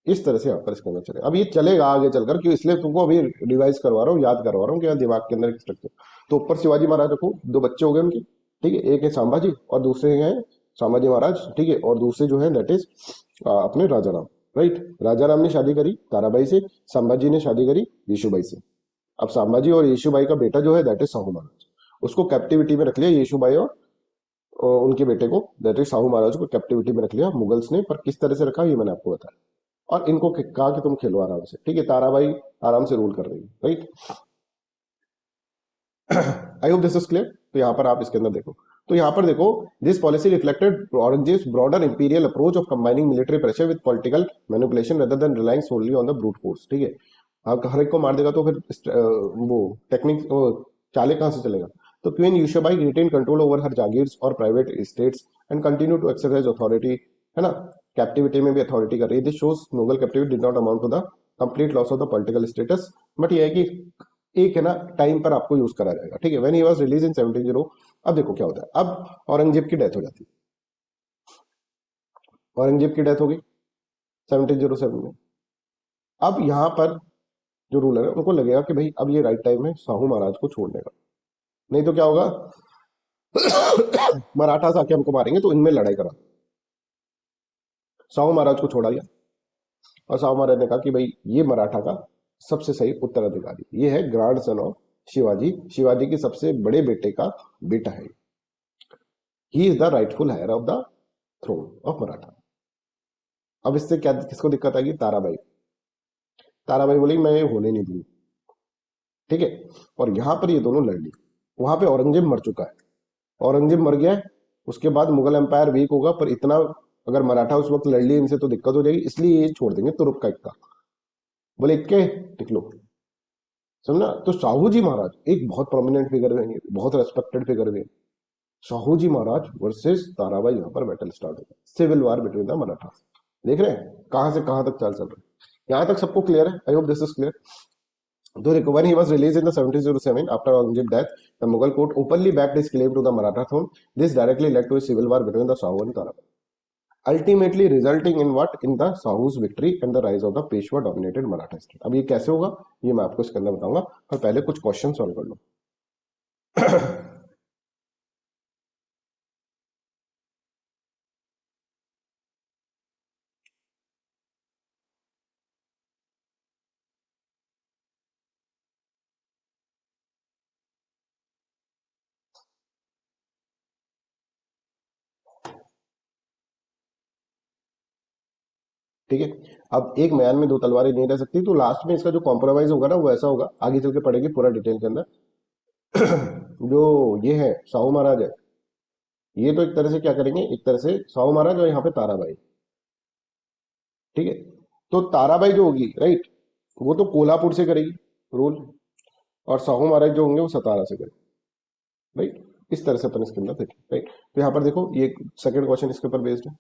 इस तरह से यहाँ पर इसके अंदर चलेगा। अब ये चलेगा आगे चलकर, क्यों, इसलिए तुमको अभी रिवाइज करवा रहा हूँ, याद करवा रहा हूँ कि दिमाग के अंदर एक स्ट्रक्चर। तो ऊपर शिवाजी महाराज रखो, दो बच्चे हो गए उनके, ठीक है, एक है संभाजी और दूसरे हैं संभाजी महाराज, ठीक है, और दूसरे जो है दैट इज अपने राजा राम, राइट। राजा राम ने शादी करी ताराबाई से, संभाजी ने शादी करी येशुबाई से। अब संभाजी और येशुबाई का बेटा जो है दैट इज साहू महाराज, उसको कैप्टिविटी में रख लिया येशुबाई और उनके बेटे को दैट इज शाहू महाराज को कैप्टिविटी में रख लिया मुगल्स ने, पर किस तरह से रखा ये मैंने आपको बताया। और इनको कहा कि तुम खेलो आराम से, ठीक है, ताराबाई आराम से रूल कर रही है, right. I hope this is clear. तो यहाँ पर आप इसके अंदर देखो, तो यहाँ पर देखो, this policy reflected Aurangzeb's broader imperial approach of combining military pressure with political manipulation rather than relying solely on the brute force, ठीक है। आप हर एक को मार देगा तो फिर वो टेक्निक चाले कहाँ से चलेगा। तो queen Yushbai retain control over her jagirs और private states and continue to exercise authority, है ना, कैप्टिविटी में भी अथॉरिटी कर रही है। This shows Mughal captivity did not amount to the complete loss of the political status, but ये है कि एक है ना टाइम पर आपको यूज करा जाएगा, ठीक है। व्हेन ही वाज रिलीज इन 1700, अब देखो क्या होता है, अब औरंगजेब की डेथ हो जाती है, औरंगजेब की डेथ हो गई 1707 में। अब यहाँ पर जो रूलर है उनको लगेगा कि भाई अब ये राइट टाइम है शाहू महाराज को छोड़ने का, नहीं तो क्या होगा, मराठास आके हमको मारेंगे, तो इनमें लड़ाई करा। शाहू महाराज को छोड़ा गया और शाहू महाराज ने कहा कि भाई ये मराठा का सबसे सही उत्तराधिकारी ये है, grandson of Shivaji, Shivaji के सबसे बड़े बेटे का बेटा है, he is the rightful heir of the throne of Maratha. अब इससे क्या किसको दिक्कत आएगी, ताराबाई। ताराबाई बोली मैं ये होने नहीं दूंगी, ठीक है। और यहां पर ये दोनों लड़ ली। वहां पे औरंगजेब मर चुका है, औरंगजेब मर गया है, उसके बाद मुगल एम्पायर वीक होगा, पर इतना अगर मराठा उस वक्त लड़ लिए इनसे तो दिक्कत हो जाएगी, इसलिए ये छोड़ देंगे तुरुप का इक्का, बोले इक्के निकलो, समझना। तो साहू जी महाराज एक बहुत प्रोमिनेंट फिगर है, बहुत रेस्पेक्टेड फिगर है। साहू जी महाराज वर्सेस ताराबाई, यहाँ पर बैटल स्टार्ट होगा, civil war between the Maratha. देख रहे हैं कहां से कहां तक चाल चल रहा है, यहां तक सबको क्लियर है। I hope this is clear. तो when he was released in the 1707 after Aurangzeb's death, the Mughal court openly backed his claim to the Maratha throne. This directly led to a civil war between the Shahu and Tarabai, ultimately resulting in what, in the Shahu's victory and the rise of the Peshwa dominated Maratha state. अब ये कैसे होगा ये मैं आपको इसके अंदर बताऊंगा, पर पहले कुछ क्वेश्चन सॉल्व कर लो। ठीक है, अब एक म्यान में दो तलवारें नहीं रह सकती, तो लास्ट में इसका जो कॉम्प्रोमाइज होगा ना वो ऐसा होगा, आगे चल के पड़ेगी पूरा डिटेल के अंदर। जो ये है साहू महाराज है, ये तो एक तरह से क्या करेंगे, एक तरह से साहू महाराज और यहाँ पे ताराबाई, ठीक है। तो ताराबाई जो होगी राइट, वो तो कोल्हापुर से करेगी रूल, और साहू महाराज जो होंगे वो सतारा से करेंगे, राइट। इस तरह से अपन इसके अंदर देखें, राइट। तो यहाँ पर देखो ये सेकंड क्वेश्चन इसके ऊपर बेस्ड है।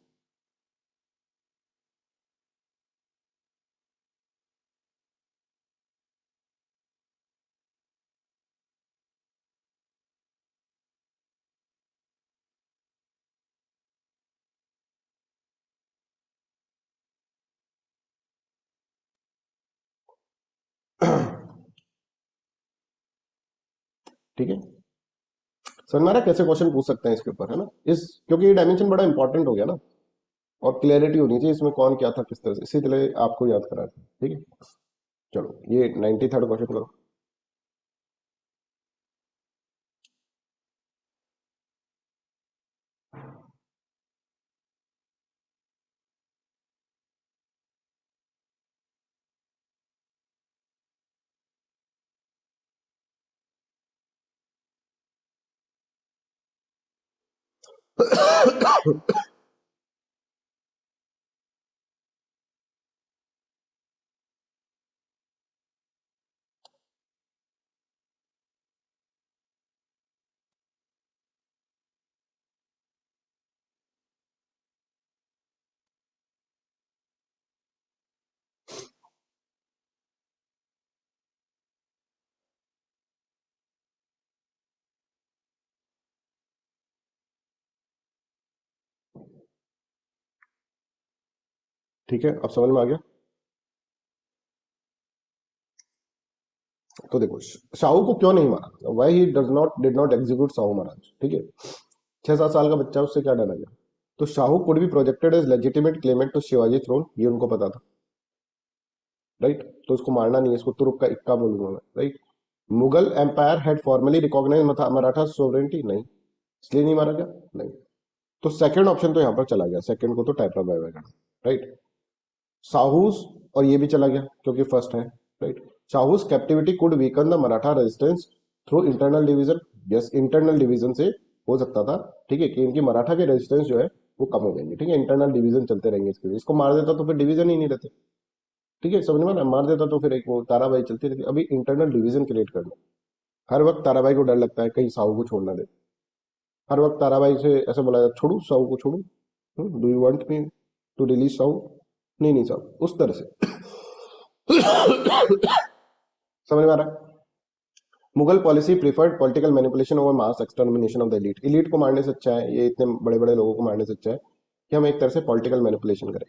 ठीक है, समझ में आ रहा है कैसे क्वेश्चन पूछ सकते हैं इसके ऊपर, है ना। इस क्योंकि ये डायमेंशन बड़ा इंपॉर्टेंट हो गया ना, और क्लैरिटी होनी चाहिए इसमें कौन क्या था किस तरह से, इसी तरह आपको याद करा था, ठीक है। चलो ये 93rd क्वेश्चन करो। ठीक है, अब समझ में आ गया। तो देखो शाहू को क्यों नहीं मारा, why he does not did not execute Shahu Maharaj, ठीक है। 6-7 साल का बच्चा, उससे क्या डरा गया। तो Shahu could be projected as legitimate claimant to Shivaji throne, ये उनको पता था, राइट। तो इसको मारना नहीं है, इसको तुरुप का इक्का बोलूंगा मैं, right. Mughal empire had formally recognise Maratha sovereignty, नहीं, इसलिए नहीं मारा गया, नहीं। तो सेकंड ऑप्शन तो यहाँ पर चला गया, सेकंड को तो टाइप ऑफ बाय करना, राइट। साहूस, और ये भी चला गया क्योंकि फर्स्ट है, right. Sahu's captivity could weaken the Maratha resistance through internal division, yes internal division से हो सकता था, ठीक है, कि इनकी मराठा के रेजिस्टेंस जो है वो कम हो जाएंगे, ठीक है, इंटरनल डिवीजन चलते रहेंगे इसके लिए। इसको मार देता तो फिर डिवीजन ही नहीं रहते, ठीक है, समझ में ना, मार देता तो फिर एक वो ताराबाई चलती रहती। अभी इंटरनल डिवीजन क्रिएट करना, हर वक्त ताराबाई को डर लगता है कहीं साहू को छोड़ना दे, हर वक्त ताराबाई से ऐसा बोला जाता, छोड़ू साहू को, छोड़ू, do you want me to release Shahu, नहीं नहीं साहू, उस तरह से। समझ में आ रहा है। Mughal policy preferred political manipulation over mass extermination of the elite. Elite को मारने से अच्छा है, ये इतने बड़े बड़े लोगों को मारने से अच्छा है कि हम एक तरह से पॉलिटिकल मैनिपुलेशन करें।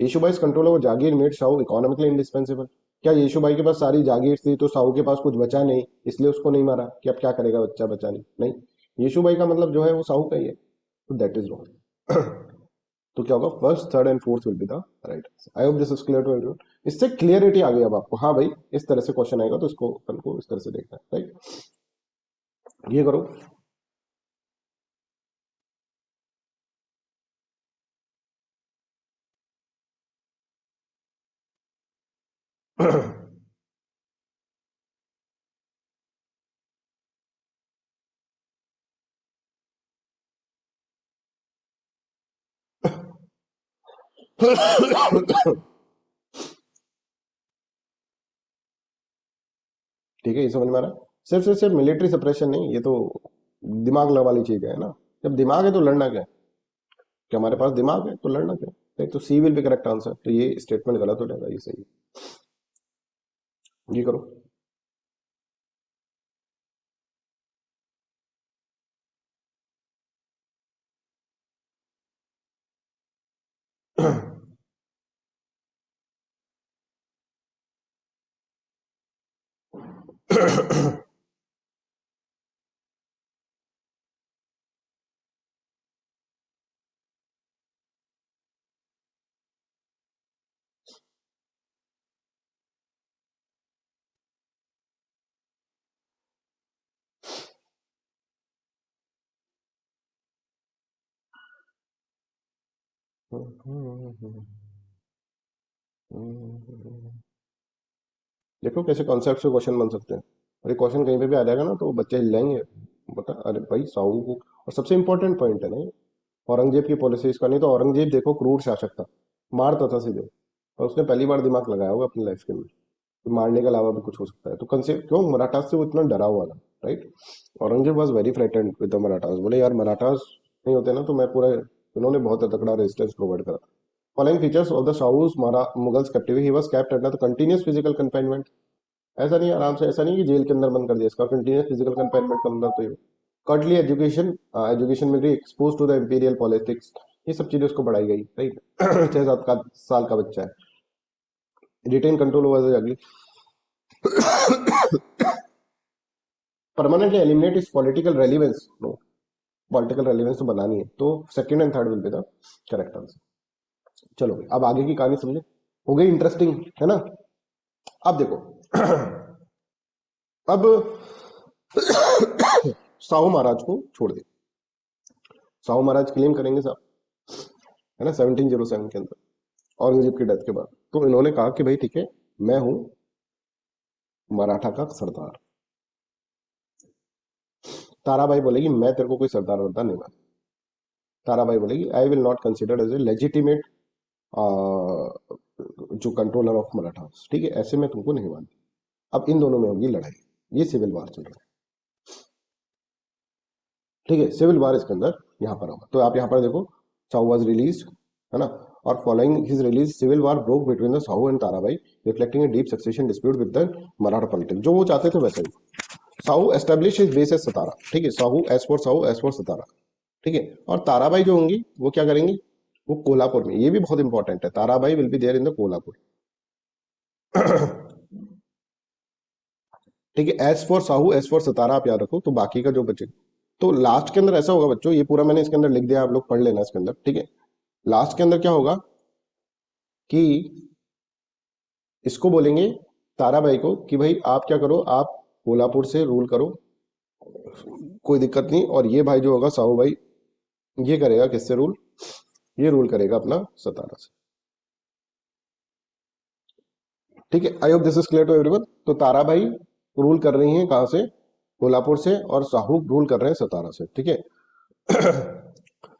येशुबाई's कंट्रोल ओवर जागीर मेड साहू इकोनॉमिकली इंडिस्पेंसिबल। क्या येशुबाई के पास सारी जागीर थी तो साहू के पास कुछ बचा नहीं, इसलिए उसको नहीं मारा कि अब क्या करेगा बच्चा, बचा नहीं, नहीं, येशुबाई का मतलब जो है वो साहू का ही है, तो दैट इज रॉन्ग। तो क्या होगा, first third and fourth will be the right answer. I hope this is clear to everyone. इससे क्लियरिटी आ गई अब आपको, हाँ भाई इस तरह से क्वेश्चन आएगा तो इसको अपन को इस तरह से देखना है, राइट। ये करो। ठीक है, ये समझ में आ रहा है। सिर्फ से सिर्फ मिलिट्री सप्रेशन नहीं, ये तो दिमाग लगा वाली चीज है ना। जब दिमाग है तो लड़ना क्या है, कि हमारे पास दिमाग है तो लड़ना क्या है, तो सी विल बी करेक्ट आंसर। तो ये स्टेटमेंट गलत हो जाएगा, ये सही है। ये करो। देखो कैसे कॉन्सेप्ट से क्वेश्चन बन सकते हैं, और ये क्वेश्चन कहीं पे भी आ जाएगा ना तो बच्चे हिल जाएंगे, बता अरे भाई साहू को। और सबसे इंपॉर्टेंट पॉइंट है ना ये, औरंगजेब की पॉलिसीज का। नहीं तो औरंगजेब देखो क्रूर शासक था, मारता था सीधे, और उसने पहली बार दिमाग लगाया होगा अपनी लाइफ के अंदर, तो मारने के अलावा भी कुछ हो सकता है। तो कंसेप्ट क्यों मराठास से वो इतना डरा हुआ था, right. Aurangzeb was very frightened with the Marathas, बोले यार मराठास नहीं होते ना तो मैं पूरा, उन्होंने बहुत तगड़ा रेजिस्टेंस प्रोवाइड करा। Following features of the Shahu's Mughals captivity, he was kept under the continuous physical confinement. ऐसा नहीं आराम से, ऐसा नहीं कि जेल के अंदर बंद कर दिया, इसका कंटिन्यूअस फिजिकल कंफाइनमेंट का मतलब तो ये। कर्टली एजुकेशन, एजुकेशन में भी expose to the imperial politics, ये सब चीजें उसको बढ़ाई गई, राइट। 6-7 साल का बच्चा है। Retain control over the ugly, permanently eliminate his political relevance, no, political relevance तो बनानी है, तो second and third will be the correct answer. चलो अब आगे की कहानी समझे, हो गई इंटरेस्टिंग है ना। अब देखो अब साहू महाराज को छोड़ दे, साहू महाराज क्लेम करेंगे साहब, है ना, 1707 के अंदर औरंगजेब की डेथ के बाद। तो इन्होंने कहा कि भाई ठीक है, मैं हूं मराठा का सरदार। ताराबाई बोलेगी मैं तेरे को कोई सरदार वर्दार नहीं मानता। ताराबाई बोलेगी I will not consider as a legitimate जो कंट्रोलर ऑफ मराठा, ठीक है, ऐसे मैं तुमको नहीं मानती। अब इन दोनों में होगी लड़ाई, ये सिविल वार चल रहा है, ठीक है, सिविल वार इसके अंदर यहाँ पर होगा। तो आप यहाँ पर देखो, साहू वाज रिलीज, है ना, और following his release civil war broke between the Sahu and Tarabai, reflecting a deep succession dispute with the Maratha politics. जो वो चाहते थे वैसा ही। Sahu establish his base as Satara, ठीक है, साहू एज फॉर सतारा, ठीक है। और ताराबाई जो होंगी वो क्या करेंगी, वो कोल्हापुर में, ये भी बहुत इंपॉर्टेंट है, Tarabai will be there in the Kolhapur. ठीक है, as for Sahu as for Satara आप याद रखो, तो बाकी का जो बचे, तो लास्ट के अंदर ऐसा होगा बच्चों, ये पूरा मैंने इसके अंदर लिख दिया, आप लोग पढ़ लेना इसके अंदर, ठीक है। लास्ट के अंदर क्या होगा कि इसको बोलेंगे ताराबाई को कि भाई आप क्या करो, आप कोल्हापुर से रूल करो, कोई दिक्कत नहीं। और ये भाई जो होगा साहू भाई, ये करेगा किससे रूल? ये रूल करेगा अपना सतारा से। ठीक है, I hope this is clear to everyone. तो ताराबाई रूल कर रही हैं कहां से? कोल्हापुर से, और साहू रूल कर रहे हैं सतारा से। ठीक है।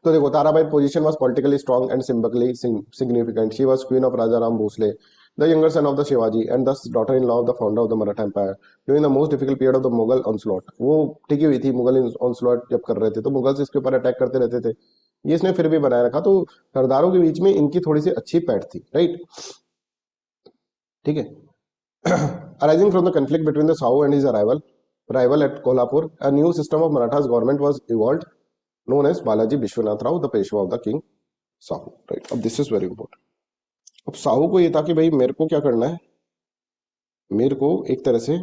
तो देखो, Tarabai position was politically strong and symbolically significant. She was queen of Raja Ram Bhosle, the younger son of the Shivaji and thus daughter-in-law of the founder of the Maratha Empire during the most difficult period of the Mughal onslaught. वो टिकी हुई थी मुगल onslaught जब कर रहे थे, तो मुगल्स इसके ऊपर अटैक करते रहते थे, ये इसने फिर भी बनाए रखा। तो सरदारों के बीच में इनकी थोड़ी सी अच्छी पैठ थी, राइट। ठीक है। Arising from the conflict between the Sahu and his rival at Kolhapur, a new system of Maratha's government was evolved, known as Balaji Vishwanath Rao, the Peshwa of the King Sahu. Right. अब this is very important. अब साहू को ये था कि भाई मेरे को क्या करना है, मेरे को एक तरह से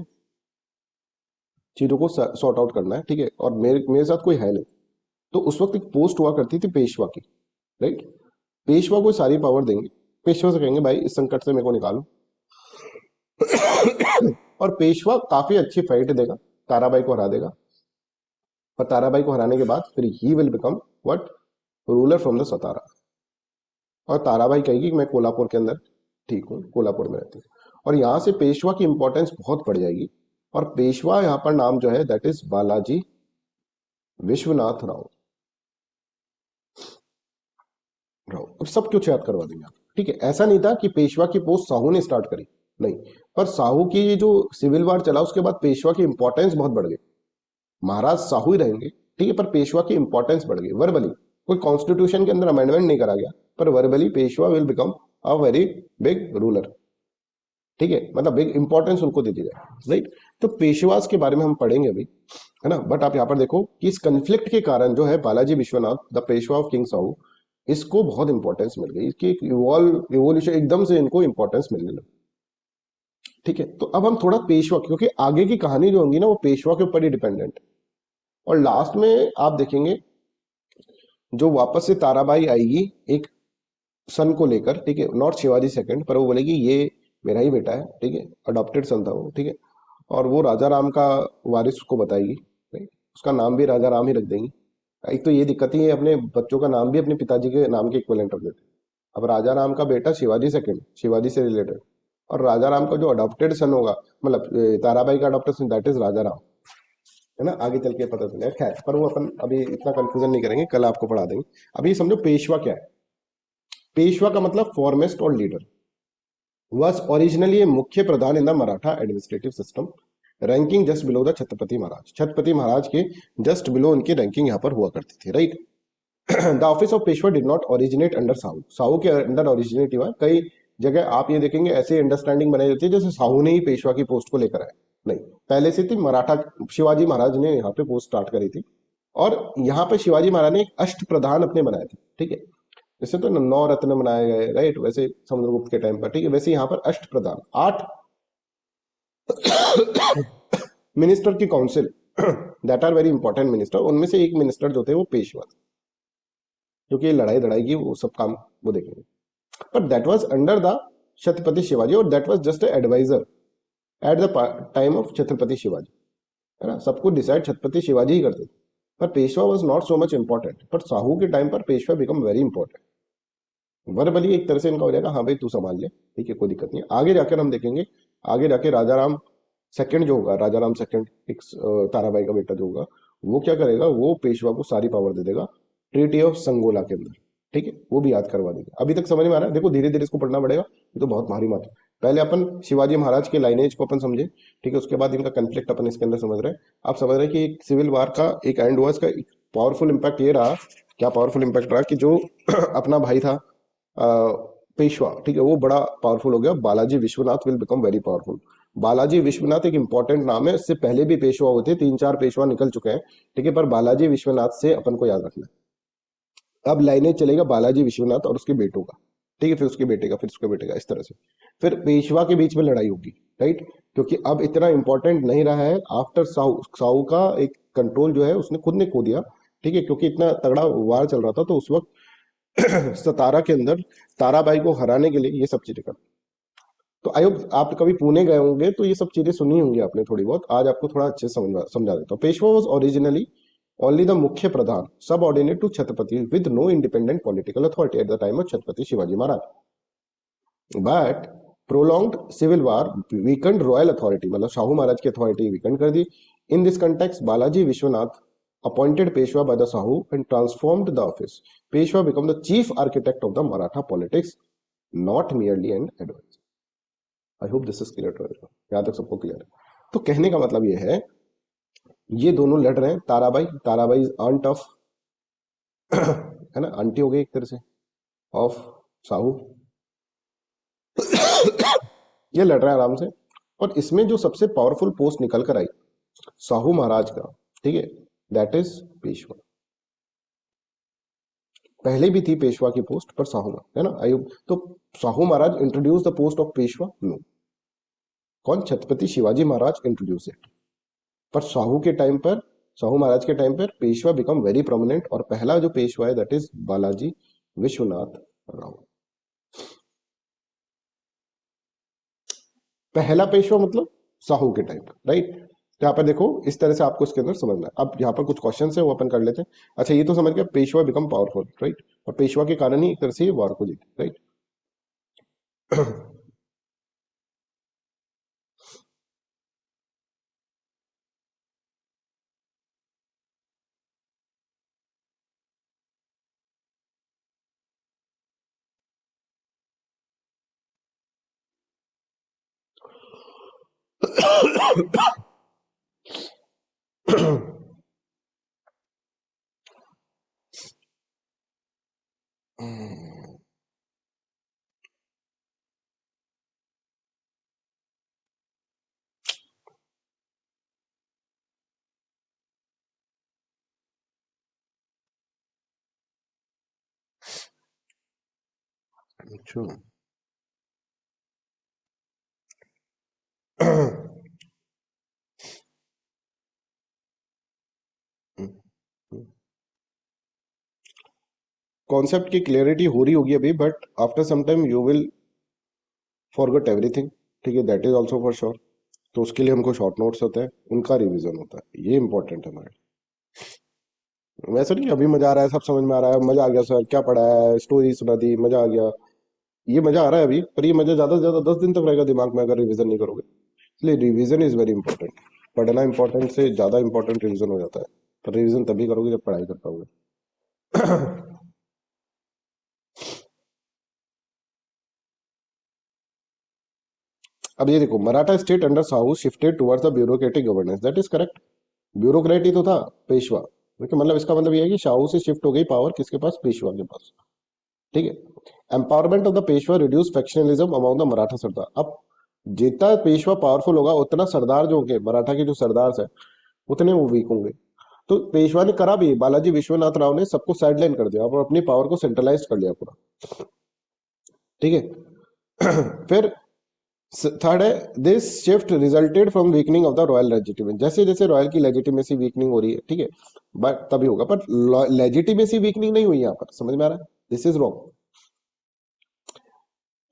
चीजों को सॉर्ट आउट करना है। ठीक है, और मेरे मेरे साथ कोई है नहीं। तो उस वक्त एक पोस्ट हुआ करती थी पेशवा की, राइट। पेशवा को सारी पावर देंगे, पेशवा से कहेंगे भाई इस संकट से मेरे को निकालो। और पेशवा काफी अच्छी फाइट देगा, ताराबाई को हरा देगा, और ताराबाई को हराने के बाद फिर he will become what? Ruler from the Satara. और ताराबाई कहेगी कि मैं कोल्हापुर के अंदर ठीक हूँ, कोल्हापुर में रहती हूँ, और यहाँ से पेशवा की इंपॉर्टेंस बहुत बढ़ जाएगी। और पेशवा यहाँ पर नाम जो है दैट इज बालाजी विश्वनाथ राव। अब सब कुछ याद करवा देंगे आप। ठीक है, ऐसा नहीं था कि पेशवा की पोस्ट साहू ने स्टार्ट करी, नहीं, पर साहू की ये जो सिविल वार चला उसके बाद पेशवा की इंपॉर्टेंस बहुत बढ़ गई। महाराज साहू ही रहेंगे, ठीक है, पर पेशवा की इंपॉर्टेंस बढ़ गई वर्बली। कोई कॉन्स्टिट्यूशन के अंदर अमेंडमेंट नहीं करा गया, पर verbally Peshwa will become a very big ruler. ठीक है, मतलब बिग इंपॉर्टेंस उनको दे दी जाए, राइट। तो पेशवास के बारे में हम पढ़ेंगे अभी, है ना। बट आप यहाँ पर देखो कि इस कंफ्लिक्ट के कारण जो है Balaji Vishwanath the Peshwa of king Sahu, इसको बहुत इंपॉर्टेंस मिल गई, इसकी इवोल्यूशन एकदम से इनको इंपॉर्टेंस मिलने लगी। ठीक है, तो अब हम थोड़ा पेशवा, क्योंकि आगे की कहानी जो होंगी ना वो पेशवा के ऊपर ही डिपेंडेंट। और लास्ट में आप देखेंगे जो वापस से ताराबाई आएगी एक सन को लेकर, ठीक है, नॉट शिवाजी सेकंड, पर वो बोलेगी ये मेरा ही बेटा है, ठीक है, अडॉप्टेड सन था वो, ठीक है, और वो राजा राम का वारिस उसको बताएगी, राइट। उसका नाम भी राजा राम ही रख देंगी। एक तो ये दिक्कत ही है, अपने बच्चों का नाम भी अपने पिताजी के नाम के इक्विवेलेंट रख देते हैं। अब राजा राम का बेटा शिवाजी सेकंड, शिवाजी से रिलेटेड, और राजा राम का जो अडॉप्टेड सन होगा, मतलब ताराबाई का अडॉप्टेड सन, दैट इज राजा राम, है ना। आगे चल के पता चलेगा, खैर, पर वो अपन अभी इतना कंफ्यूजन नहीं करेंगे, कल आपको पढ़ा देंगे। अभी समझो पेशवा क्या है। पेशवा का मतलब फॉरमेस्ट और leader. was originally a Mukhya Pradhan in the Maratha administrative system, ranking just below the Chhatrapati Maharaj. Chhatrapati Maharaj के जस्ट बिलो उनकी रैंकिंग यहाँ पर हुआ करती थी, right. The office of Peshwa did not originate under Sahu, Sahu के अंडर ओरिजिनेट हुआ। कई जगह आप ये देखेंगे ऐसी अंडरस्टैंडिंग बनाई जाती है जैसे साहू ने ही पेशवा की पोस्ट को लेकर आए, नहीं, पहले से थी। मराठा शिवाजी महाराज ने यहाँ पे पोस्ट स्टार्ट करी थी, और यहाँ पे शिवाजी महाराज ने एक अष्ट प्रधान अपने बनाए थे, ठीक है। जैसे तो नौ रत्न बनाए गए, राइट, वैसे समुद्रगुप्त के टाइम पर, ठीक है, वैसे यहाँ पर अष्ट प्रधान, 8 मिनिस्टर की council that are very important minister, उनमें से एक मिनिस्टर जो थे वो पेशवा थे, क्योंकि लड़ाई लड़ाई की वो सब काम वो देखेंगे। पर that was under the Chhatrapati Shivaji, और that was just adviser at the time of Chhatrapati Shivaji, है ना। सब कुछ डिसाइड छत्रपति शिवाजी ही करते थे, पर Peshwa was not so much important. पर साहू के टाइम पर Peshwa become very important. Verbally एक तरह से इनका हो जाएगा, हाँ भाई तू संभाल ले, ठीक है, कोई दिक्कत नहीं। आगे जाकर हम देखेंगे, आगे जाके राजा राम सेकंड जो होगा, राजा राम सेकंड, एक ताराबाई का बेटा जो होगा, वो क्या करेगा, वो पेशवा को सारी पावर दे देगा ट्रीटी ऑफ संगोला के अंदर, ठीक है, वो भी याद करवा देगा। अभी तक समझ में आ रहा है? देखो धीरे धीरे इसको पढ़ना पड़ेगा, ये तो बहुत भारी मात्रा। पहले अपन शिवाजी महाराज के लाइनेज को अपन समझे, ठीक है, उसके बाद इनका कंफ्लिक्ट अपन इसके अंदर समझ रहे हैं। आप समझ रहे हैं कि एक सिविल वार का एक एंड हुआ, इसका पावरफुल इंपैक्ट ये रहा, क्या पावरफुल इंपैक्ट रहा कि जो अपना भाई था पेशवा, ठीक है, वो बड़ा पावरफुल हो गया। Balaji Vishwanath will become very powerful. Balaji Vishwanath एक इंपॉर्टेंट नाम है, इससे पहले भी पेशवा होते, 3-4 पेशवा निकल चुके हैं, ठीक है, पर बालाजी विश्वनाथ से अपन को याद रखना है। अब लाइनेज चलेगा बालाजी विश्वनाथ और उसके बेटों का, ठीक है, फिर उसके बेटे का, फिर उसके बेटे का, इस तरह से फिर पेशवा के बीच में लड़ाई होगी, राइट, क्योंकि अब इतना इंपॉर्टेंट नहीं रहा है। आफ्टर साहू, साहू का एक कंट्रोल जो है उसने खुद ने खो दिया, ठीक है, क्योंकि इतना तगड़ा वार चल रहा था। तो उस वक्त सतारा के अंदर ताराबाई को हराने के लिए ये सब चीजें कर। तो आई होप आप कभी पुणे गए होंगे तो ये सब चीजें सुनी होंगी आपने थोड़ी बहुत, आज आपको थोड़ा अच्छे से समझा देता हूँ। Peshwa was originally only the Mukhya Pradhan subordinate to Chhatrapati with no independent political authority at the time of Chhatrapati Shivaji Maharaj. But prolonged civil war weakened royal authority, मतलब शाहू महाराज की अथॉरिटी वीकेंड कर दी। In this context Balaji Vishwanath appointed Peshwa by the Sahu and transformed the office. Peshwa became the chief architect of the Maratha politics, not merely an advisor. I hope this is clear to everyone. यहाँ तक सबको क्लियर है? तो कहने का मतलब ये है, ये दोनों लड़ रहे हैं। ताराबाई इज आंट ऑफ है ना, आंटी हो गई एक तरह से ऑफ साहू। ये लड़ रहे हैं आराम से, और इसमें जो सबसे पावरफुल पोस्ट निकल कर आई साहू महाराज का, ठीक है, दैट इज पेशवा। पहले भी थी पेशवा की पोस्ट, पर साहू है ना आयुब। तो Sahu Maharaj introduce the post of Peshwa? No. कौन? Chhatrapati Shivaji Maharaj introduce it. पर साहू के टाइम पर, साहू महाराज के टाइम पर पेशवा बिकम वेरी प्रोमिनेंट, और पहला जो पेशवा है दैट इज बालाजी विश्वनाथ राव। पहला पेशवा मतलब साहू के टाइम पर, राइट। तो यहाँ पर देखो इस तरह से आपको इसके अंदर समझना है। अब यहाँ पर कुछ क्वेश्चन है वो अपन कर लेते हैं। अच्छा, ये तो समझ गया पेशवा बिकम पावरफुल, राइट, और पेशवा के कारण ही एक तरह से ये वॉर को जीते, राइट। अच्छा, कॉन्सेप्ट की क्लियरिटी हो रही होगी अभी, but after some time you will forget everything, ठीक है, that is also for sure. तो उसके लिए हमको शॉर्ट नोट्स होते हैं, उनका रिवीजन होता है, ये इंपॉर्टेंट है हमारे। वैसे नहीं अभी मजा आ रहा है, सब समझ में आ रहा है, मजा आ गया सर, क्या पढ़ा है, स्टोरी सुना दी, मजा आ गया, ये मजा आ रहा है अभी, पर ये मजा ज्यादा से ज्यादा 10 दिन तक रहेगा दिमाग में अगर रिवीजन नहीं करोगे। इसलिए रिवीजन इज वेरी इंपॉर्टेंट। पढ़ना इंपॉर्टेंट से ज्यादा इंपॉर्टेंट रिवीजन हो जाता है, पर रिवीजन तभी करोगे जब पढ़ाई कर पाओगे। अब ये देखो, Maratha state under Sahu shifted towards the bureaucratic governance, that is correct. Bureaucrat ही तो था पेशवा, देखो मतलब इसका मतलब ये है कि शाहू से शिफ्ट हो गई पावर किसके पास? पेशवा के पास, ठीक है। Empowerment of the Peshwa reduce factionalism among the Maratha sardar. अब जितना पेशवा पावरफुल होगा उतना सरदार जो होंगे, मराठा के जो सरदार है उतने वो वीक होंगे। तो पेशवा ने करा भी, बालाजी विश्वनाथ राव ने सबको साइडलाइन कर दिया और अपनी पावर को सेंट्रलाइज कर लिया पूरा, ठीक है। फिर थर्ड है, this shift resulted from weakening of the royal legitimacy. जैसे जैसे रॉयल की लेजिटिमेसी वीकनिंग हो रही है, ठीक है, बट तभी होगा, पर लेजिटिमेसी वीकनिंग नहीं हुई यहाँ पर, समझ में आ रहा है? This is wrong.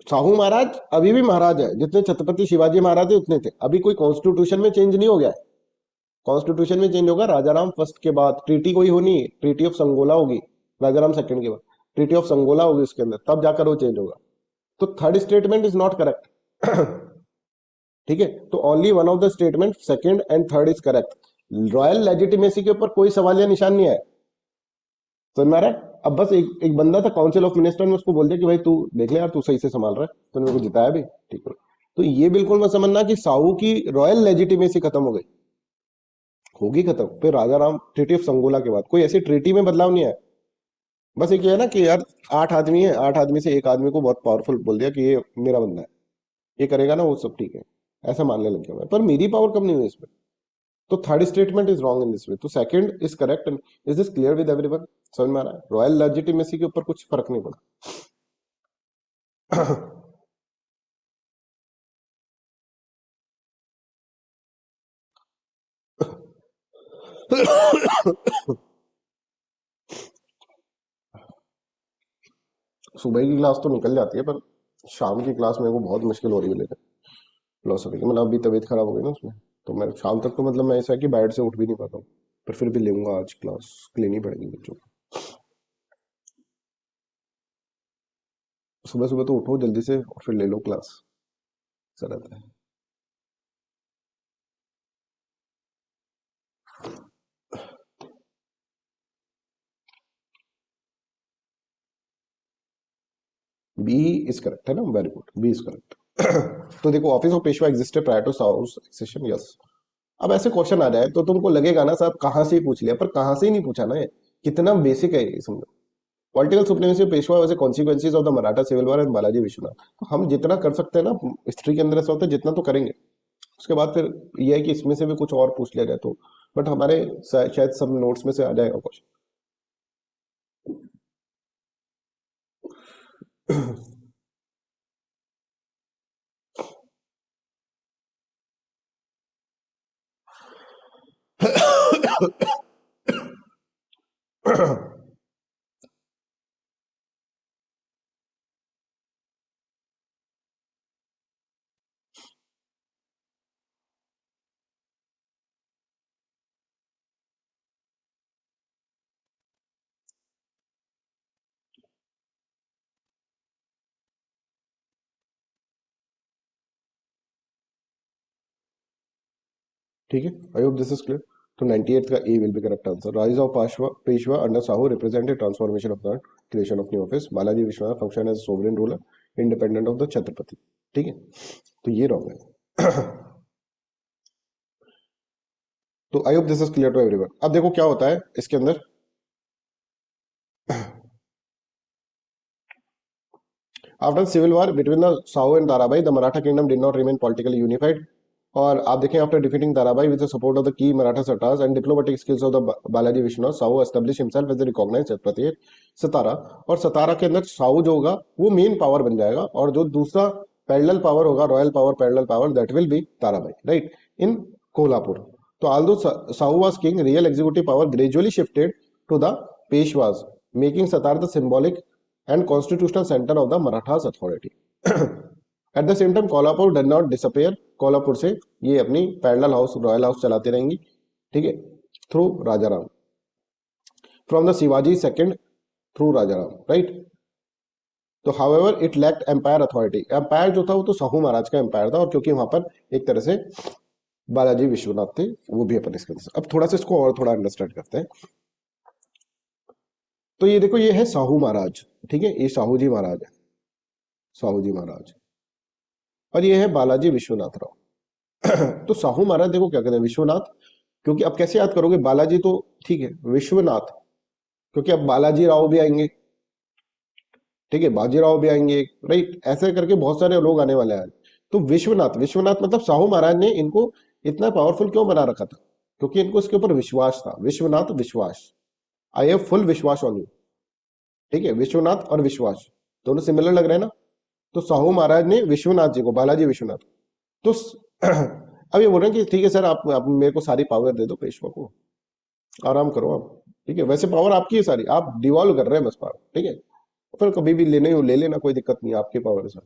Sahu Maharaj अभी भी महाराज है, जितने छत्रपति शिवाजी महाराज थे उतने थे। अभी कोई कॉन्स्टिट्यूशन में चेंज नहीं हो गया है। कॉन्स्टिट्यूशन में चेंज होगा राजाराम फर्स्ट के बाद, ट्रीटी कोई होनी, ट्रीटी ऑफ संगोला होगी राजाराम सेकंड के बाद, ट्रीटी ऑफ संगोला होगी उसके अंदर, तब जाकर वो चेंज होगा। तो third statement is not correct. ठीक है, तो only one of the statement second and third is correct. Royal legitimacy के ऊपर कोई सवालिया निशान नहीं है, समझ में आ रहा है? अब बस एक बंदा था काउंसिल ऑफ मिनिस्टर ने उसको बोल दिया कि भाई तू देख ले यार, तू सही से संभाल रहा है, तूने मेरे को जिताया भी, ठीक है। तो ये बिल्कुल मत समझना कि साहू की रॉयल लेजिटिमेसी खत्म हो गई, होगी खत्म फिर राजा राम ट्रीटी ऑफ संगोला के बाद। कोई ऐसी ट्रीटी में बदलाव नहीं है, बस एक ये है ना कि यार 8 आदमी है, 8 आदमी से एक आदमी को बहुत पावरफुल बोल दिया कि ये मेरा बंदा है, ये करेगा ना वो सब ठीक है, ऐसा मानने लग गया मैं, पर मेरी पावर कम नहीं हुई इसमें। तो third statement is wrong in this way, तो second is correct. Is this clear with everyone? समझ में आ रहा है? रॉयल लेजिटिमेसी के ऊपर कुछ फर्क नहीं पड़ा। सुबह की क्लास तो निकल जाती है, पर शाम की क्लास मेरे को बहुत मुश्किल हो रही है लेकर फिलोसफी की। मतलब अभी तबीयत खराब हो गई ना उसमें, तो मैं शाम तक तो मतलब मैं ऐसा है कि बेड से उठ भी नहीं पाता हूँ। पर फिर भी लूंगा, आज क्लास लेनी पड़ेगी बच्चों को। सुबह सुबह तो उठो जल्दी से और फिर ले लो क्लास, ऐसा रहता है। बी इज करेक्ट है ना, very good, B is correct. तो देखो, office of Peshwa existed prior to south accession, yes. अब ऐसे क्वेश्चन आ जाए तो तुमको लगेगा ना साहब कहाँ से ही पूछ लिया, पर कहाँ से ही नहीं पूछा ना, ये कितना बेसिक है ये, समझो। पॉलिटिकल सुप्रीमेसी पेशवा वैसे consequences of the Maratha civil war and Balaji Vishwanath, तो हम जितना कर सकते हैं ना हिस्ट्री के अंदर ऐसा होता है, जितना तो करेंगे। उसके बाद फिर ये है कि इसमें से भी कुछ और पूछ लिया जाए तो, बट हमारे शायद सब नोट्स में से आ जाएगा क्वेश्चन। ठीक है, I hope this is clear. तो 98 का A will be correct answer. Rise of Peshwa under Sahu represented transformation of the creation of new office. Balaji Vishwanath function as sovereign ruler independent of the Chhatrapati. ठीक है, तो ये रॉन्ग है। तो I hope this is clear to everyone. अब देखो क्या होता है इसके अंदर। After civil war between the Sahu and Tarabai the Maratha kingdom did not remain politically unified. और आप देखें, after defeating Tarabai with the support of the key Maratha sardars and diplomatic skills of the Balaji Vishwanath, Sahu establish himself as the recognised Chhatrapati Satara. और सतारा के अंदर साहू जो होगा वो मेन पावर बन जाएगा, और जो दूसरा पैरेलल पावर होगा, royal power parallel power, that will be Tarabai, right, in Kolhapur. तो although Sahu was king, real executive power gradually shifted to the Peshwas, making Satar the symbolic and constitutional center of the Marathas authority. At the same time, Kolhapur did not disappear. Kolhapur से ये अपनी पैरेलल हाउस, रॉयल हाउस चलाती रहेंगी, ठीक है, through Rajaram, from the Shivaji second through Rajaram, right. तो however it lacked empire authority. Empire जो था वो तो साहू महाराज का एम्पायर था, और क्योंकि वहां पर एक तरह से बालाजी विश्वनाथ थे, वो भी अपन इसके अंदर। अब थोड़ा सा इसको और थोड़ा अंडरस्टैंड करते हैं। तो ये देखो, ये है साहू महाराज, ठीक है, ये साहू जी महाराज है, साहू जी महाराज, और ये है बालाजी विश्वनाथ राव। तो साहू महाराज देखो क्या कहते हैं, विश्वनाथ, क्योंकि अब कैसे याद करोगे, बालाजी तो ठीक है, विश्वनाथ, क्योंकि अब बालाजी राव भी आएंगे, ठीक है, बाजीराव भी आएंगे, राइट, ऐसे करके बहुत सारे लोग आने वाले हैं। तो विश्वनाथ, विश्वनाथ मतलब साहू महाराज ने इनको इतना पावरफुल क्यों बना रखा था, क्योंकि इनको इसके ऊपर विश्वास था। विश्वनाथ विश्वास, आई हैव फुल विश्वास ऑन यू, ठीक है, विश्वनाथ और विश्वास दोनों सिमिलर लग रहे हैं ना। तो साहू महाराज ने विश्वनाथ जी को, बालाजी विश्वनाथ, तो अब ये बोल रहे हैं कि ठीक है सर, आप मेरे को सारी पावर दे दो, पेशवा को, आराम करो आप, ठीक है, वैसे पावर आपकी है सारी, आप डिवॉल्व कर रहे हैं बस पावर, ठीक है, फिर कभी भी लेने हो ले लेना, कोई दिक्कत नहीं, आपकी पावर है सर।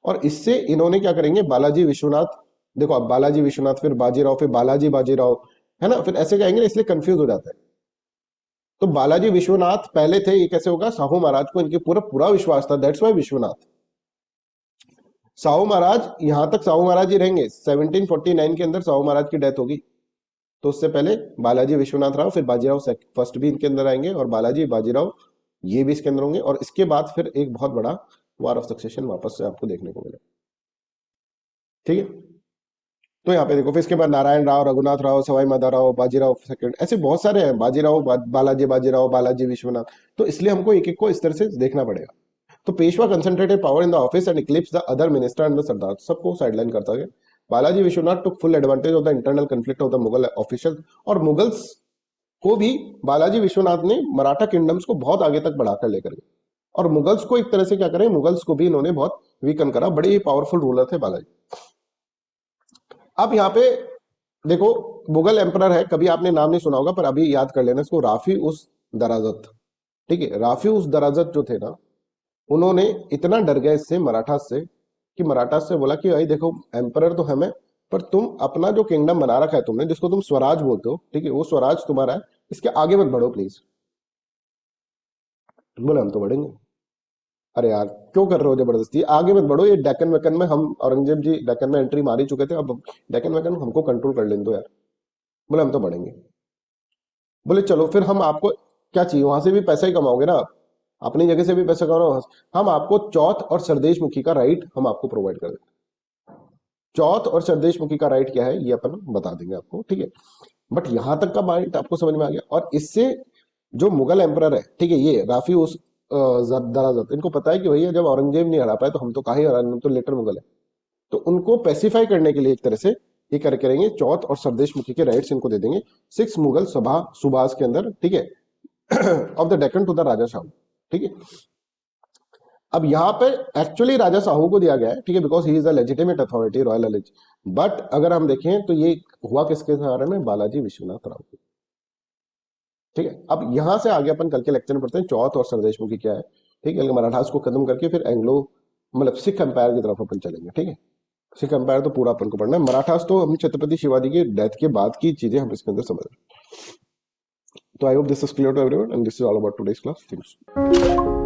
और इससे इन्होंने क्या करेंगे, बालाजी विश्वनाथ, देखो आप बालाजी विश्वनाथ, फिर बाजीराव, फिर बालाजी बाजीराव, है ना, फिर ऐसे कहेंगे ना, इसलिए कंफ्यूज हो जाता है। तो बालाजी विश्वनाथ पहले थे, ये कैसे होगा, साहू महाराज को इनके पूरा पूरा विश्वास था, दैट्स वाई विश्वनाथ। साहू महाराज, यहां तक साहू महाराज ही रहेंगे, 1749 के अंदर साहू महाराज की डेथ होगी, तो उससे पहले बालाजी विश्वनाथ राव, फिर बाजीराव फर्स्ट भी इनके अंदर आएंगे, और बालाजी बाजीराव ये भी इसके अंदर होंगे, और इसके बाद फिर एक बहुत बड़ा वार ऑफ सक्सेशन वापस से आपको देखने को मिले, ठीक है। तो यहाँ पे देखो, फिर इसके बाद नारायण राव, रघुनाथ राव, सवाई माधवराव, बाजीराव सेकंड, ऐसे बहुत सारे हैं, बाजीराव, बालाजी बाजीराव, बालाजी विश्वनाथ, तो इसलिए हमको एक एक को इस तरह से देखना पड़ेगा। तो Peshwa concentrated power in the office and eclipse the other minister and the sardar, सबको साइडलाइन करता गया। Balaji Vishwanath took full advantage of the internal conflict of the Mughal official, और मुगल्स को भी बालाजी विश्वनाथ ने मराठा किंगडम्स को बहुत आगे तक बढ़ाकर लेकर गए, और मुगल्स को एक तरह से क्या करें, मुगल्स को भी इन्होंने बहुत वीकन करा, बड़े ही पावरफुल रूलर थे बालाजी। अब यहाँ पे देखो, मुगल एम्परर है, कभी आपने नाम नहीं सुना होगा, पर अभी याद कर लेना इसको, राफी उस दराजत, ठीक है, राफी उस दराजत जो थे ना, उन्होंने इतना डर गए इससे, मराठा से, कि मराठा से बोला कि भाई देखो, एम्परर तो हमें, पर तुम अपना जो किंगडम बना रखा है तुमने, जिसको तुम स्वराज बोलते हो, ठीक है, वो स्वराज तुम्हारा है, इसके आगे मत बढ़ो प्लीज। बोले हम तो बढ़ेंगे। अरे यार क्यों कर रहे हो जबरदस्ती, आगे मत बढ़ो। ये डेक्कन वेक्कन में हम औरंगजेब जी डेक्कन में एंट्री मार ही चुके थे, अब डेक्कन वेक्कन हमको कंट्रोल कर लेने दो यार। बोले हम तो बढ़ेंगे। बोले चलो फिर हम आपको क्या चाहिए, वहां से भी पैसा ही कमाओगे ना आप, अपनी जगह से भी पैसा कमाओ, हम आपको चौथ और सरदेश मुखी का राइट हम आपको प्रोवाइड कर देंगे। चौथ और सरदेश मुखी का राइट क्या है ये अपन बता देंगे आपको, ठीक है। बट यहां तक का पॉइंट आपको समझ में आ गया। और इससे जो मुगल एम्परर है, ठीक है, ये राफी उस दराजत, इनको पता है कि भैया जब औरंगजेब नहीं हरा पाए तो हम तो कहाँ ही हरा, हम तो लेटर मुगल है। तो उनको पेसिफाई करने के लिए एक तरह से ये कर करेंगे, चौथ और सरदेश मुखी के राइट्स इनको दे देंगे 6 मुगल सभा सुबास के अंदर, ठीक है, of the Deccan to the Raja Shahu, ठीक है। अब यहाँ पे एक्चुअली राजा साहू को दिया गया है, ठीक है, because he is a legitimate authority, royal allies. But अगर हम देखें तो ये हुआ किसके सहारे में, बालाजी विश्वनाथ राव के, ठीक है। अब यहां से आगे अपन कल के लेक्चर में पढ़ते हैं चौथ और सरदेश मुखी क्या है, ठीक है। मराठास को खत्म करके फिर एंग्लो मतलब सिख एम्पायर की तरफ अपन चलेंगे, ठीक है। सिख एम्पायर तो पूरा अपन को पढ़ना है, मराठास तो हम छत्रपति शिवाजी की डेथ के बाद की चीजें हम इसके अंदर समझ रहे हैं। तो I hope this is clear to everyone and this is all about today's class. Thanks.